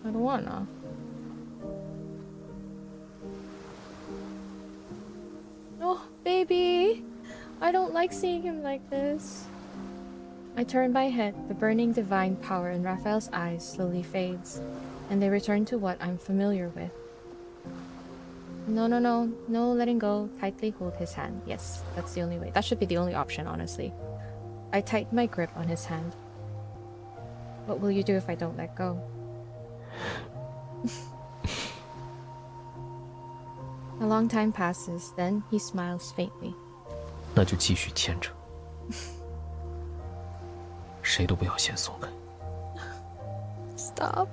I don't wanna. Oh, baby! I don't like seeing him like this. I turn my head. The burning divine power in Raphael's eyes slowly fades, and they return to what I'm familiar with. No, no, no. No letting go. Tightly hold his hand. Yes, that's the only way. That should be the only option, honestly. I tighten my grip on his hand. What will you do if I don't let go? A long time passes, then he smiles faintly. 那就继续牵着，谁都不要先松开。 Stop.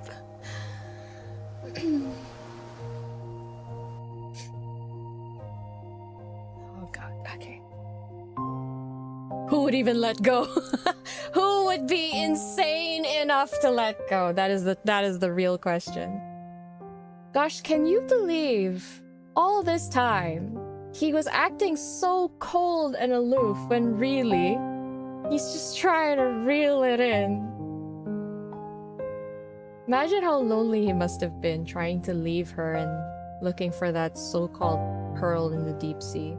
Oh god, okay. Who would even let go? Who would be insane enough to let go? That is the real question. Gosh, can you believe all this time he was acting so cold and aloof when really he's just trying to reel it in? Imagine how lonely he must have been trying to leave her and looking for that so-called pearl in the deep sea.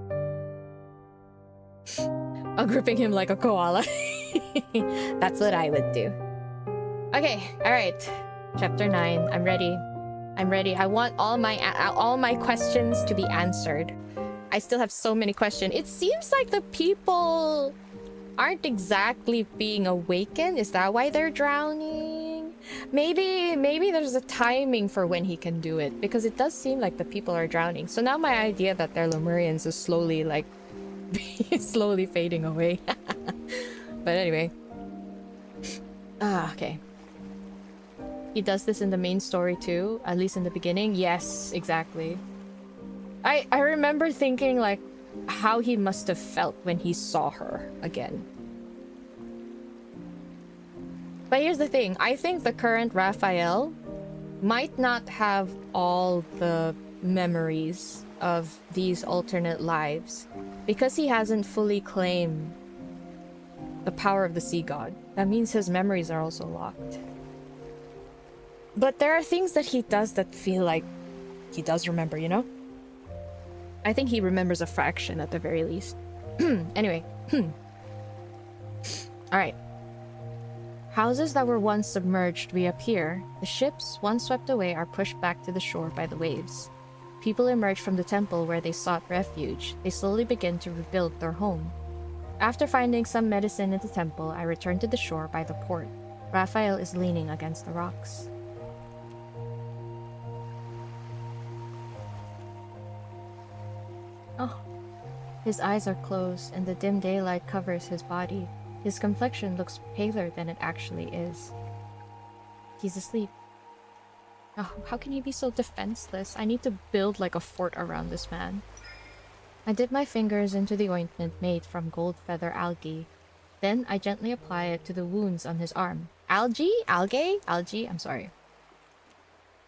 I'm gripping him like a koala. That's what I would do. Okay, alright. Chapter 9. I'm ready. I'm ready. I want all my questions to be answered. I still have so many questions. It seems like the people aren't exactly being awakened. Is that why they're drowning? Maybe there's a timing for when he can do it, because it does seem like the people are drowning. So now my idea that they're Lemurians is slowly like slowly fading away. But anyway. Okay. He does this in the main story too, at least in the beginning. Yes, exactly. I remember thinking like how he must have felt when he saw her again. But here's the thing, I think the current Raphael might not have all the memories of these alternate lives because he hasn't fully claimed the power of the sea god. That means his memories are also locked. But there are things that he does that feel like he does remember, you know? I think he remembers a fraction at the very least. Anyway. Alright. Houses that were once submerged reappear. The ships, once swept away, are pushed back to the shore by the waves. people emerge from the temple where they sought refuge. They slowly begin to rebuild their home. After finding some medicine in the temple, I return to the shore by the port. Raphael is leaning against the rocks. Oh. His eyes are closed, and the dim daylight covers his body. His complexion looks paler than it actually is. He's asleep. Oh, how can he be so defenseless? I need to build like a fort around this man. I dip my fingers into the ointment made from gold feather algae. Then I gently apply it to the wounds on his arm. Algae? Algae? Algae? I'm sorry.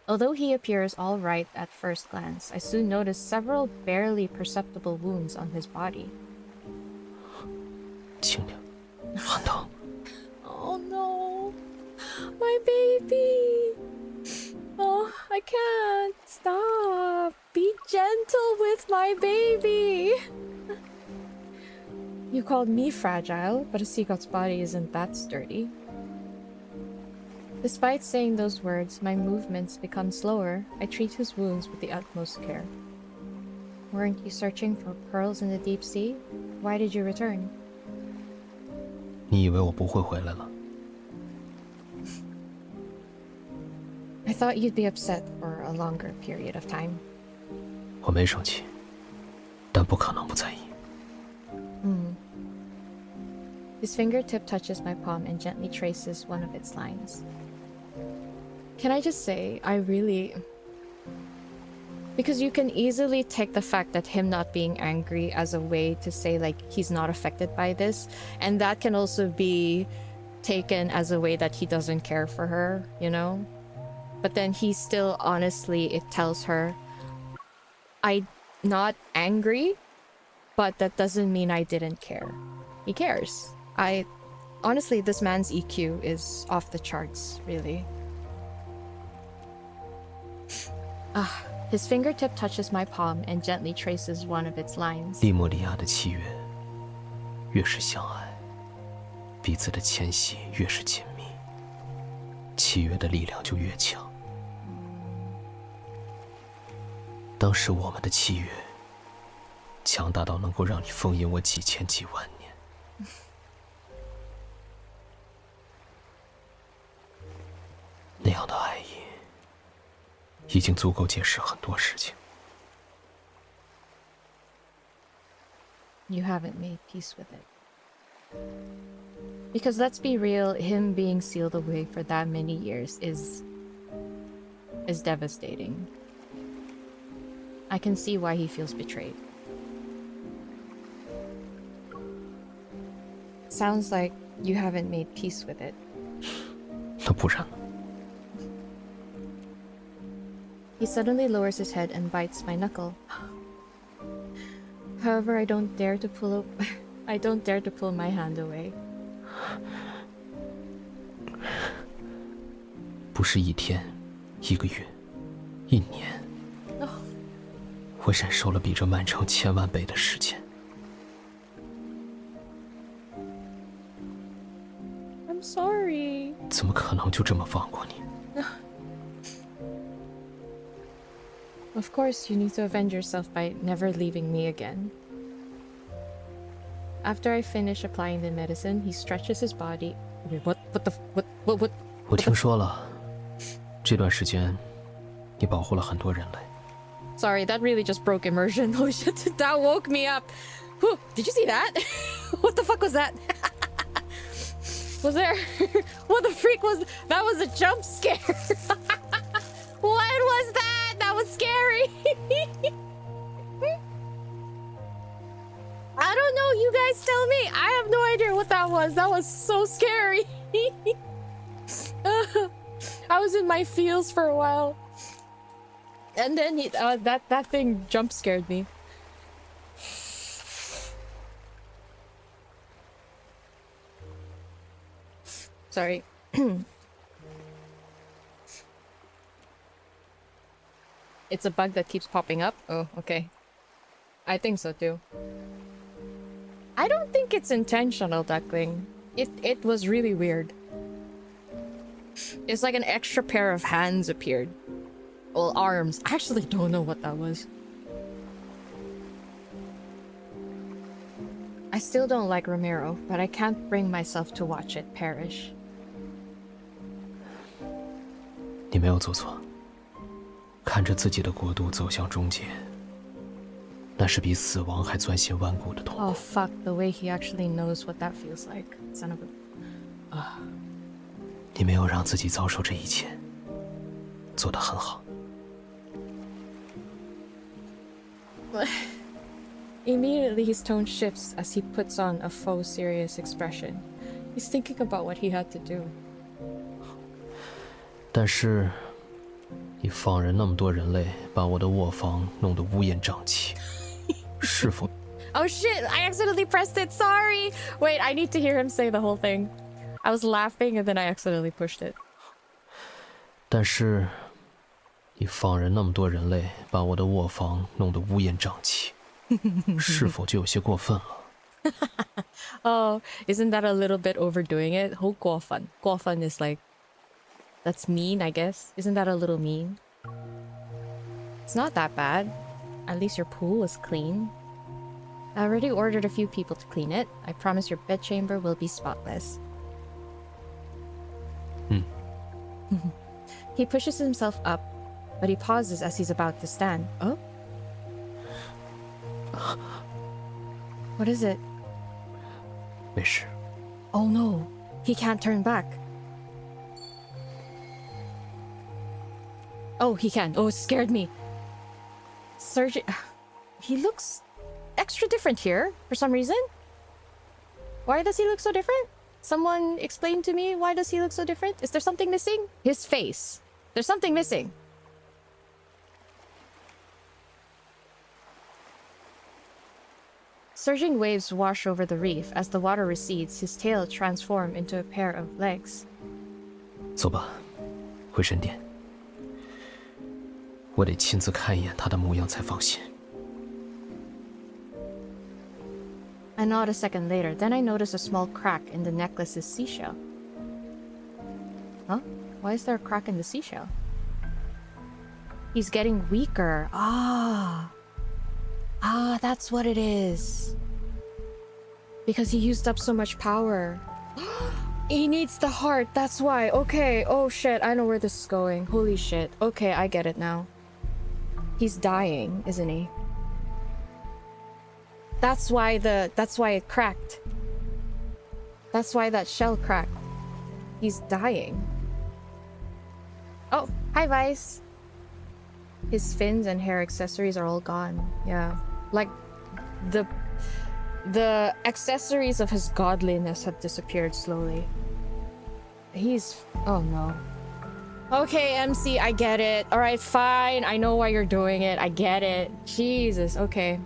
Although he appears all right at first glance, I soon notice several barely perceptible wounds on his body. 轻点，很疼。 Oh no, my baby. Oh, I can't. Stop. Be gentle with my baby. You called me fragile, but a seagull's body isn't that sturdy. Despite saying those words, my movements become slower. I treat his wounds with the utmost care. Weren't you searching for pearls in the deep sea? Why did you return? 你以为我不会回来了？ I thought you'd be upset for a longer period of time. 我没生气，但不可能不在意。 His fingertip touches my palm and gently traces one of its lines. Can I just say, I really... Because you can easily take the fact that him not being angry as a way to say, like, he's not affected by this. And that can also be taken as a way that he doesn't care for her, you know? But then he still, honestly, it tells her, I'm not angry, but that doesn't mean I didn't care. He cares. Honestly, this man's EQ is off the charts, really. His fingertip touches my palm and gently traces one of its lines. 利莫里亚的契约，越是相爱，彼此的牵系越是紧密，契约的力量就越强。当时我们的契约，强大到能够让你封印我几千几万年。那样的爱意，已经足够解释很多事情。 You haven't made peace with it. Because let's be real, him being sealed away for that many years is devastating. I can see why he feels betrayed. Sounds like you haven't made peace with it. 那不然呢？ He suddenly lowers his head and bites my knuckle. However, I don't dare to pull my hand away. 不是一天、一个月、一年，我忍受了比这漫长千万倍的时间。 I'm sorry. 怎么可能就这么放过你？ Of course, you need to avenge yourself by never leaving me again. After I finish applying the medicine, he stretches his body. Wait, what? What? 我听说了，这段时间，你保护了很多人类。 Sorry, that really just broke immersion. Holy shit, that woke me up. Whew, did you see that? What the fuck was that? Was there... What the freak was... That was a jump scare. What was that? That was scary. I don't know. You guys tell me. I have no idea what that was. That was so scary. I was in my feels for a while. And then that thing jump scared me. Sorry. It's a bug that keeps popping up? Oh, okay. I think so too. I don't think it's intentional, Duckling. It was really weird. It's like an extra pair of hands appeared. Well, arms. I actually don't know what that was. I still don't like Romero, but I can't bring myself to watch it perish. 你没有做错，看着自己的国度走向终结，那是比死亡还钻心万骨的痛苦。 Oh fuck, the way he actually knows what that feels like. Son of a... 你没有让自己遭受这一切，做得很好。Immediately his tone shifts as he puts on a faux serious expression. He's thinking about what he had to do. 但是，你放任那么多人类把我的卧房弄得乌烟瘴气，是否？ Oh shit, I accidentally pressed it, sorry! Wait, I need to hear him say the whole thing. I was laughing and then I accidentally pushed it. 但是，你放任那么多人类把我的卧房弄得乌烟瘴气，是否就有些过分了？ Oh, isn't that a little bit overdoing it? 好过分. 过分 is like... That's mean, I guess. Isn't that a little mean? It's not that bad. At least your pool is clean. I already ordered a few people to clean it. I promise your bedchamber will be spotless. He pushes himself up, but he pauses as he's about to stand. Oh? What is it? 没事。 Oh no, he can't turn back. Oh, he can. Oh, it scared me. Surgeon... He looks extra different here for some reason. Why does he look so different? Someone explain to me, why does he look so different? Is there something missing? His face. There's something missing. Surging waves wash over the reef. As the water recedes, his tail transforms into a pair of legs. 走吧，回神殿。我得亲自看一眼他的模样才放心。 I nod a second later, then I notice a small crack in the necklace's seashell. Huh? Why is there a crack in the seashell? He's getting weaker. Ah, that's what it is. Because he used up so much power. He needs the heart, that's why. Okay, oh shit, I know where this is going. Holy shit. Okay, I get it now. He's dying, isn't he? That's why it cracked. That's why that shell cracked. He's dying. Oh, hi Vice. His fins and hair accessories are all gone. Yeah. Like the accessories of his godliness have disappeared slowly. He's... oh no. Okay, MC, I get it. Alright, fine. I know why you're doing it. I get it. Jesus, okay.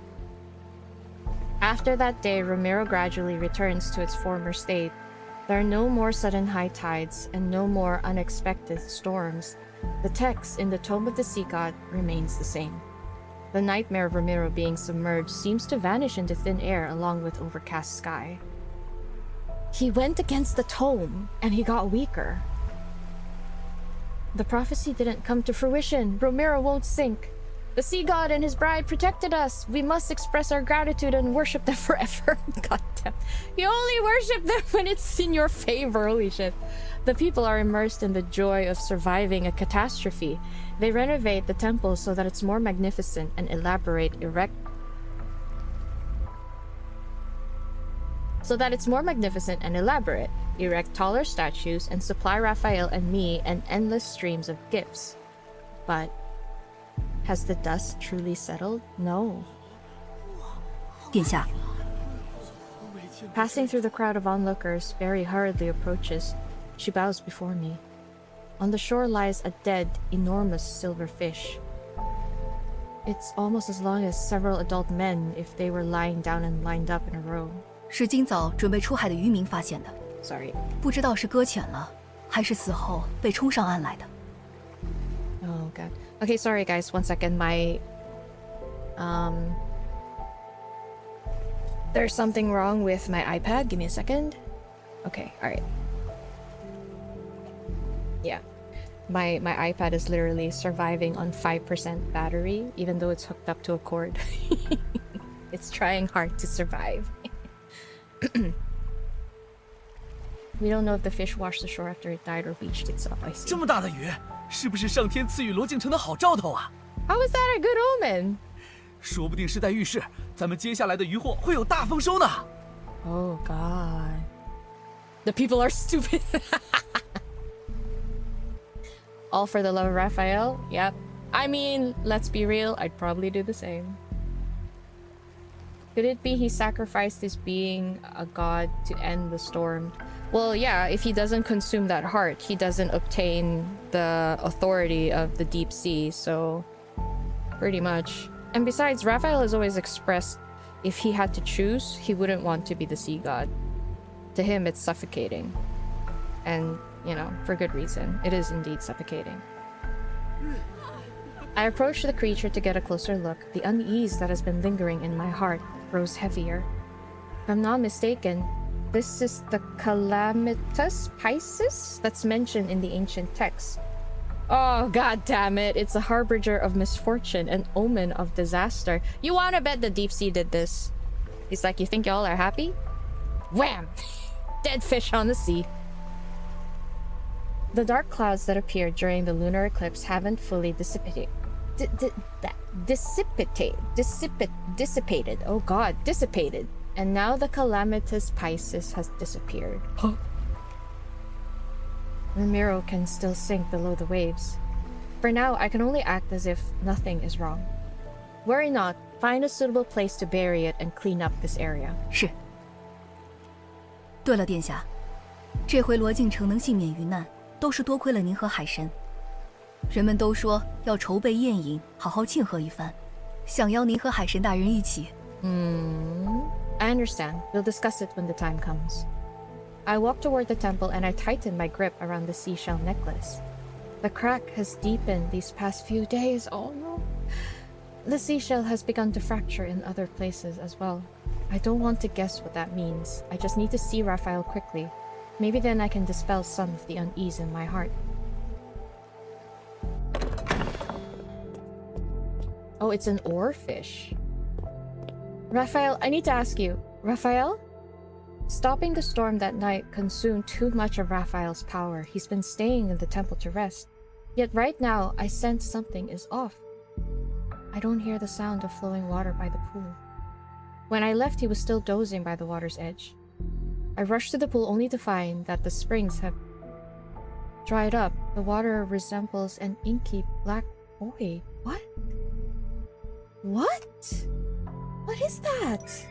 After that day, Romero gradually returns to its former state. There are no more sudden high tides and no more unexpected storms. The text in the Tome of the Sea God remains the same. The nightmare of Romero being submerged seems to vanish into thin air along with overcast sky. He went against the tome and he got weaker. The prophecy didn't come to fruition. Romero won't sink. The sea god and his bride protected us. We must express our gratitude and worship them forever. God damn. You only worship them when it's in your favor. Holy shit. The people are immersed in the joy of surviving a catastrophe. They renovate the temple so that it's more magnificent and elaborate, erect taller statues and supply Raphael and me an endless streams of gifts. But has the dust truly settled? No. 殿下， Passing through the crowd of onlookers, Barry hurriedly approaches. She bows before me. On the shore lies a dead, enormous silver fish. It's almost as long as several adult men if they were lying down and lined up in a row. 是今早准备出海的渔民发现的， Sorry. 不知道是搁浅了，还是死后被冲上岸来的。 Oh god. Okay, sorry guys, 1 second. My there's something wrong with my iPad. Give me a second. Okay, alright. Yeah. My iPad is literally surviving on 5% battery, even though it's hooked up to a cord. It's trying hard to survive. We don't know if the fish washed the shore after it died or beached itself. I see. 这么大的雨，是不是上天赐予罗敬城的好兆头啊？ How is that a good omen? 说不定是在预示咱们接下来的渔获会有大丰收呢。 Oh god. The people are stupid. All for the love of Raphael? Yep. I mean, let's be real, I'd probably do the same. Could it be he sacrificed his being a god to end the storm? Well, yeah, if he doesn't consume that heart, he doesn't obtain the authority of the deep sea, so pretty much. And besides, Raphael has always expressed if he had to choose, he wouldn't want to be the sea god. To him, it's suffocating. And, you know, for good reason. It is indeed suffocating. I approached the creature to get a closer look. The unease that has been lingering in my heart grows heavier. If I'm not mistaken, this is the calamitous Pisces that's mentioned in the ancient texts. Oh, god damn it. It's a harbinger of misfortune, an omen of disaster. You wanna bet the deep sea did this? He's like, you think y'all are happy? Wham! Dead fish on the sea. The dark clouds that appeared during the lunar eclipse haven't fully dissipated. Dissipated. Oh god, dissipated. And now the calamitous Pisces has disappeared. Huh? The mirror can still sink below the waves. For now, I can only act as if nothing is wrong. Worry not, find a suitable place to bury it and clean up this area. 是。对了，殿下，这回罗敬城能幸免于难，都是多亏了您和海神。人们都说要筹备宴饮，好好庆贺一番，想邀您和海神大人一起。I understand. We'll discuss it when the time comes. I walk toward the temple and I tighten my grip around the seashell necklace. The crack has deepened these past few days. Oh no. The seashell has begun to fracture in other places as well. I don't want to guess what that means. I just need to see Raphael quickly. Maybe then I can dispel some of the unease in my heart. Oh, it's an oarfish. Raphael, I need to ask you. Raphael? Stopping the storm that night consumed too much of Raphael's power. He's been staying in the temple to rest. Yet right now, I sense something is off. I don't hear the sound of flowing water by the pool. When I left, he was still dozing by the water's edge. I rushed to the pool only to find that the springs have dried up. The water resembles an inky black void. What? What? What is that?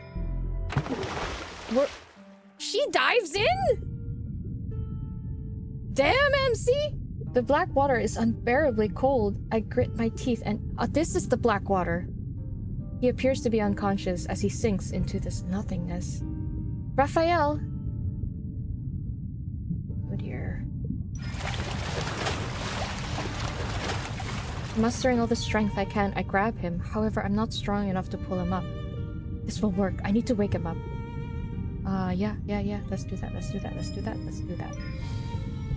She dives in? Damn, MC! The black water is unbearably cold. I grit my teeth and... this is the black water. He appears to be unconscious as he sinks into this nothingness. Raphael! Oh dear. Mustering all the strength I can, I grab him. However, I'm not strong enough to pull him up. This will work. I need to wake him up. Yeah. Let's do that.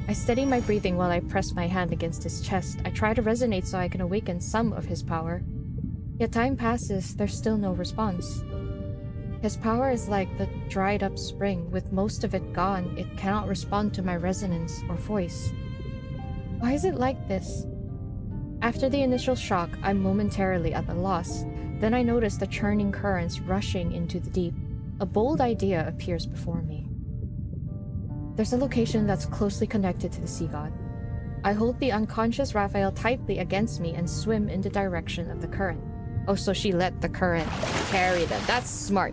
I steady my breathing while I press my hand against his chest. I try to resonate so I can awaken some of his power. Yet time passes, there's still no response. His power is like the dried up spring. With most of it gone, it cannot respond to my resonance or voice. Why is it like this? After the initial shock, I'm momentarily at a loss. Then I notice the churning currents rushing into the deep. A bold idea appears before me. There's a location that's closely connected to the sea god. I hold the unconscious Raphael tightly against me and swim in the direction of the current. Oh, so she let the current carry them. That's smart.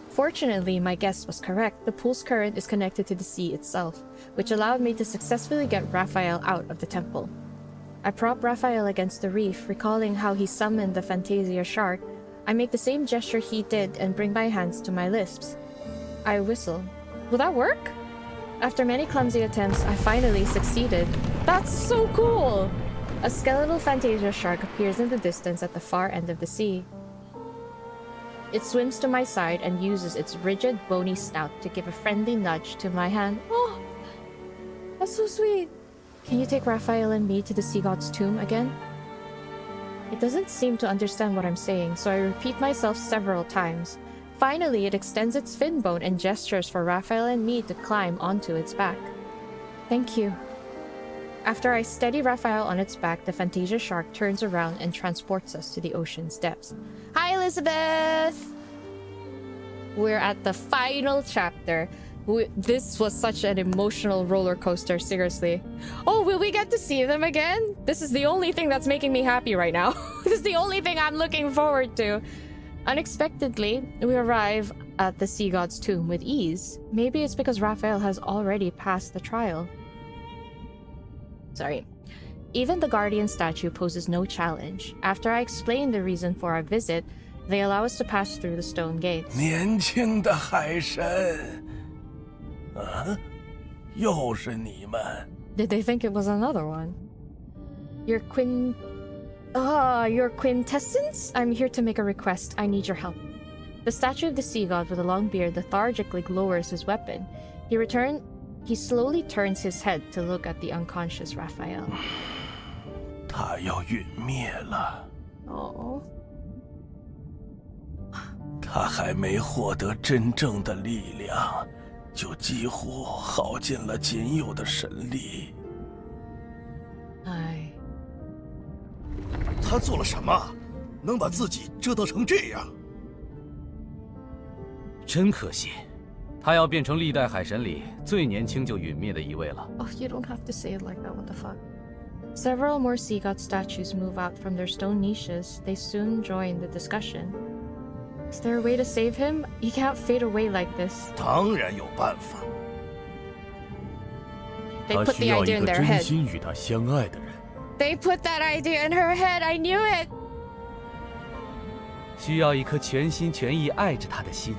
Fortunately, my guess was correct. The pool's current is connected to the sea itself, which allowed me to successfully get Raphael out of the temple. I prop Raphael against the reef, recalling how he summoned the Fantasia shark. I make the same gesture he did and bring my hands to my lips. I whistle. Will that work? After many clumsy attempts, I finally succeeded. That's so cool! A skeletal Fantasia shark appears in the distance at the far end of the sea. It swims to my side and uses its rigid, bony snout to give a friendly nudge to my hand. Oh! That's so sweet. Can you take Raphael and me to the sea god's tomb again? It doesn't seem to understand what I'm saying, so I repeat myself several times. Finally, it extends its fin bone and gestures for Raphael and me to climb onto its back. Thank you. After I steady Raphael on its back, the Fantasia shark turns around and transports us to the ocean's depths. Hi, Elizabeth! We're at the final chapter. This was such an emotional roller coaster, seriously. Oh, will we get to see them again? This is the only thing that's making me happy right now. This is the only thing I'm looking forward to. Unexpectedly, we arrive at the sea god's tomb with ease. Maybe it's because Raphael has already passed the trial. Sorry. Even the guardian statue poses no challenge. After I explain the reason for our visit, they allow us to pass through the stone gates. 年轻的海神，啊，又是你们！ Did they think it was another one? Your quintessence? I'm here to make a request. I need your help. The statue of the sea god with a long beard lethargically lowers his weapon. He slowly turns his head to look at the unconscious Raphael. 他要陨灭了。 Oh. 他还没获得真正的力量，就几乎耗尽了仅有的神力。哎。他做了什么，能把自己折腾成这样？真可惜，他要变成历代海神里最年轻就陨灭的一位了。 Oh, you don't have to say it like that. What the fuck? Several more sea god statues move out from their stone niches. They soon join the discussion. Is there a way to save him? He can't fade away like this. 当然有办法。 They put the idea in their head. 与他相爱的人。 They put that idea in her head. I knew it. 需要一颗全心全意爱着他的心。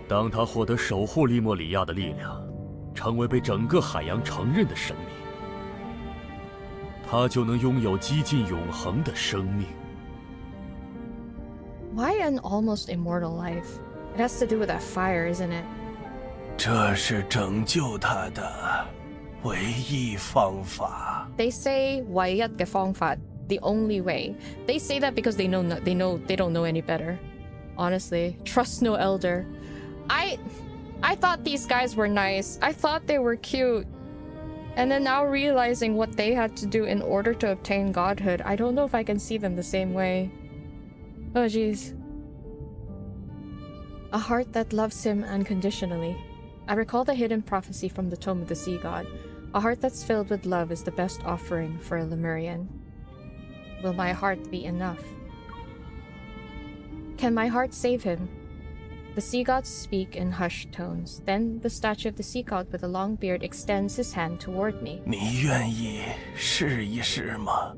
当他获得守护利莫里亚的力量，成为被整个海洋承认的生命，他就能拥有几近永恒的生命。 Why an almost immortal life? It has to do with that fire, isn't it? 这是拯救他的唯一方法。 They say 唯一嘅方法, the only way. They say that because they don't know any better. Honestly, trust no elder. I thought these guys were nice. I thought they were cute. And then now realizing what they had to do in order to obtain godhood, I don't know if I can see them the same way. Oh jeez. A heart that loves him unconditionally. I recall the hidden prophecy from the Tome of the Sea God. A heart that's filled with love is the best offering for a Lemurian. Will my heart be enough? Can my heart save him? The sea gods speak in hushed tones. Then the statue of the sea god with a long beard extends his hand toward me. 你愿意试一试吗？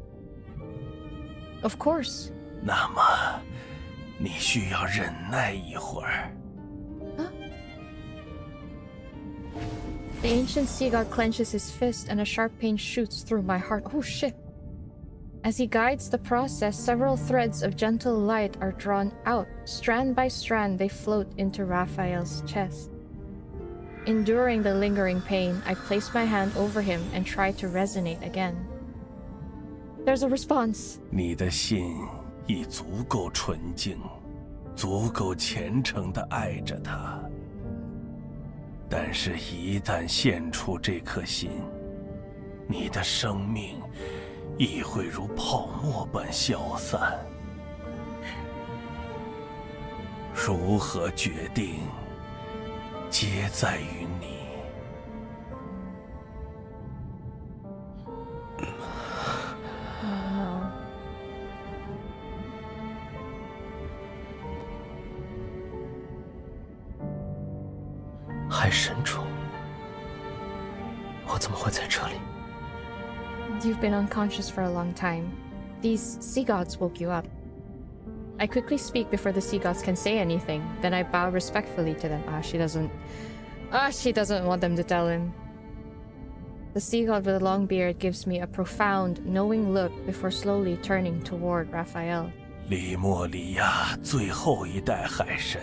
Of course. 那么，你需要忍耐一会儿。 Huh? The ancient sea god clenches his fist and a sharp pain shoots through my heart. Oh shit. As he guides the process, several threads of gentle light are drawn out. Strand by strand, they float into Raphael's chest. Enduring the lingering pain, I place my hand over him and try to resonate again. There's a response. 你的心已足够纯净，足够虔诚地爱着他。但是，一旦献出这颗心，你的生命亦会如泡沫般消散。如何决定，皆在于你。 海神主，我怎么会在这里？ You've been unconscious for a long time. These sea gods woke you up. I quickly speak before the sea gods can say anything. Then I bow respectfully to them. She doesn't want them to tell him. The sea god with a long beard gives me a profound, knowing look before slowly turning toward Raphael. 利莫里亚最后一代海神，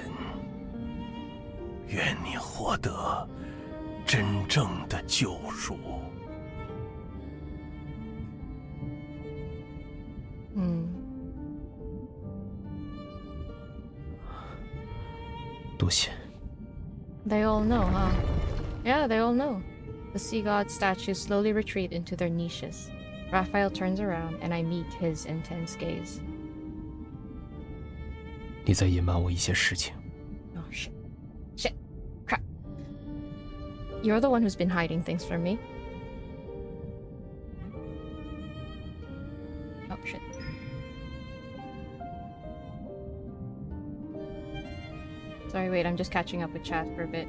愿你获得真正的救赎。多谢。 They all know, huh? Yeah, they all know. The sea god statues slowly retreat into their niches. Raphael turns around and I meet his intense gaze. 你在隐瞒我一些事情。 Oh shit. Shit. Crap. You're the one who's been hiding things from me. Oh shit. Sorry, wait, I'm just catching up with chat for a bit.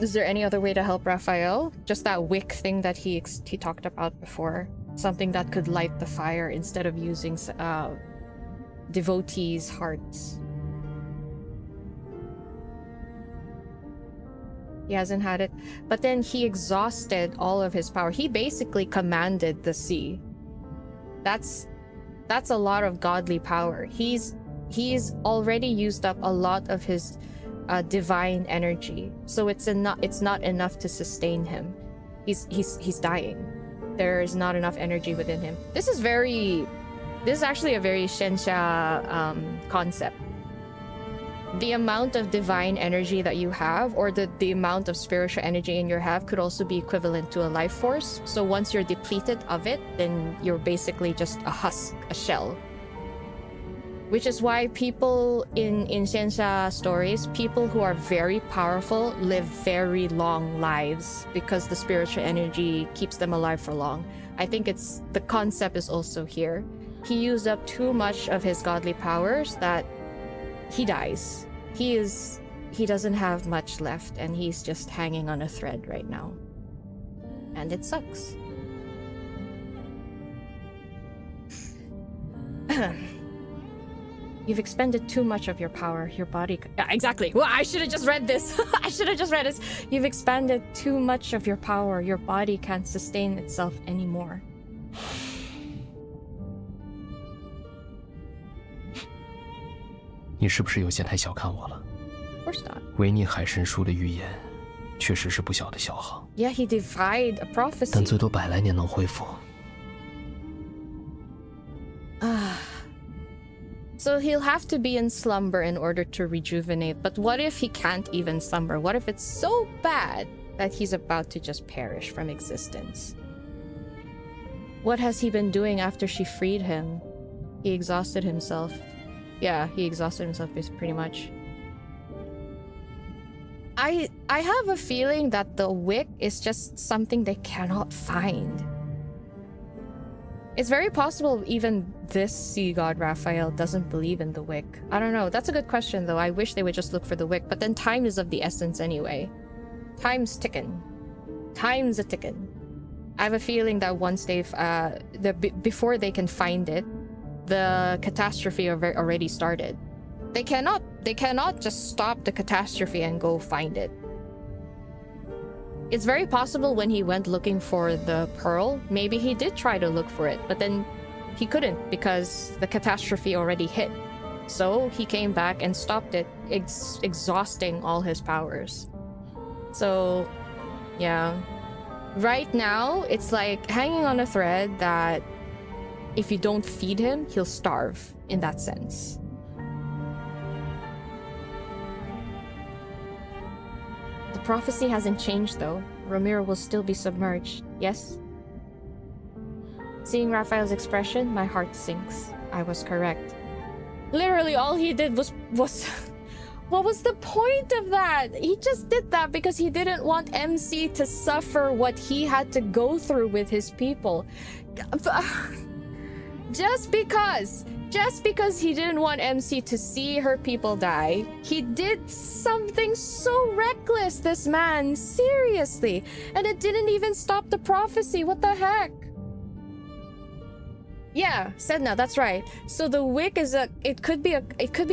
Is there any other way to help Raphael? Just that wick thing that he talked about before. Something that could light the fire instead of using devotees' hearts. He hasn't had it. But then he exhausted all of his power. He basically commanded the sea. That's a lot of godly power. He's already used up a lot of his divine energy, so it's not enough to sustain him. He's dying. There is not enough energy within him. This is actually a very 𝓥𝓲𝓮𝓻 concept. The amount of divine energy that you have, or the amount of spiritual energy in your have, could also be equivalent to a life force. So once you're depleted of it, then you're basically just a husk, a shell. Which is why people in 𝓥𝓻 stories, people who are very powerful live very long lives because the spiritual energy keeps them alive for long. I think the concept is also here. He used up too much of his godly powers that he dies. He doesn't have much left and he's just hanging on a thread right now. And it sucks. You've expended too much of your power. Your body... Exactly. Well, I should have just read this. I should have just read this. You've expended too much of your power. Your body can't sustain itself anymore. 你是不是有些太小看我了？ Of course not. 维尼海神书的预言，确实是不小的消耗。 Yeah, he defied a prophecy. 但最多100来年能恢复。 So he'll have to be in slumber in order to rejuvenate. But what if he can't even slumber? What if it's so bad that he's about to just perish from existence? What has he been doing after she freed him? He exhausted himself. Yeah, he exhausted himself pretty much. I have a feeling that the wick is just something they cannot find. It's very possible even this sea god Raphael doesn't believe in the wick. I don't know. That's a good question though. I wish they would just look for the wick, but then time is of the essence anyway. Time's ticking. Time's a ticking. I have a feeling that once they've before they can find it, the catastrophe already started. They cannot just stop the catastrophe and go find it. It's very possible when he went looking for the pearl, maybe he did try to look for it, but then he couldn't because the catastrophe already hit. So he came back and stopped it, exhausting all his powers. So, yeah. Right now, it's like hanging on a thread that if you don't feed him, he'll starve in that sense. The prophecy hasn't changed though. Ramiro will still be submerged, yes? Seeing Raphael's expression, my heart sinks. I was correct. Literally all he did was what was the point of that? He just did that because he didn't want MC to suffer what he had to go through with his people. Just because he didn't want MC to see her people die, he did something so reckless, this man, seriously. And it didn't even stop the prophecy, what the heck? Yeah, Sedna, that's right. So the wick is it could be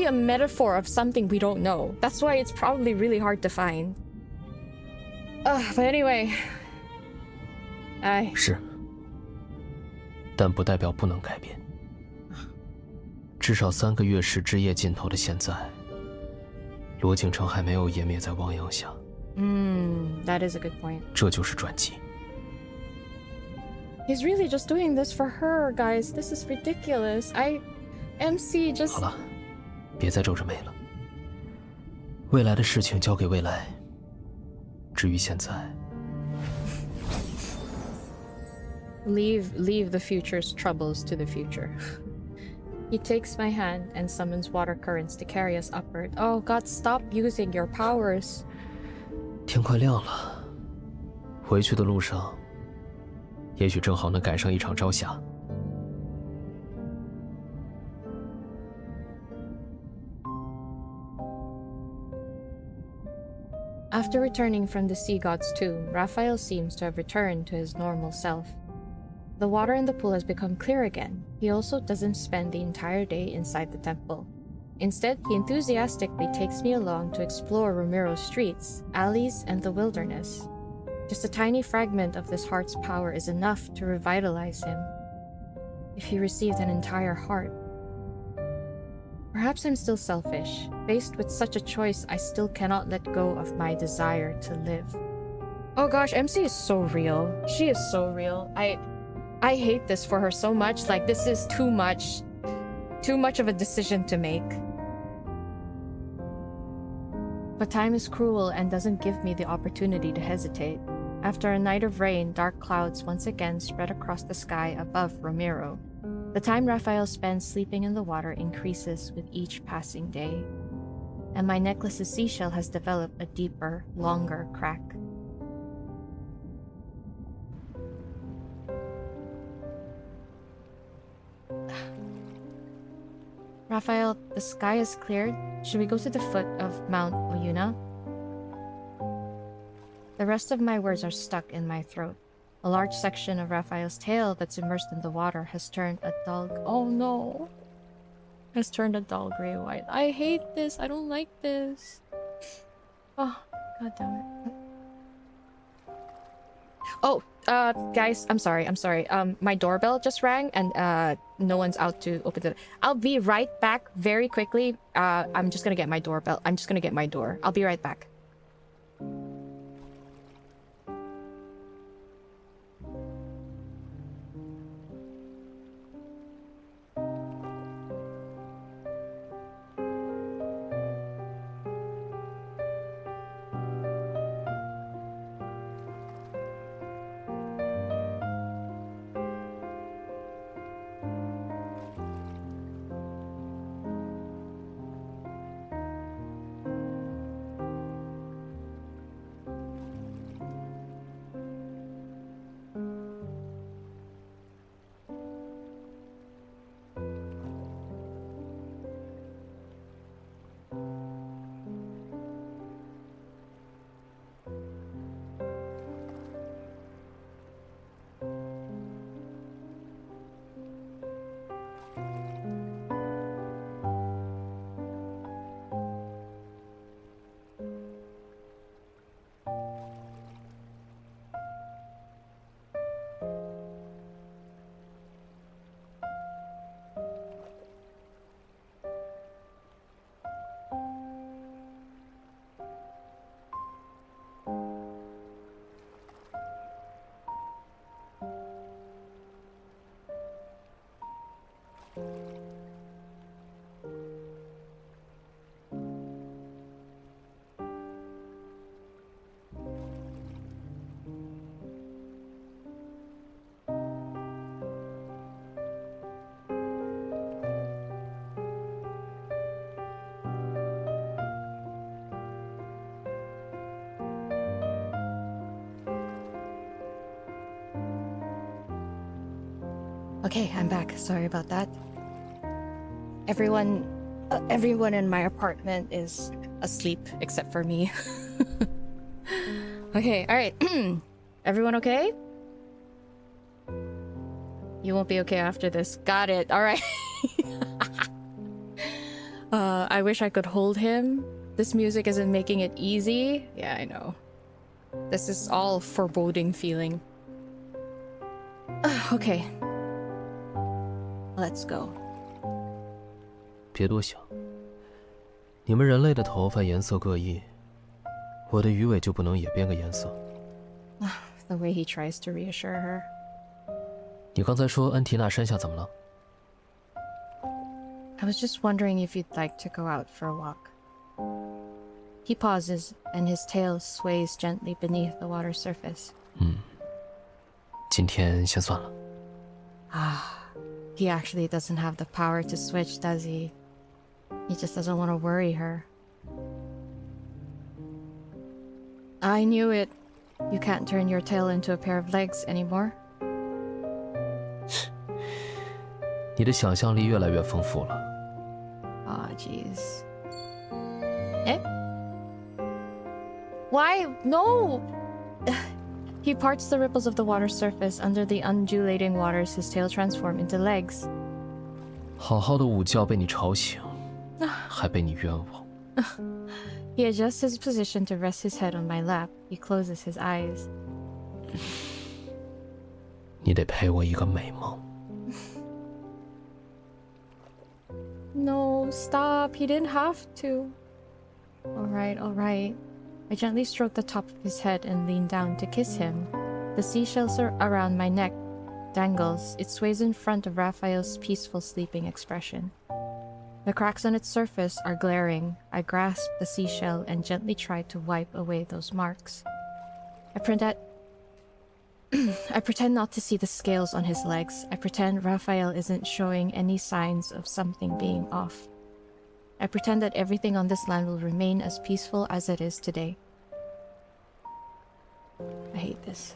a metaphor of something we don't know. That's why it's probably really hard to find. But anyway. 是，但不代表不能改变。至少3个月是枝叶尽头的现在，罗景城还没有湮灭在汪洋下。That is a good point. 这就是传奇。 He's really just doing this for her, guys. This is ridiculous. MC just... 好了，别再皱着眉了。未来的事情交给未来。至于现在 Leave the future's troubles to the future. He takes my hand and summons water currents to carry us upward. Oh god, stop using your powers. 天快亮了，回去的路上，也许正好能赶上一场朝霞。 After returning from the sea god's tomb, Raphael seems to have returned to his normal self. The water in the pool has become clear again. He also doesn't spend the entire day inside the temple. Instead, he enthusiastically takes me along to explore Ramiro's streets, alleys, and the wilderness. Just a tiny fragment of this heart's power is enough to revitalize him. If he received an entire heart. Perhaps I'm still selfish. Faced with such a choice, I still cannot let go of my desire to live. Oh gosh, MC is so real. She is so real. I hate this for her so much. Like, this is too much. Too much of a decision to make. But time is cruel and doesn't give me the opportunity to hesitate. After a night of rain, dark clouds once again spread across the sky above Ramiro. The time Raphael spends sleeping in the water increases with each passing day, and my necklace's seashell has developed a deeper, longer crack. Raphael, the sky is cleared. Should we go to the foot of Mount Oyuna? The rest of my words are stuck in my throat. A large section of Raphael's tail that's immersed in the water has turned a dull... Oh no! Has turned a dull gray-white. I hate this. I don't like this. Oh, god damn it. Oh, guys, I'm sorry. My doorbell just rang and no one's out to open it. I'll be right back very quickly. I'm just gonna get my doorbell. I'm just gonna get my door. I'll be right back. Okay, I'm back. Sorry about that. Everyone in my apartment is asleep except for me. Okay, all right. Everyone okay? You won't be okay after this. Got it. All right. I wish I could hold him. This music isn't making it easy. Yeah, I know. This is all foreboding feeling. Okay. Let's go. 别多想。你们人类的头发颜色各异，我的鱼尾就不能也变个颜色？ The way he tries to reassure her. 你刚才说安提娜山下怎么了？ I was just wondering if you'd like to go out for a walk. He pauses, and his tail sways gently beneath the water surface. 今天先算了。 He actually doesn't have the power to switch, does he? He just doesn't want to worry her. I knew it. You can't turn your tail into a pair of legs anymore. 你的想象力越来越丰富了。 Aw, jeez. Eh? Why? No! He parts the ripples of the water surface. Under the undulating waters, his tail transforms into legs. 好好的午觉被你吵醒，还被你冤枉。 He adjusts his position to rest his head on my lap. He closes his eyes. 你得陪我一个美梦。 No, stop. He didn't have to. Alright, alright. I gently stroke the top of his head and lean down to kiss him. The seashells around my neck dangles. It sways in front of Raphael's peaceful sleeping expression. The cracks on its surface are glaring. I grasp the seashell and gently try to wipe away those marks. I pretend not to see the scales on his legs. I pretend Raphael isn't showing any signs of something being off. I pretend that everything on this land will remain as peaceful as it is today. I hate this.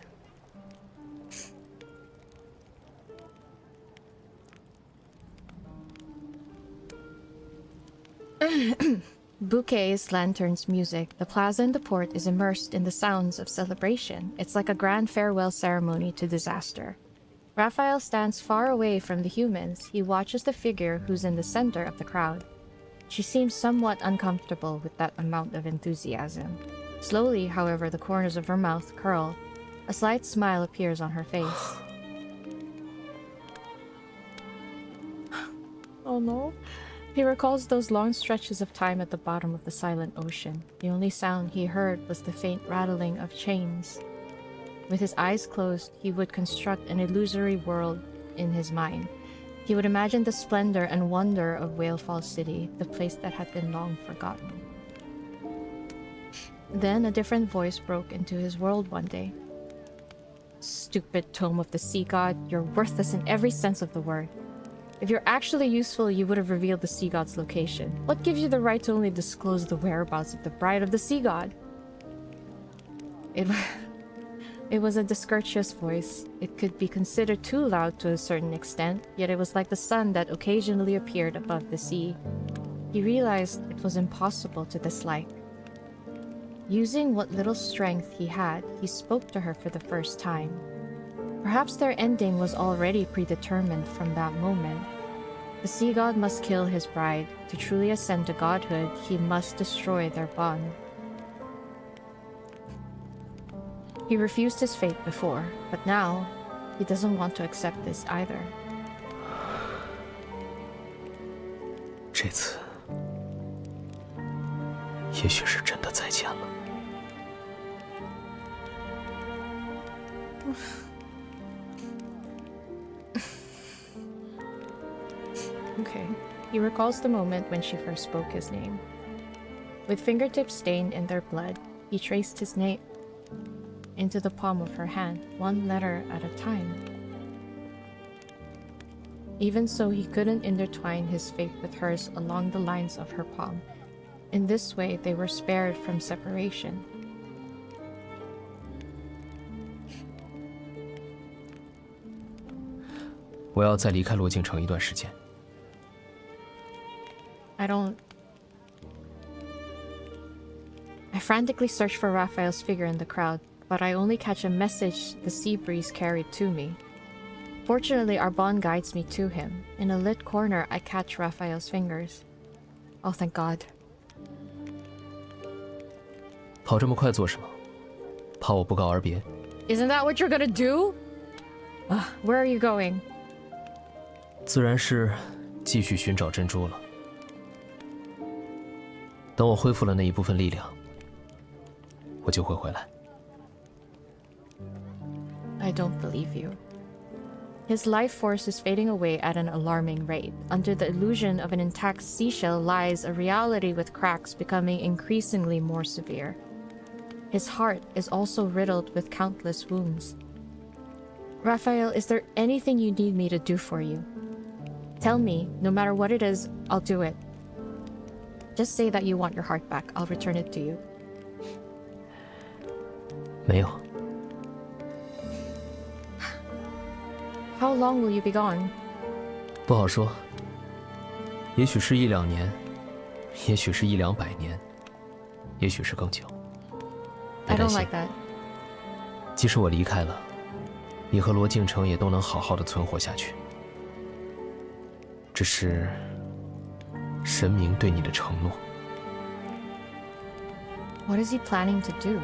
Bouquets, lanterns, music. The plaza in the port is immersed in the sounds of celebration. It's like a grand farewell ceremony to disaster. Raphael stands far away from the humans. He watches the figure who's in the center of the crowd. She seems somewhat uncomfortable with that amount of enthusiasm. Slowly, however, the corners of her mouth curl. A slight smile appears on her face. Oh no. He recalls those long stretches of time at the bottom of the silent ocean. The only sound he heard was the faint rattling of chains. With his eyes closed, he would construct an illusory world in his mind. He would imagine the splendor and wonder of Whalefall City, the place that had been long forgotten. Then a different voice broke into his world one day. Stupid tome of the sea god, you're worthless in every sense of the word. If you're actually useful, you would have revealed the sea god's location. What gives you the right to only disclose the whereabouts of the bride of the sea god? It was a discourteous voice. It could be considered too loud to a certain extent, yet it was like the sun that occasionally appeared above the sea. He realized it was impossible to dislike. Using what little strength he had, he spoke to her for the first time. Perhaps their ending was already predetermined from that moment. The sea god must kill his bride. To truly ascend to godhood, he must destroy their bond. He refused his fate before, but now, he doesn't want to accept this either. 这次，也许是真的再见了。 Okay. He recalls the moment when she first spoke his name. With fingertips stained in their blood, he traced his name into the palm of her hand, one letter at a time. Even so, he couldn't intertwine his fate with hers along the lines of her palm. In this way, they were spared from separation.我要再离开罗镜城一段时间。 I frantically search for Raphael's figure in the crowd, but I only catch a message the sea breeze carried to me. Fortunately, our bond guides me to him. In a lit corner, I catch Raphael's fingers. Oh, thank God. 跑这么快做什么？怕我不告而别？ Isn't that what you're gonna do? Where are you going? 自然是继续寻找珍珠了。 等我恢复了那一部分力量，我就会回来。 I don't believe you. His life force is fading away at an alarming rate. Under the illusion of an intact seashell lies a reality with cracks becoming increasingly more severe. His heart is also riddled with countless wounds. Raphael, is there anything you need me to do for you? Tell me, no matter what it is, I'll do it. Just say that you want your heart back. I'll return it to you. 没有。 How long will you be gone? 不好说，也许是1、2年，也许是1、200年，也许是更久。 I 别担 don't 心， like that. 即使我离开了，你和罗敬城也都能好好的存活下去。这是神明对你的承诺。 What is he planning to do?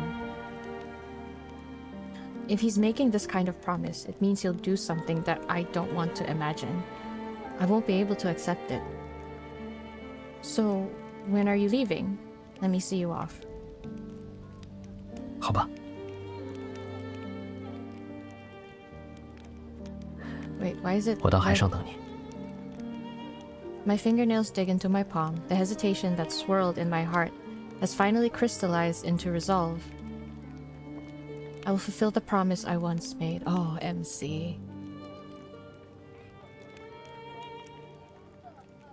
If he's making this kind of promise, it means he'll do something that I don't want to imagine. I won't be able to accept it. So, when are you leaving? Let me see you off. 好吧， Wait, why is it... 我到海上等你。 My fingernails dig into my palm. The hesitation that swirled in my heart has finally crystallized into resolve. I will fulfill the promise I once made. Oh, MC.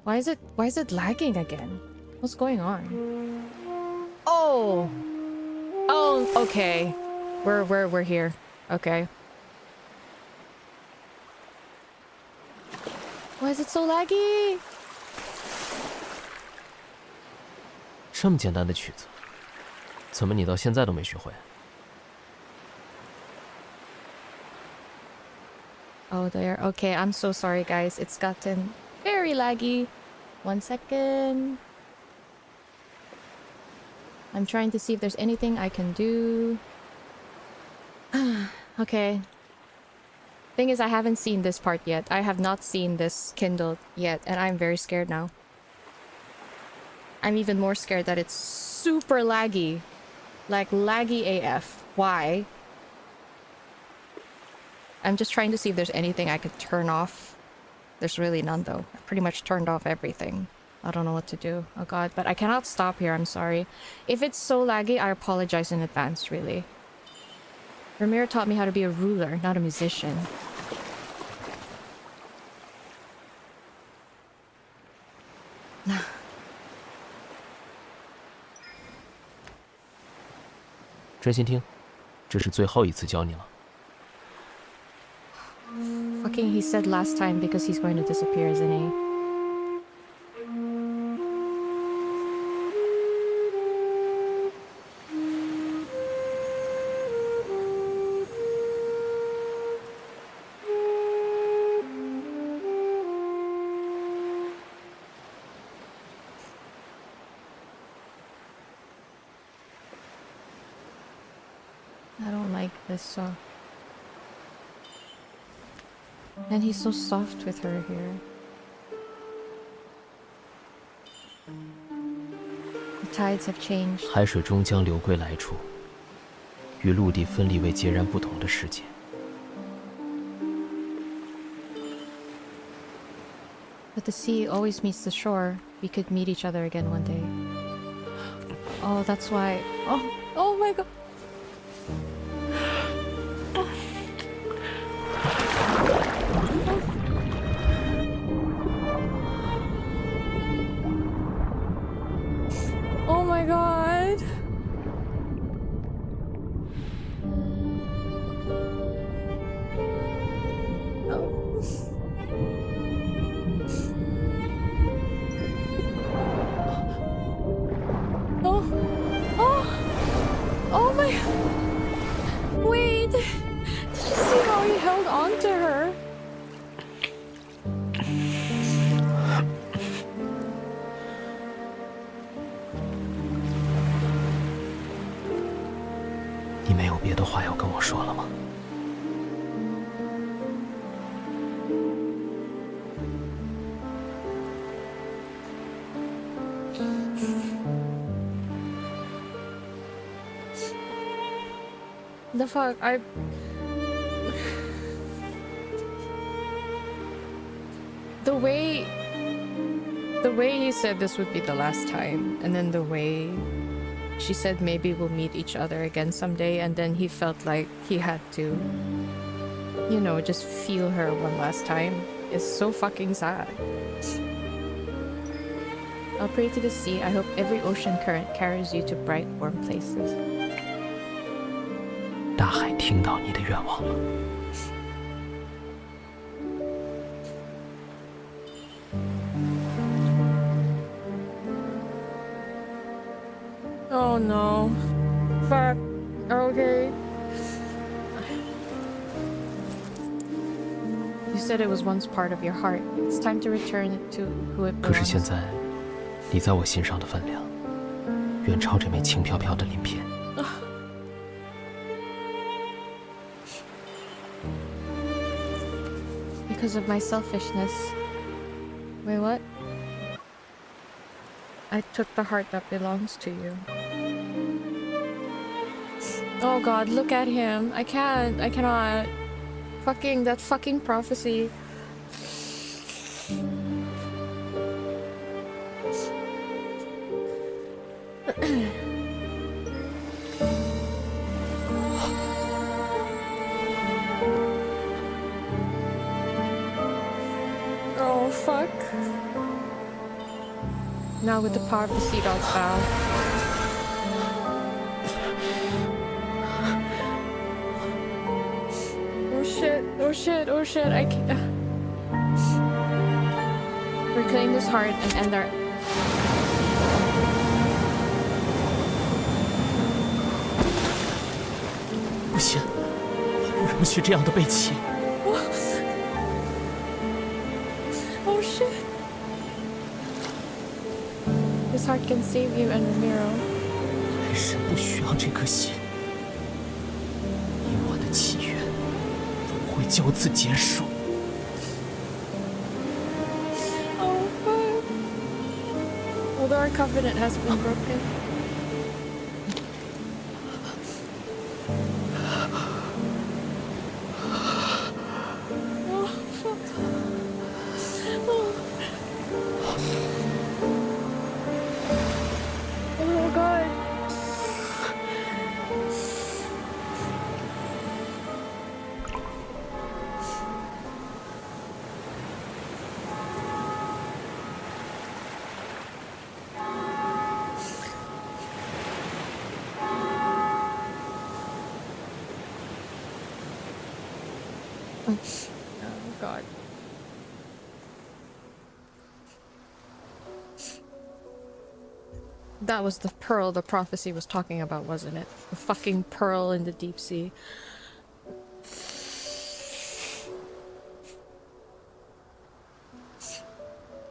Why is it lagging again? What's going on? Oh! Oh, okay. We're here. Okay. Why is it so laggy? 这么简单的曲子，怎么你到现在都没学会？ Oh, there. Okay, I'm so sorry, guys. It's gotten very laggy. 1 second. I'm trying to see if there's anything I can do. Okay. Thing is, I haven't seen this part yet. I have not seen this kindled yet, and I'm very scared now. I'm even more scared that it's super laggy. Like, laggy AF. Why? I'm just trying to see if there's anything I could turn off. There's really none, though. I pretty much turned off everything. I don't know what to do. Oh god, but I cannot stop here, I'm sorry. If it's so laggy, I apologize in advance, really. Ramiro taught me how to be a ruler, not a musician. Fucking he said last time because he's going to disappear, isn't he? I don't like this song. And he's so soft with her here. The tides have changed. 海水终将流归来处，与陆地分离为截然不同的世界。 But the sea always meets the shore. We could meet each other again one day. Oh, that's why. Oh my god. Oh my god. Oh my... Wait! Did you see how he held on to her?你没有别的话要跟我说了吗？ The fuck? The way he said this would be the last time, and then the way she said maybe we'll meet each other again someday, and then he felt like he had to, you know, just feel her one last time, is so fucking sad. I'll pray to the sea. I hope every ocean current carries you to bright, warm places. 大海听到你的愿望了。 Oh no. Fuck. Okay. You said it was once part of your heart. It's time to return it to who it 可是现 belongs. 在，你在我心上的分量，远超这枚轻飘飘的鳞片。 Because of my selfishness. Wait, what? I took the heart that belongs to you. Oh god, look at him. I can't. I cannot. Fucking, that fucking prophecy. Oh, fuck. Now with the power of the sea dog's vow. Oh shit, oh shit, oh shit, I can't. Reclaim this heart and end our... 不行，不容许这样的背弃。 Oh shit. This heart can save you and Ramiro. 海神不需要这颗心，你我的契约不会就此结束。 Oh fuck. Although our covenant has been broken. Oh fuck. Oh god. Oh god. That was the pearl the prophecy was talking about, wasn't it? The fucking pearl in the deep sea.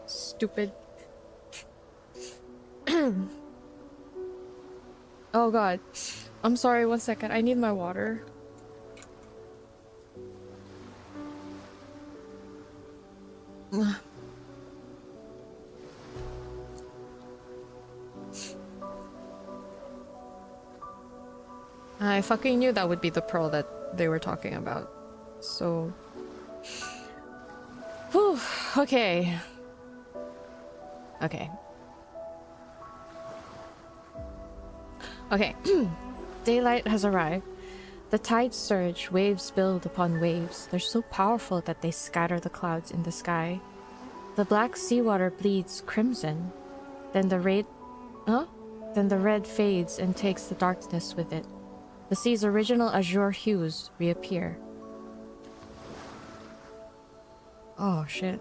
Stupid. Oh god. I'm sorry, 1 second. I need my water. I fucking knew that would be the pearl that they were talking about. So... Whew, okay. Okay. Okay. Daylight has arrived. The tides surge, waves build upon waves. They're so powerful that they scatter the clouds in the sky. The black seawater bleeds crimson. Then the red fades and takes the darkness with it. The sea's original azure hues reappear. Oh shit.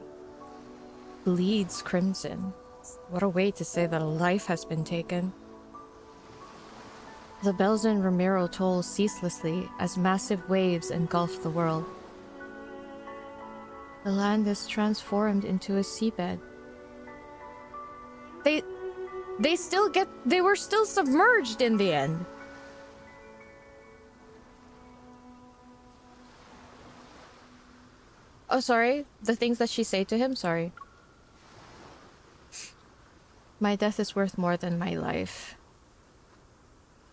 Bleeds crimson. What a way to say that a life has been taken. The bells in Ramiro toll ceaselessly as massive waves engulf the world. The land is transformed into a seabed. They were still submerged in the end. Oh, sorry. The things that she said to him? Sorry. My death is worth more than my life.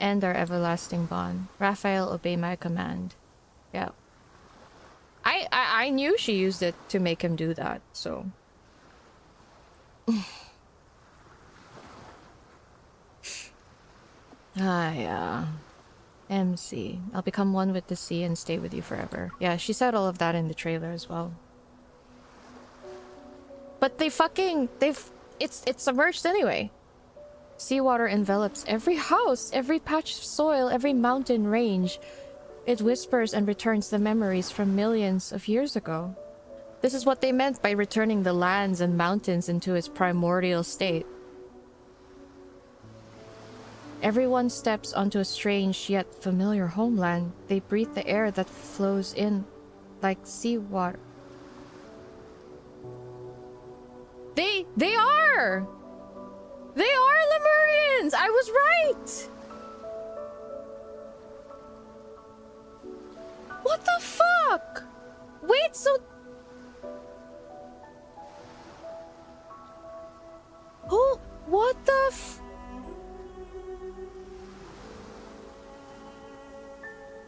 end our everlasting bond. Raphael, obey my command. Yeah. I knew she used it to make him do that, so... yeah. MC. I'll become one with the sea and stay with you forever. Yeah, she said all of that in the trailer as well. But it's submerged anyway. Seawater envelops every house, every patch of soil, every mountain range. It whispers and returns the memories from millions of years ago. This is what they meant by returning the lands and mountains into its primordial state. Everyone steps onto a strange yet familiar homeland. They breathe the air that flows in like seawater. They are! They are Lemurians! I was right! What the fuck? Wait, so... Oh, what the f...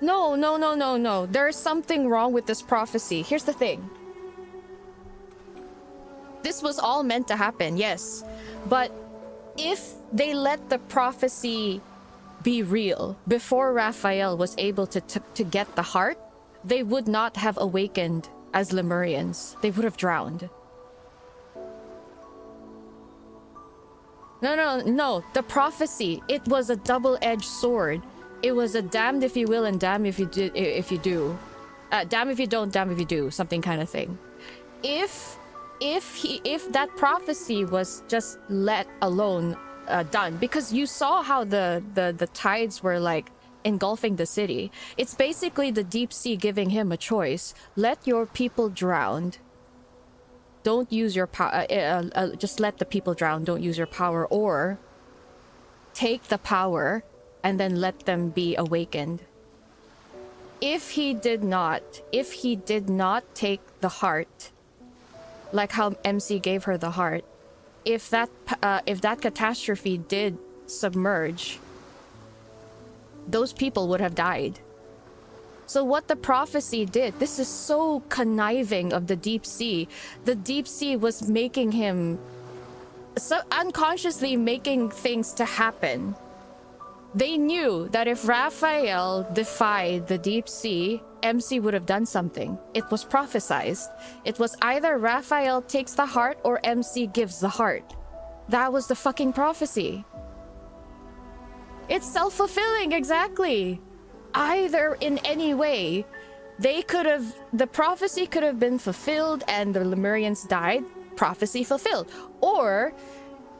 No. There's something wrong with this prophecy. Here's the thing. This was all meant to happen, yes. But if they let the prophecy be real before Raphael was able to get the heart, they would not have awakened as Lemurians. They would have drowned. No. The prophecy, it was a double-edged sword. It was a damned if you will and damned if you do. Damn if you don't, damn if you do, something kind of thing. If that prophecy was just let alone, done, because you saw how the tides were like engulfing the city. It's basically the deep sea giving him a choice. Let your people drown. Don't use your power. Just let the people drown. Don't use your power, or take the power and then let them be awakened. If he did not take the heart, like how MC gave her the heart, if that catastrophe did submerge, those people would have died. So what the prophecy did, this is so conniving of the deep sea. The deep sea was making him, so unconsciously making things to happen. They knew that if Raphael defied the deep sea, MC would have done something. It was prophesized. It was either Raphael takes the heart or MC gives the heart. That was the fucking prophecy. It's self-fulfilling, exactly. Either in any way, the prophecy could have been fulfilled and the Lemurians died, prophecy fulfilled. Or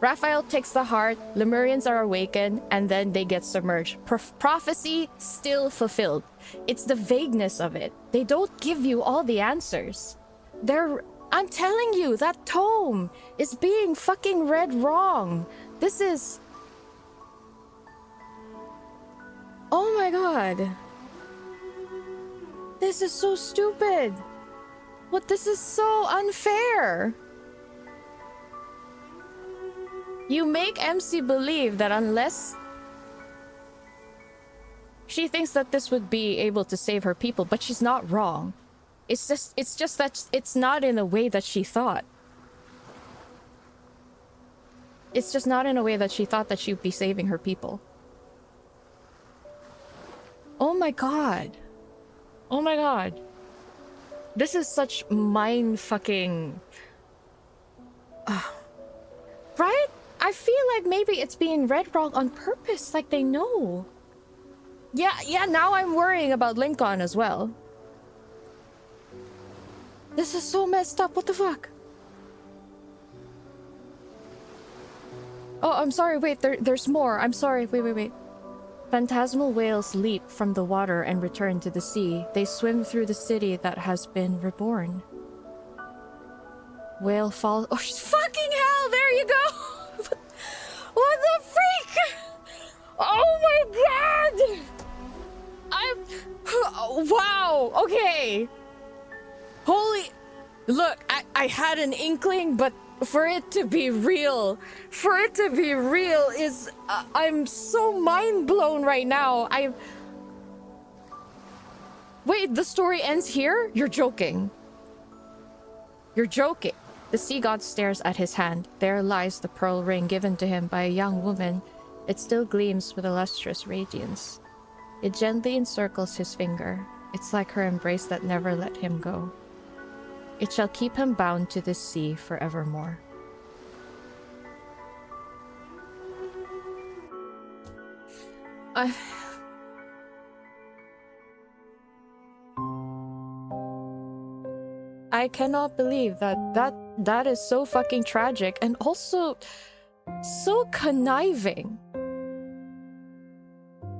Raphael takes the heart, Lemurians are awakened, and then they get submerged. Prophecy still fulfilled. It's the vagueness of it. They don't give you all the answers. I'm telling you, that tome is being fucking read wrong. This is... Oh my god. This is so stupid. What? This is so unfair. You make MC believe that unless... She thinks that this would be able to save her people, but she's not wrong. It's just that it's not in a way that she thought. It's just not in a way that she thought that she'd be saving her people. Oh my god. Oh my god. This is such mind-fucking... Right? I feel like maybe it's being read wrong on purpose, like they know. Yeah, now I'm worrying about Lincoln as well. This is so messed up, what the fuck? Oh, I'm sorry, wait, there's more. I'm sorry, wait. Phantasmal whales leap from the water and return to the sea. They swim through the city that has been reborn. Whale falls... Oh, fucking hell, there you go! What the freak? Oh my god! Wow, okay. Holy... Look, I had an inkling, but for it to be real. For it to be real is... I'm so mind blown right now. Wait, the story ends here? You're joking. You're joking. The sea god stares at his hand. There lies the pearl ring given to him by a young woman. It still gleams with a lustrous radiance. It gently encircles his finger. It's like her embrace that never let him go. It shall keep him bound to this sea forevermore. I cannot believe that is so fucking tragic and also so conniving.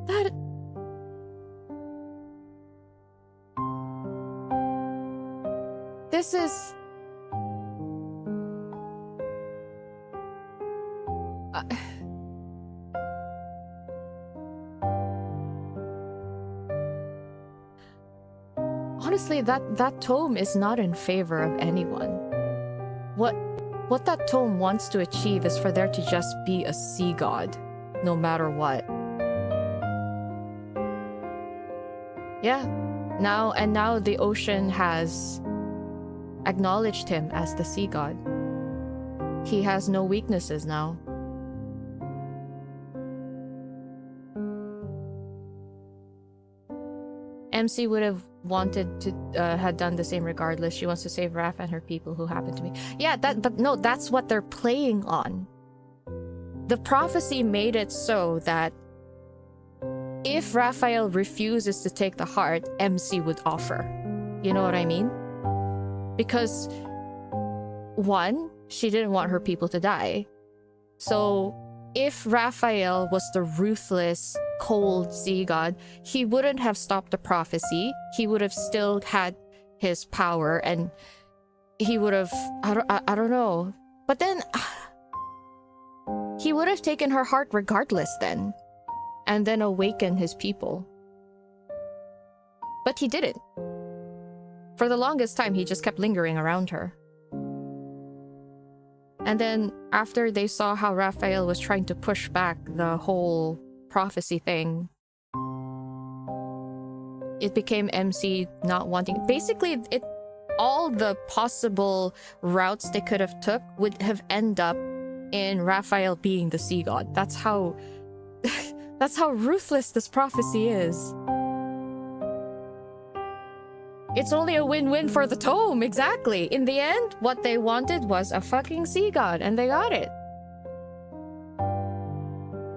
That... This is... Honestly, that tome is not in favor of anyone. What that tome wants to achieve is for there to just be a sea god, no matter what. Yeah. Now the ocean has acknowledged him as the sea god. He has no weaknesses now. MC would have wanted to had done the same regardless. She wants to save Raph and her people who happen to be... Yeah, but no, that's what they're playing on. The prophecy made it so that if Raphael refuses to take the heart, MC would offer. You know what I mean? Because, one, she didn't want her people to die. So, if Raphael was the ruthless, cold sea god, he wouldn't have stopped the prophecy. He would have still had his power, and he would have... I don't know. But then... he would have taken her heart regardless then. And then awakened his people. But he didn't. For the longest time, he just kept lingering around her. And then, after they saw how Raphael was trying to push back the whole prophecy thing, it became MC not wanting... Basically, all the possible routes they could have took would have ended up in Raphael being the sea god. That's how... that's how ruthless this prophecy is. It's only a win-win for the tome, exactly. In the end, what they wanted was a fucking sea god, and they got it.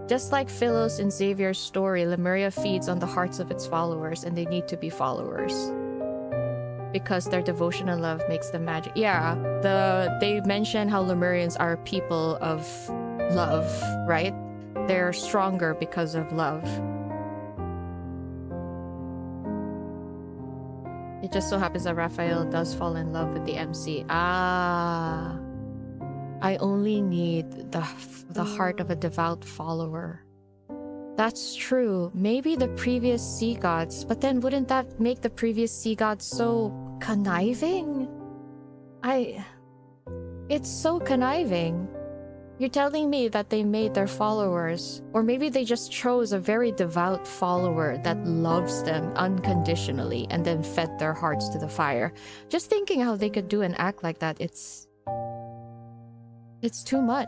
Just like Philos in Xavier's story, Lemuria feeds on the hearts of its followers, and they need to be followers. Because their devotion and love makes them magic. Yeah, they mention how Lemurians are people of love, right? They're stronger because of love. It just so happens that Raphael does fall in love with the MC. Ah, I only need the heart of a devout follower. That's true. Maybe the previous sea gods, but then wouldn't that make the previous sea gods so conniving? It's so conniving. You're telling me that they made their followers, or maybe they just chose a very devout follower that loves them unconditionally and then fed their hearts to the fire. Just thinking how they could do an act like that, it's too much.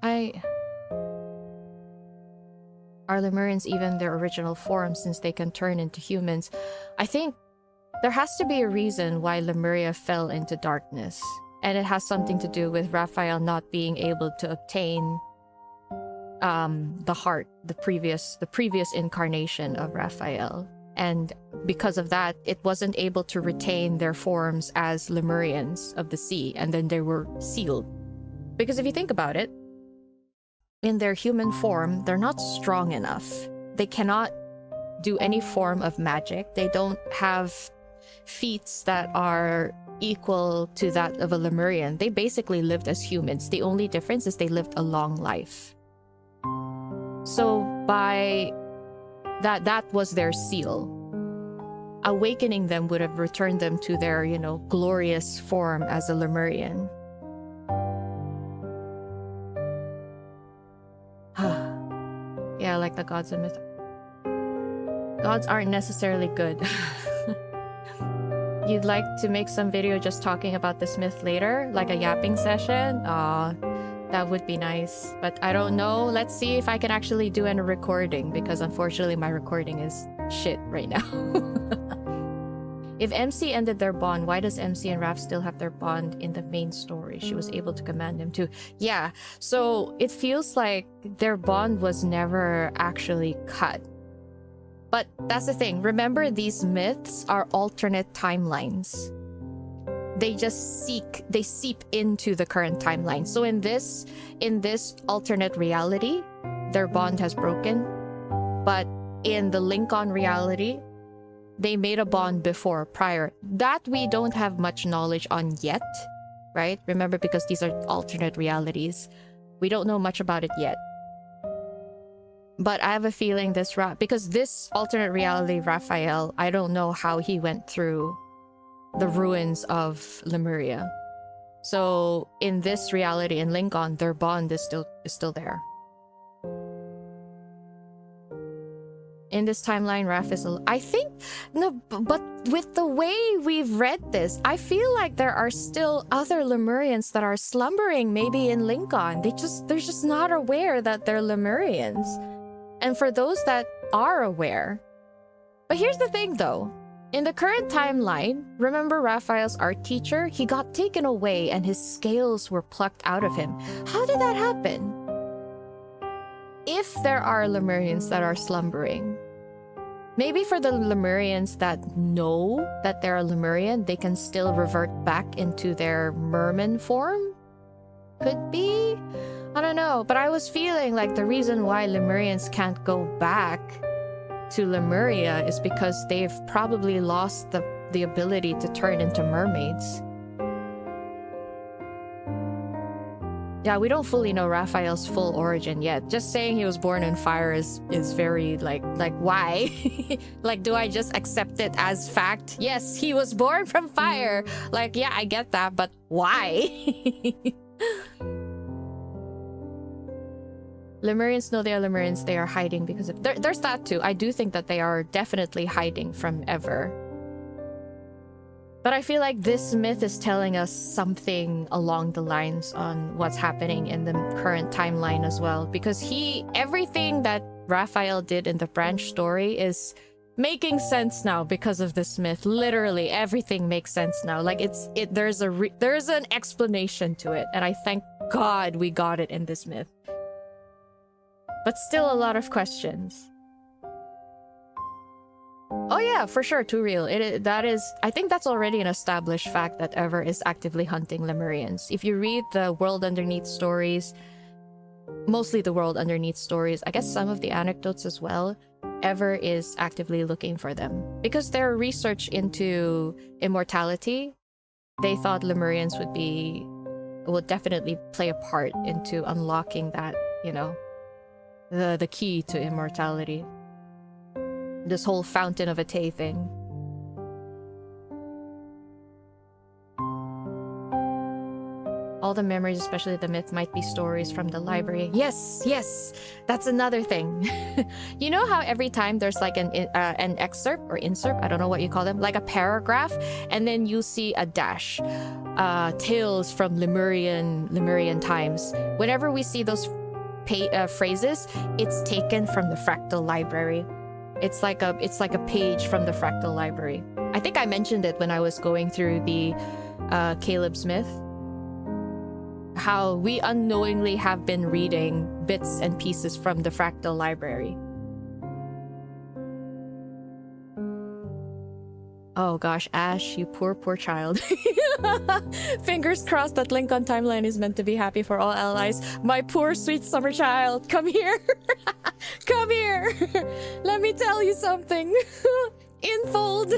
Are Lemurians even their original form since they can turn into humans? I think there has to be a reason why Lemuria fell into darkness. And it has something to do with Raphael not being able to obtain the heart, the previous incarnation of Raphael. And because of that, it wasn't able to retain their forms as Lemurians of the sea, and then they were sealed. Because if you think about it, in their human form, they're not strong enough. They cannot do any form of magic. They don't have feats that are equal to that of a Lemurian. They basically lived as humans. The only difference is they lived a long life. So by that was their seal. Awakening them would have returned them to their, glorious form as a Lemurian. like the gods of myth. Gods aren't necessarily good. You'd like to make some video just talking about this myth later, like a yapping session? That would be nice, but I don't know. Let's see if I can actually do a recording, because unfortunately my recording is shit right now. If MC ended their bond, why does MC and Raph still have their bond in the main story? She was able to command him too. Yeah, so it feels like their bond was never actually cut. But that's the thing. Remember, these myths are alternate timelines. They just seep into the current timeline. So in this alternate reality, their bond has broken. But in the 𝓥𝓮𝓻 reality, they made a bond prior. That we don't have much knowledge on yet, right? Remember, because these are alternate realities. We don't know much about it yet. But I have a feeling because this alternate reality, Raphael, I don't know how he went through the ruins of Lemuria. So in this reality, in 𝓥𝓮𝓻, their bond is still there. In this timeline, Raph is I think no, but with the way we've read this, I feel like there are still other Lemurians that are slumbering, maybe in 𝓥𝓮𝓻. They're just not aware that they're Lemurians. And for those that are aware, but here's the thing though. In the current timeline, remember Raphael's art teacher? He got taken away and his scales were plucked out of him. How did that happen? If there are Lemurians that are slumbering, maybe for the Lemurians that know that they're a Lemurian, they can still revert back into their merman form? Could be? I don't know, but I was feeling like the reason why Lemurians can't go back to Lemuria is because they've probably lost the ability to turn into mermaids. Yeah, we don't fully know Raphael's full origin yet. Just saying he was born in fire is very like why? Like, do I just accept it as fact? Yes, he was born from fire. Like, yeah, I get that, but why? Lemurians know they are Lemurians. They are hiding because of... There's that too. I do think that they are definitely hiding from Ever. But I feel like this myth is telling us something along the lines on what's happening in the current timeline as well. Because everything that Raphael did in the branch story is making sense now because of this myth. Literally, everything makes sense now. Like, there's an explanation to it. And I thank God we got it in this myth. But still a lot of questions. Oh yeah, for sure, too real. I think that's already an established fact that Ever is actively hunting Lemurians. If you read the World Underneath stories, mostly the World Underneath stories, I guess some of the anecdotes as well, Ever is actively looking for them. Because their research into immortality, they thought Lemurians would definitely play a part into unlocking that, you know, the key to immortality. This whole Fountain of Ate thing. All the memories, especially the myth, might be stories from the library. Yes, that's another thing. You know how every time there's like an excerpt or insert, I don't know what you call them, like a paragraph, and then you see a dash, tales from Lemurian times. Whenever we see those phrases, it's taken from the Fractal Library. It's like a page from the Fractal Library. I think I mentioned it when I was going through the Caleb's myth. How we unknowingly have been reading bits and pieces from the Fractal Library. Oh gosh, Ash, you poor child. Fingers crossed that 𝓥𝓮𝓻 timeline is meant to be happy for all allies. My poor sweet summer child, come here. Come here. Let me tell you something. Infold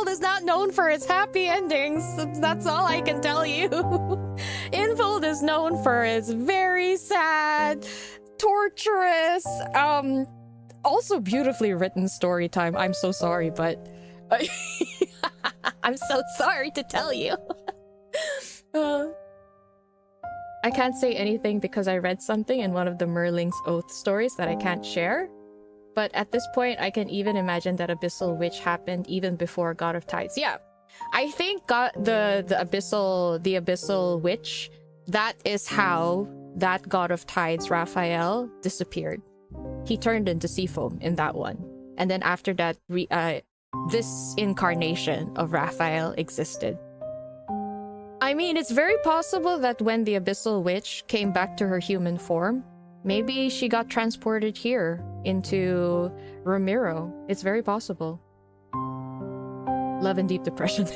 is not known for its happy endings. That's all I can tell you. Infold is known for its very sad, torturous, also beautifully written story time. I'm so sorry, but I'm so sorry to tell you. I can't say anything because I read something in one of the Merling's Oath stories that I can't share. But at this point, I can even imagine that Abyssal Witch happened even before God of Tides. Yeah, I think the Abyssal Witch, that is how that God of Tides, Raphael, disappeared. He turned into sea foam in that one. And then after that, this incarnation of Raphael existed. I mean, it's very possible that when the Abyssal Witch came back to her human form, maybe she got transported here into Ramiro. It's very possible. Love and Deep Depression.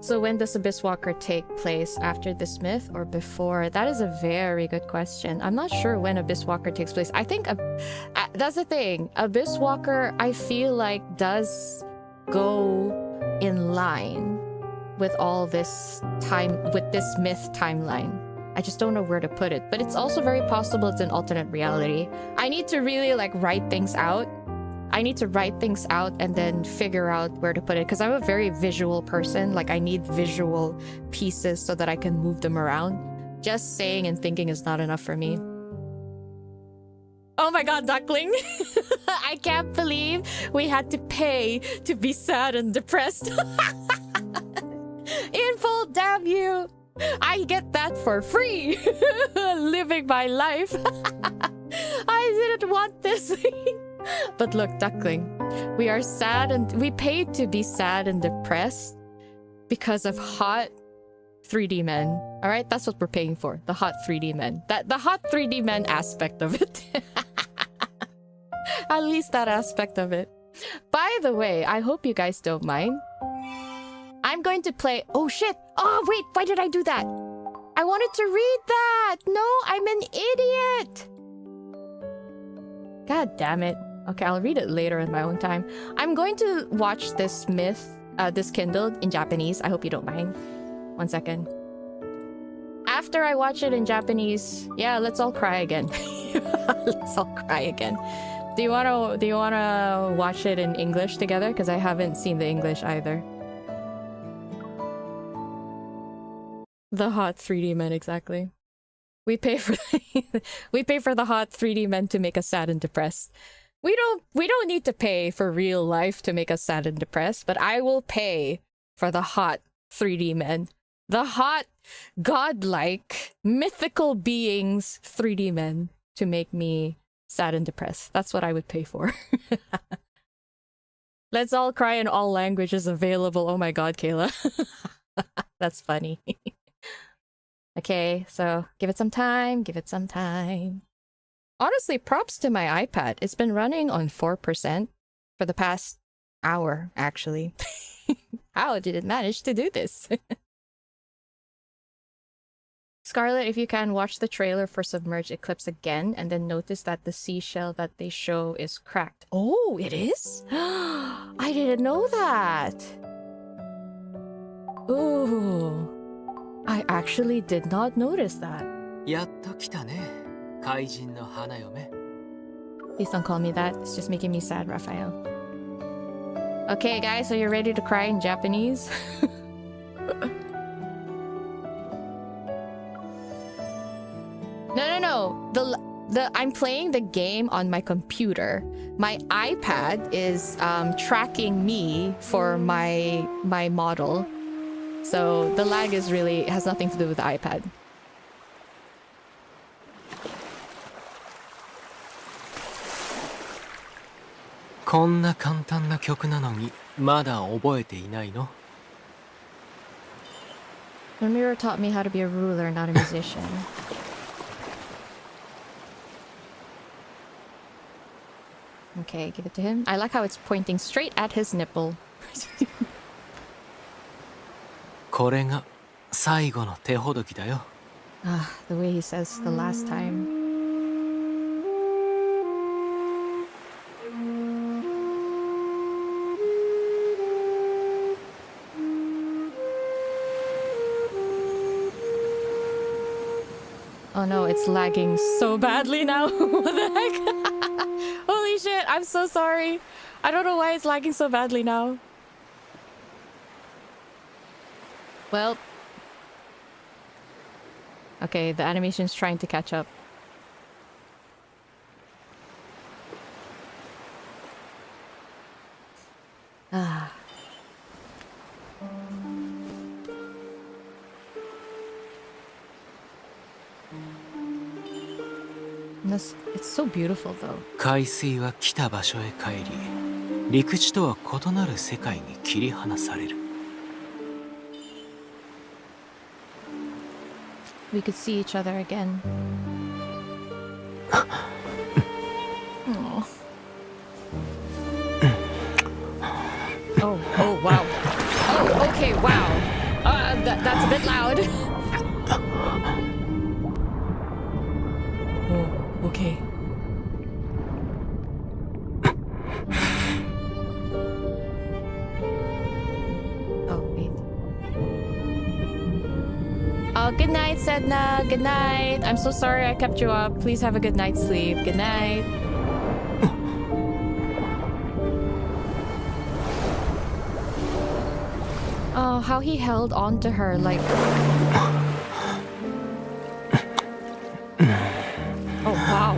So when does Abyss Walker take place? After this myth or before? That is a very good question. I'm not sure when Abyss Walker takes place. I think that's the thing. Abyss Walker, I feel like, does go in line with all this time, with this myth timeline. I just don't know where to put it. But it's also very possible it's an alternate reality. I need to really like write things out. I need to write things out and then figure out where to put it, because I'm a very visual person. Like, I need visual pieces so that I can move them around. Just saying and thinking is not enough for me. Oh my god, Duckling! I can't believe we had to pay to be sad and depressed. In full, damn you! I get that for free! Living my life! I didn't want this! But look, Duckling, we are sad and we paid to be sad and depressed because of hot 3D men. All right, that's what we're paying for. The hot 3D men. The hot 3D men aspect of it. At least that aspect of it. By the way, I hope you guys don't mind. I'm going to play... Oh shit! Oh wait, why did I do that? I wanted to read that! No, I'm an idiot! God damn it. Okay, I'll read it later in my own time. I'm going to watch this myth, this Kindled in Japanese. I hope you don't mind. 1 second. After I watch it in Japanese, yeah, let's all cry again. Let's all cry again. Do you wanna watch it in English together? Because I haven't seen the English either. The hot 3D men, exactly. We pay for the hot 3D men to make us sad and depressed. We don't need to pay for real life to make us sad and depressed, but I will pay for the hot 3D men. The hot, godlike, mythical beings 3D men to make me sad and depressed. That's what I would pay for. Let's all cry in all languages available. Oh my god, Kayla. That's funny. Okay, so give it some time, give it some time. Honestly, props to my iPad. It's been running on 4% for the past hour, actually. How did it manage to do this? Scarlet, if you can, watch the trailer for Submerged Eclipse again and then notice that the seashell that they show is cracked. Oh, it is? I didn't know that. Ooh. I actually did not notice that. Please don't call me that. It's just making me sad, Raphael. Okay, guys, are you ready to cry in Japanese? No. I'm playing the game on my computer. My iPad is tracking me for my model. So the lag is really has nothing to do with the iPad. Ramiro taught me how to be a ruler, not a musician. Okay, give it to him. I like how it's pointing straight at his nipple. The way he says the last time. Oh no, it's lagging so badly now. What the heck? Holy shit, I'm so sorry. I don't know why it's lagging so badly now. Well, Okay, the animation's trying to catch up. Ah. It's so beautiful though. 海水は来た場所へ帰り、陸地とは異なる世界に切り離される。We could see each other again. Aw. Oh, wow. Oh, okay, wow. That's a bit loud. Oh, okay. Oh, wait. Oh, good night, Sedna. Good night. I'm so sorry I kept you up. Please have a good night's sleep. Good night. Oh, how he held on to her like... Oh, wow.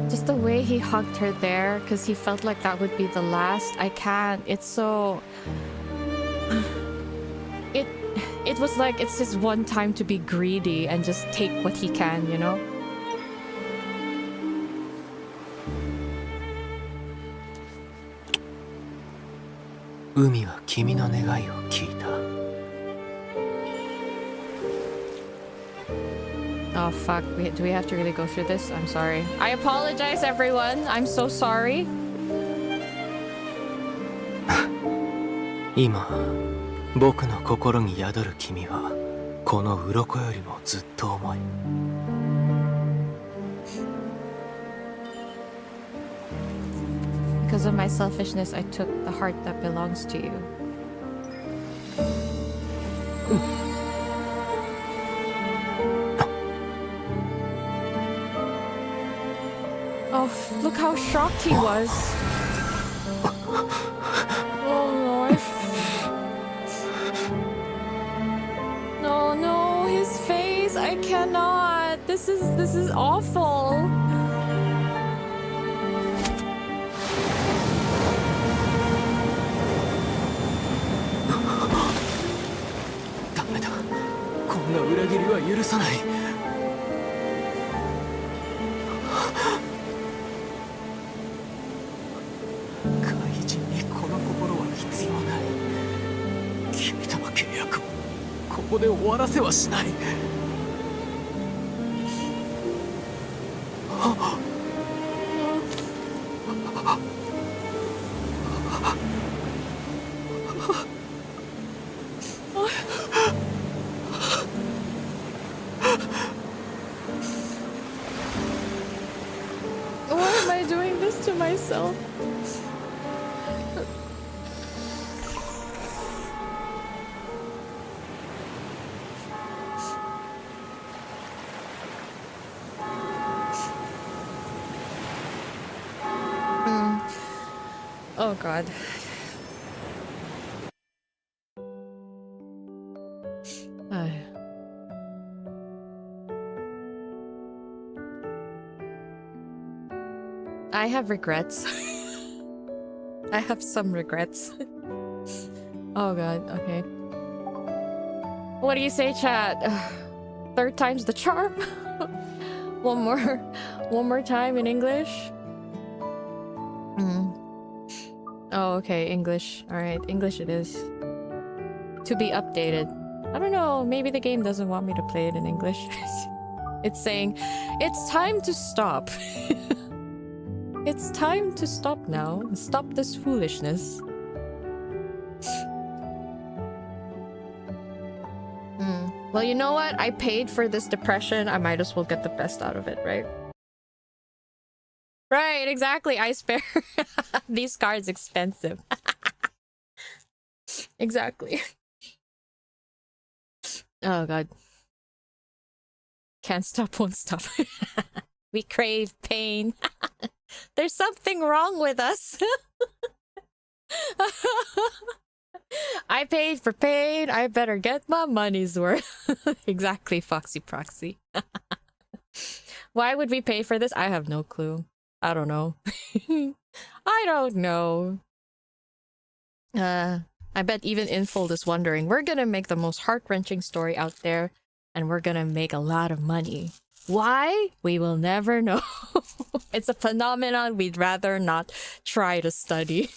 Just the way he hugged her there, because he felt like that would be the last. I can't. It's so... It was like it's his one time to be greedy and just take what he can, you know? Oh fuck, do we have to really go through this? I'm sorry. I apologize, everyone. I'm so sorry. 今僕の心に宿る君はこの鱗よりもずっと重い。Because of my selfishness, I took the heart that belongs to you. Oh, look how shocked he was. Oh no. No, no, his face. I cannot. This is awful. Why am I doing this to myself? Oh god. I have regrets. I have some regrets. Oh god, okay. What do you say, chat? Third time's the charm? One more time in English? Oh, okay, English. Alright, English it is. To be updated. I don't know, maybe the game doesn't want me to play it in English. It's saying, it's time to stop. It's time to stop now. Stop this foolishness. Well, you know what? I paid for this depression. I might as well get the best out of it, right? Right, exactly. I spare. These cards expensive. Exactly. Oh god. Can't stop, won't stop. We crave pain. There's something wrong with us. I paid for pain. I better get my money's worth. Exactly, Foxy Proxy. Why would we pay for this? I have no clue. I don't know. I don't know. I bet even Infold is wondering. We're gonna make the most heart-wrenching story out there, and we're gonna make a lot of money. Why? We will never know. It's a phenomenon we'd rather not try to study.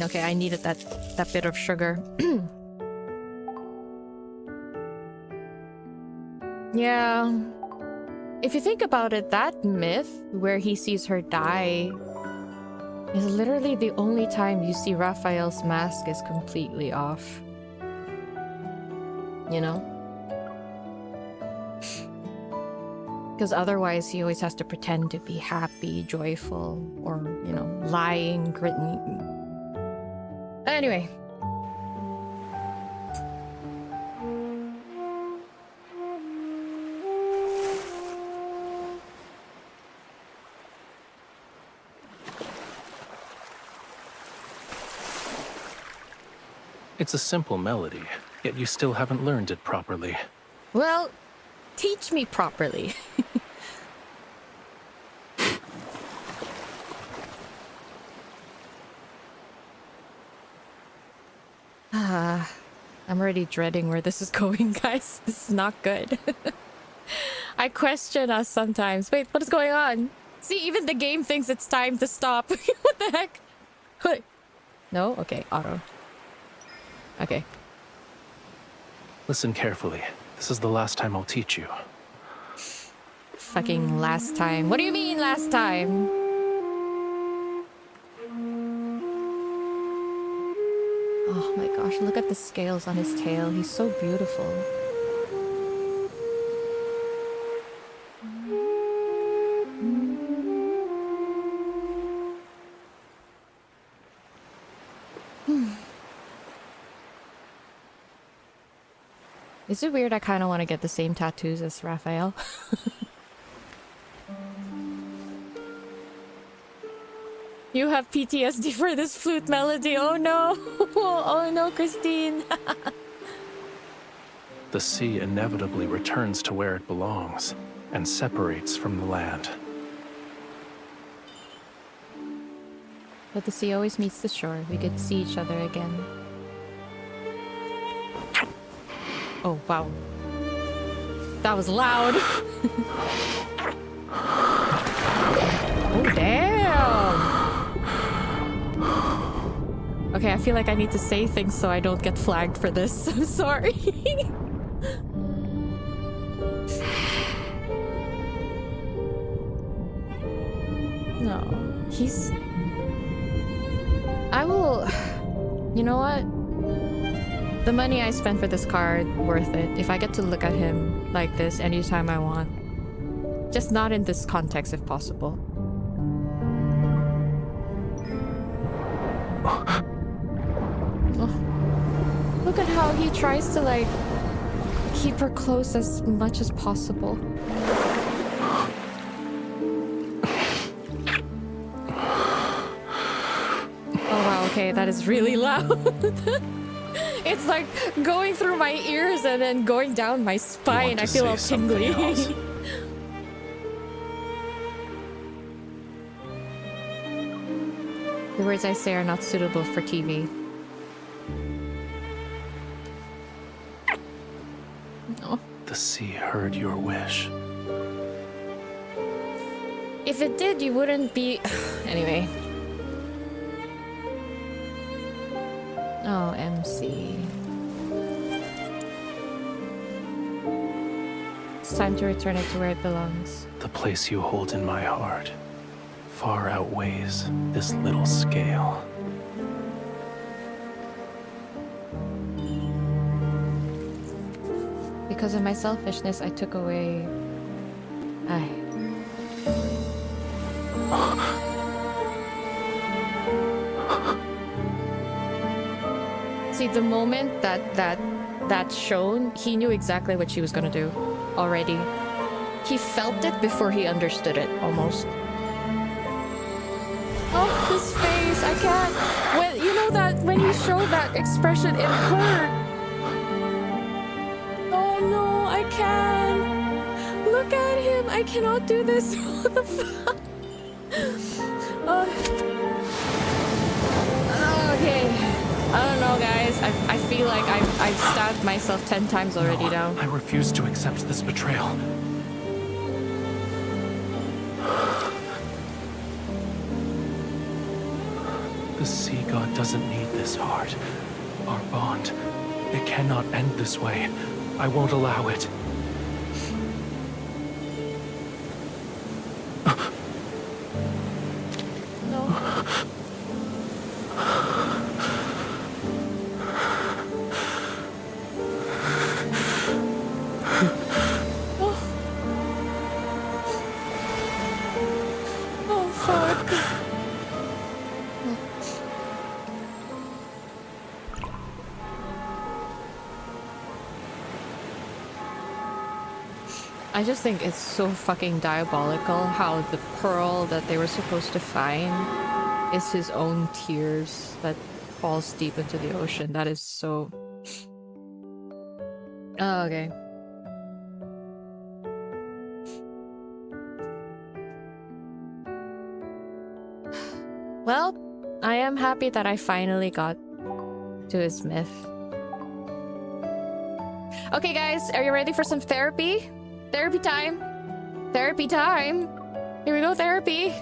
Okay, I needed that bit of sugar. Yeah. If you think about it, that myth where he sees her die is literally the only time you see Raphael's mask is completely off. You know? Because otherwise he always has to pretend to be happy, joyful, or, you know, lying, gritty. Anyway. It's a simple melody, yet you still haven't learned it properly. Well, teach me properly. I'm already dreading where this is going, guys. This is not good. I question us sometimes. Wait, what is going on? See, even the game thinks it's time to stop. What the heck? What? No? Okay, auto. Okay. Listen carefully. This is the last time I'll teach you. Fucking last time. What do you mean last time? Oh my gosh, look at the scales on his tail. He's so beautiful. Is it weird I kind of want to get the same tattoos as Raphael? You have PTSD for this flute melody. Oh no. Oh no, Christine. The sea inevitably returns to where it belongs and separates from the land. But the sea always meets the shore. We could see each other again. Oh, wow. That was loud. Oh, damn. Okay, I feel like I need to say things so I don't get flagged for this. I'm sorry. No, he's... I will... You know what? The money I spent for this card, worth it. If I get to look at him like this anytime I want. Just not in this context, if possible. Oh. Look at how he tries to, like, keep her close as much as possible. Oh wow, okay, that is really loud. It's like going through my ears and then going down my spine. I feel all tingly. The words I say are not suitable for TV. No. The sea heard your wish. If it did, you wouldn't be... Anyway. Oh, MC. It's time to return it to where it belongs. The place you hold in my heart far outweighs this little scale. Because of my selfishness, I took away... See, the moment that shone, he knew exactly what she was gonna do already. He felt it before he understood it, almost. Oh, his face! I can't. When you know that when he showed that expression, it hurt. Oh no, I can't. Look at him. I cannot do this. What the fuck? Okay. I don't know, guys. I feel like I've stabbed myself 10 times already now. I refuse to accept this betrayal. The sea god doesn't need this heart. Our bond. It cannot end this way. I won't allow it. No. Oh, fuck. I just think it's so fucking diabolical how the pearl that they were supposed to find is his own tears that falls deep into the ocean. That is so... Oh, okay. Well, I am happy that I finally got to his myth. Okay, guys, are you ready for some therapy? Therapy time. Therapy time. Here we go, therapy.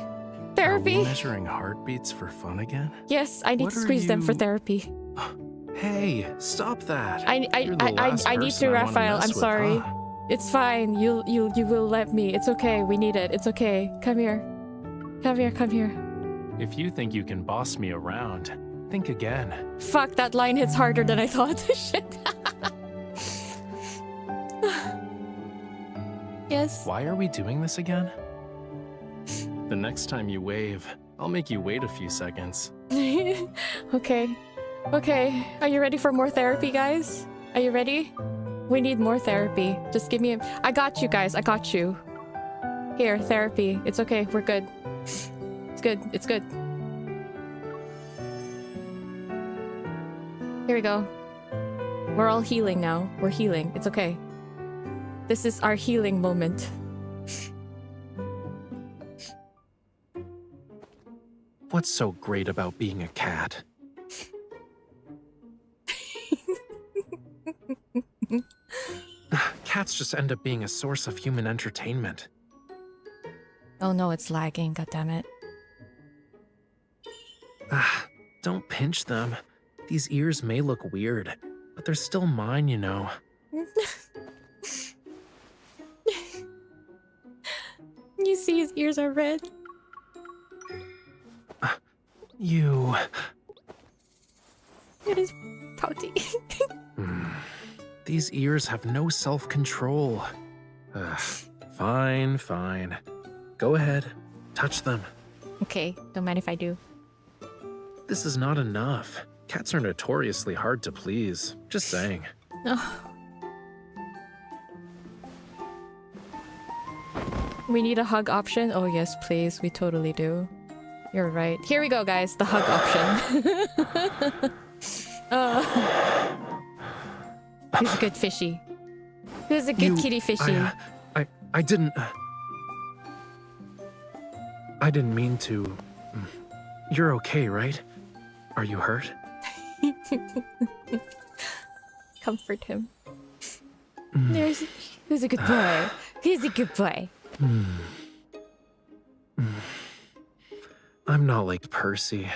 Therapy. Are we measuring heartbeats for fun again? Yes, I need What to are squeeze them for you- therapy. Hey, stop that. I You're the last need to, person I wanna Raphael. mess I'm with, sorry. huh? It's fine. You will let me. It's okay. We need it. It's okay. Come here. Come here. Come here. If you think you can boss me around, think again. Fuck, that line hits harder than I thought. Shit. Yes. Why are we doing this again? The next time you wave, I'll make you wait a few seconds. Okay. Okay. Are you ready for more therapy, guys? Are you ready? We need more therapy. Just give me a... I got you, guys. I got you. Here, therapy. It's okay. We're good. It's good. It's good. Here we go. We're all healing now. We're healing. It's okay. This is our healing moment. What's so great about being a cat? Cats just end up being a source of human entertainment. Oh no, it's lagging. God damn it. Don't pinch them. These ears may look weird, but they're still mine, you know. You see his ears are red. You... It is pouty. These ears have no self-control. Fine, fine. Go ahead. Touch them. Okay, don't mind if I do. This is not enough. Cats are notoriously hard to please. Just saying. Oh. We need a hug option? Oh yes, please. We totally do. You're right. Here we go, guys. The hug option. He's a good fishy. He's a good kitty fishy. I didn't... I didn't mean to... You're okay, right? Are you hurt? Comfort him. He's a good boy. He's a good boy. I'm not like Percy.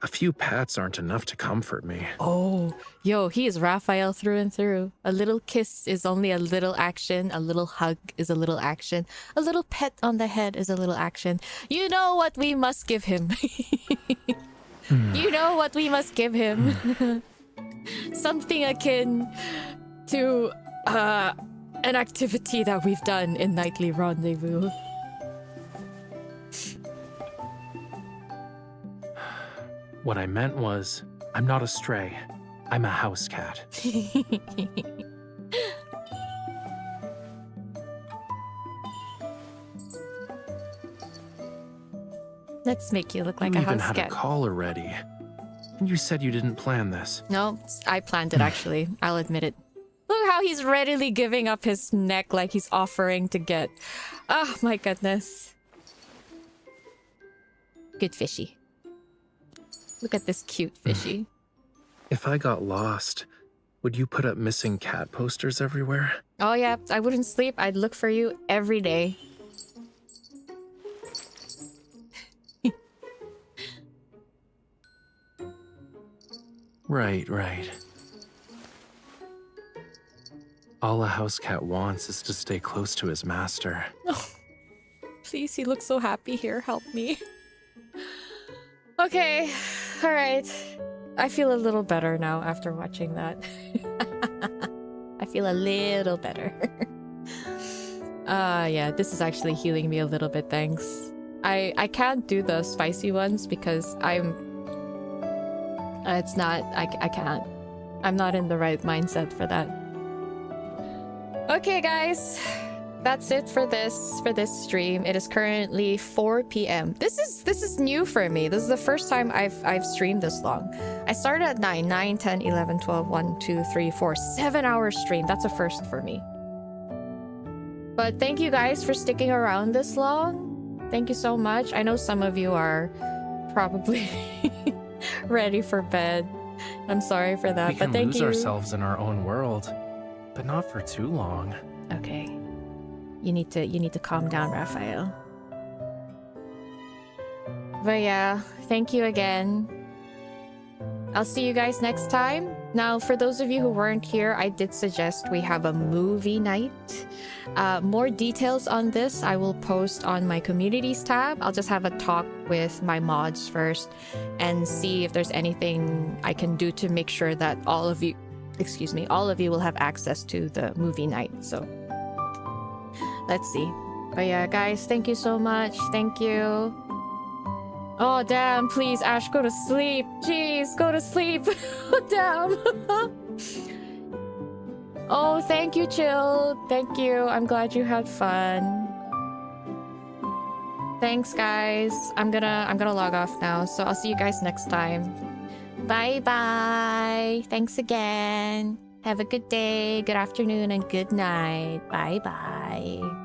A few pats aren't enough to comfort me. Oh, yo, he is Raphael through and through. A little kiss is only a little action. A little hug is a little action. A little pet on the head is a little action. You know what we must give him. You know what we must give him. Something akin to an activity that we've done in Nightly Rendezvous. What I meant was, I'm not a stray. I'm a house cat. Let's make you look like You a even house had cat. a call already. And you said you didn't plan this. No, I planned it actually. I'll admit it. Look how he's readily giving up his neck like he's offering to get. Oh my goodness. Good fishy. Look at this cute fishy. If I got lost, would you put up missing cat posters everywhere? Oh yeah, I wouldn't sleep. I'd look for you every day. Right. All a house cat wants is to stay close to his master. Oh, please, he looks so happy here. Help me. Okay, all right. I feel a little better now after watching that. I feel a little better. Yeah, this is actually healing me a little bit, thanks. I can't do the spicy ones because it's not, I can't. I'm not in the right mindset for that. Okay, guys. That's it for this stream. It is currently 4 p.m. This is new for me. This is the first time I've streamed this long. I started at 9, 10, 11, 12, 1, 2, 3, 4, 7-hour stream. That's a first for me. But thank you guys for sticking around this long. Thank you so much. I know some of you are probably ready for bed. I'm sorry for that, We but can thank lose you. ourselves in our own world, but not for too long. Okay. You need to calm down, Raphael. But yeah, thank you again. I'll see you guys next time. Now, for those of you who weren't here, I did suggest we have a movie night. More details on this I will post on my communities tab. I'll just have a talk with my mods first and see if there's anything I can do to make sure that all of you will have access to the movie night. So let's see. But yeah, guys, thank you so much. Thank you. Oh, damn. Please, Ash, go to sleep. Jeez, go to sleep. Oh, damn. Oh, thank you, Chill. Thank you. I'm glad you had fun. Thanks, guys. I'm gonna log off now. So I'll see you guys next time. Bye-bye. Thanks again. Have a good day, good afternoon, and good night. Bye-bye.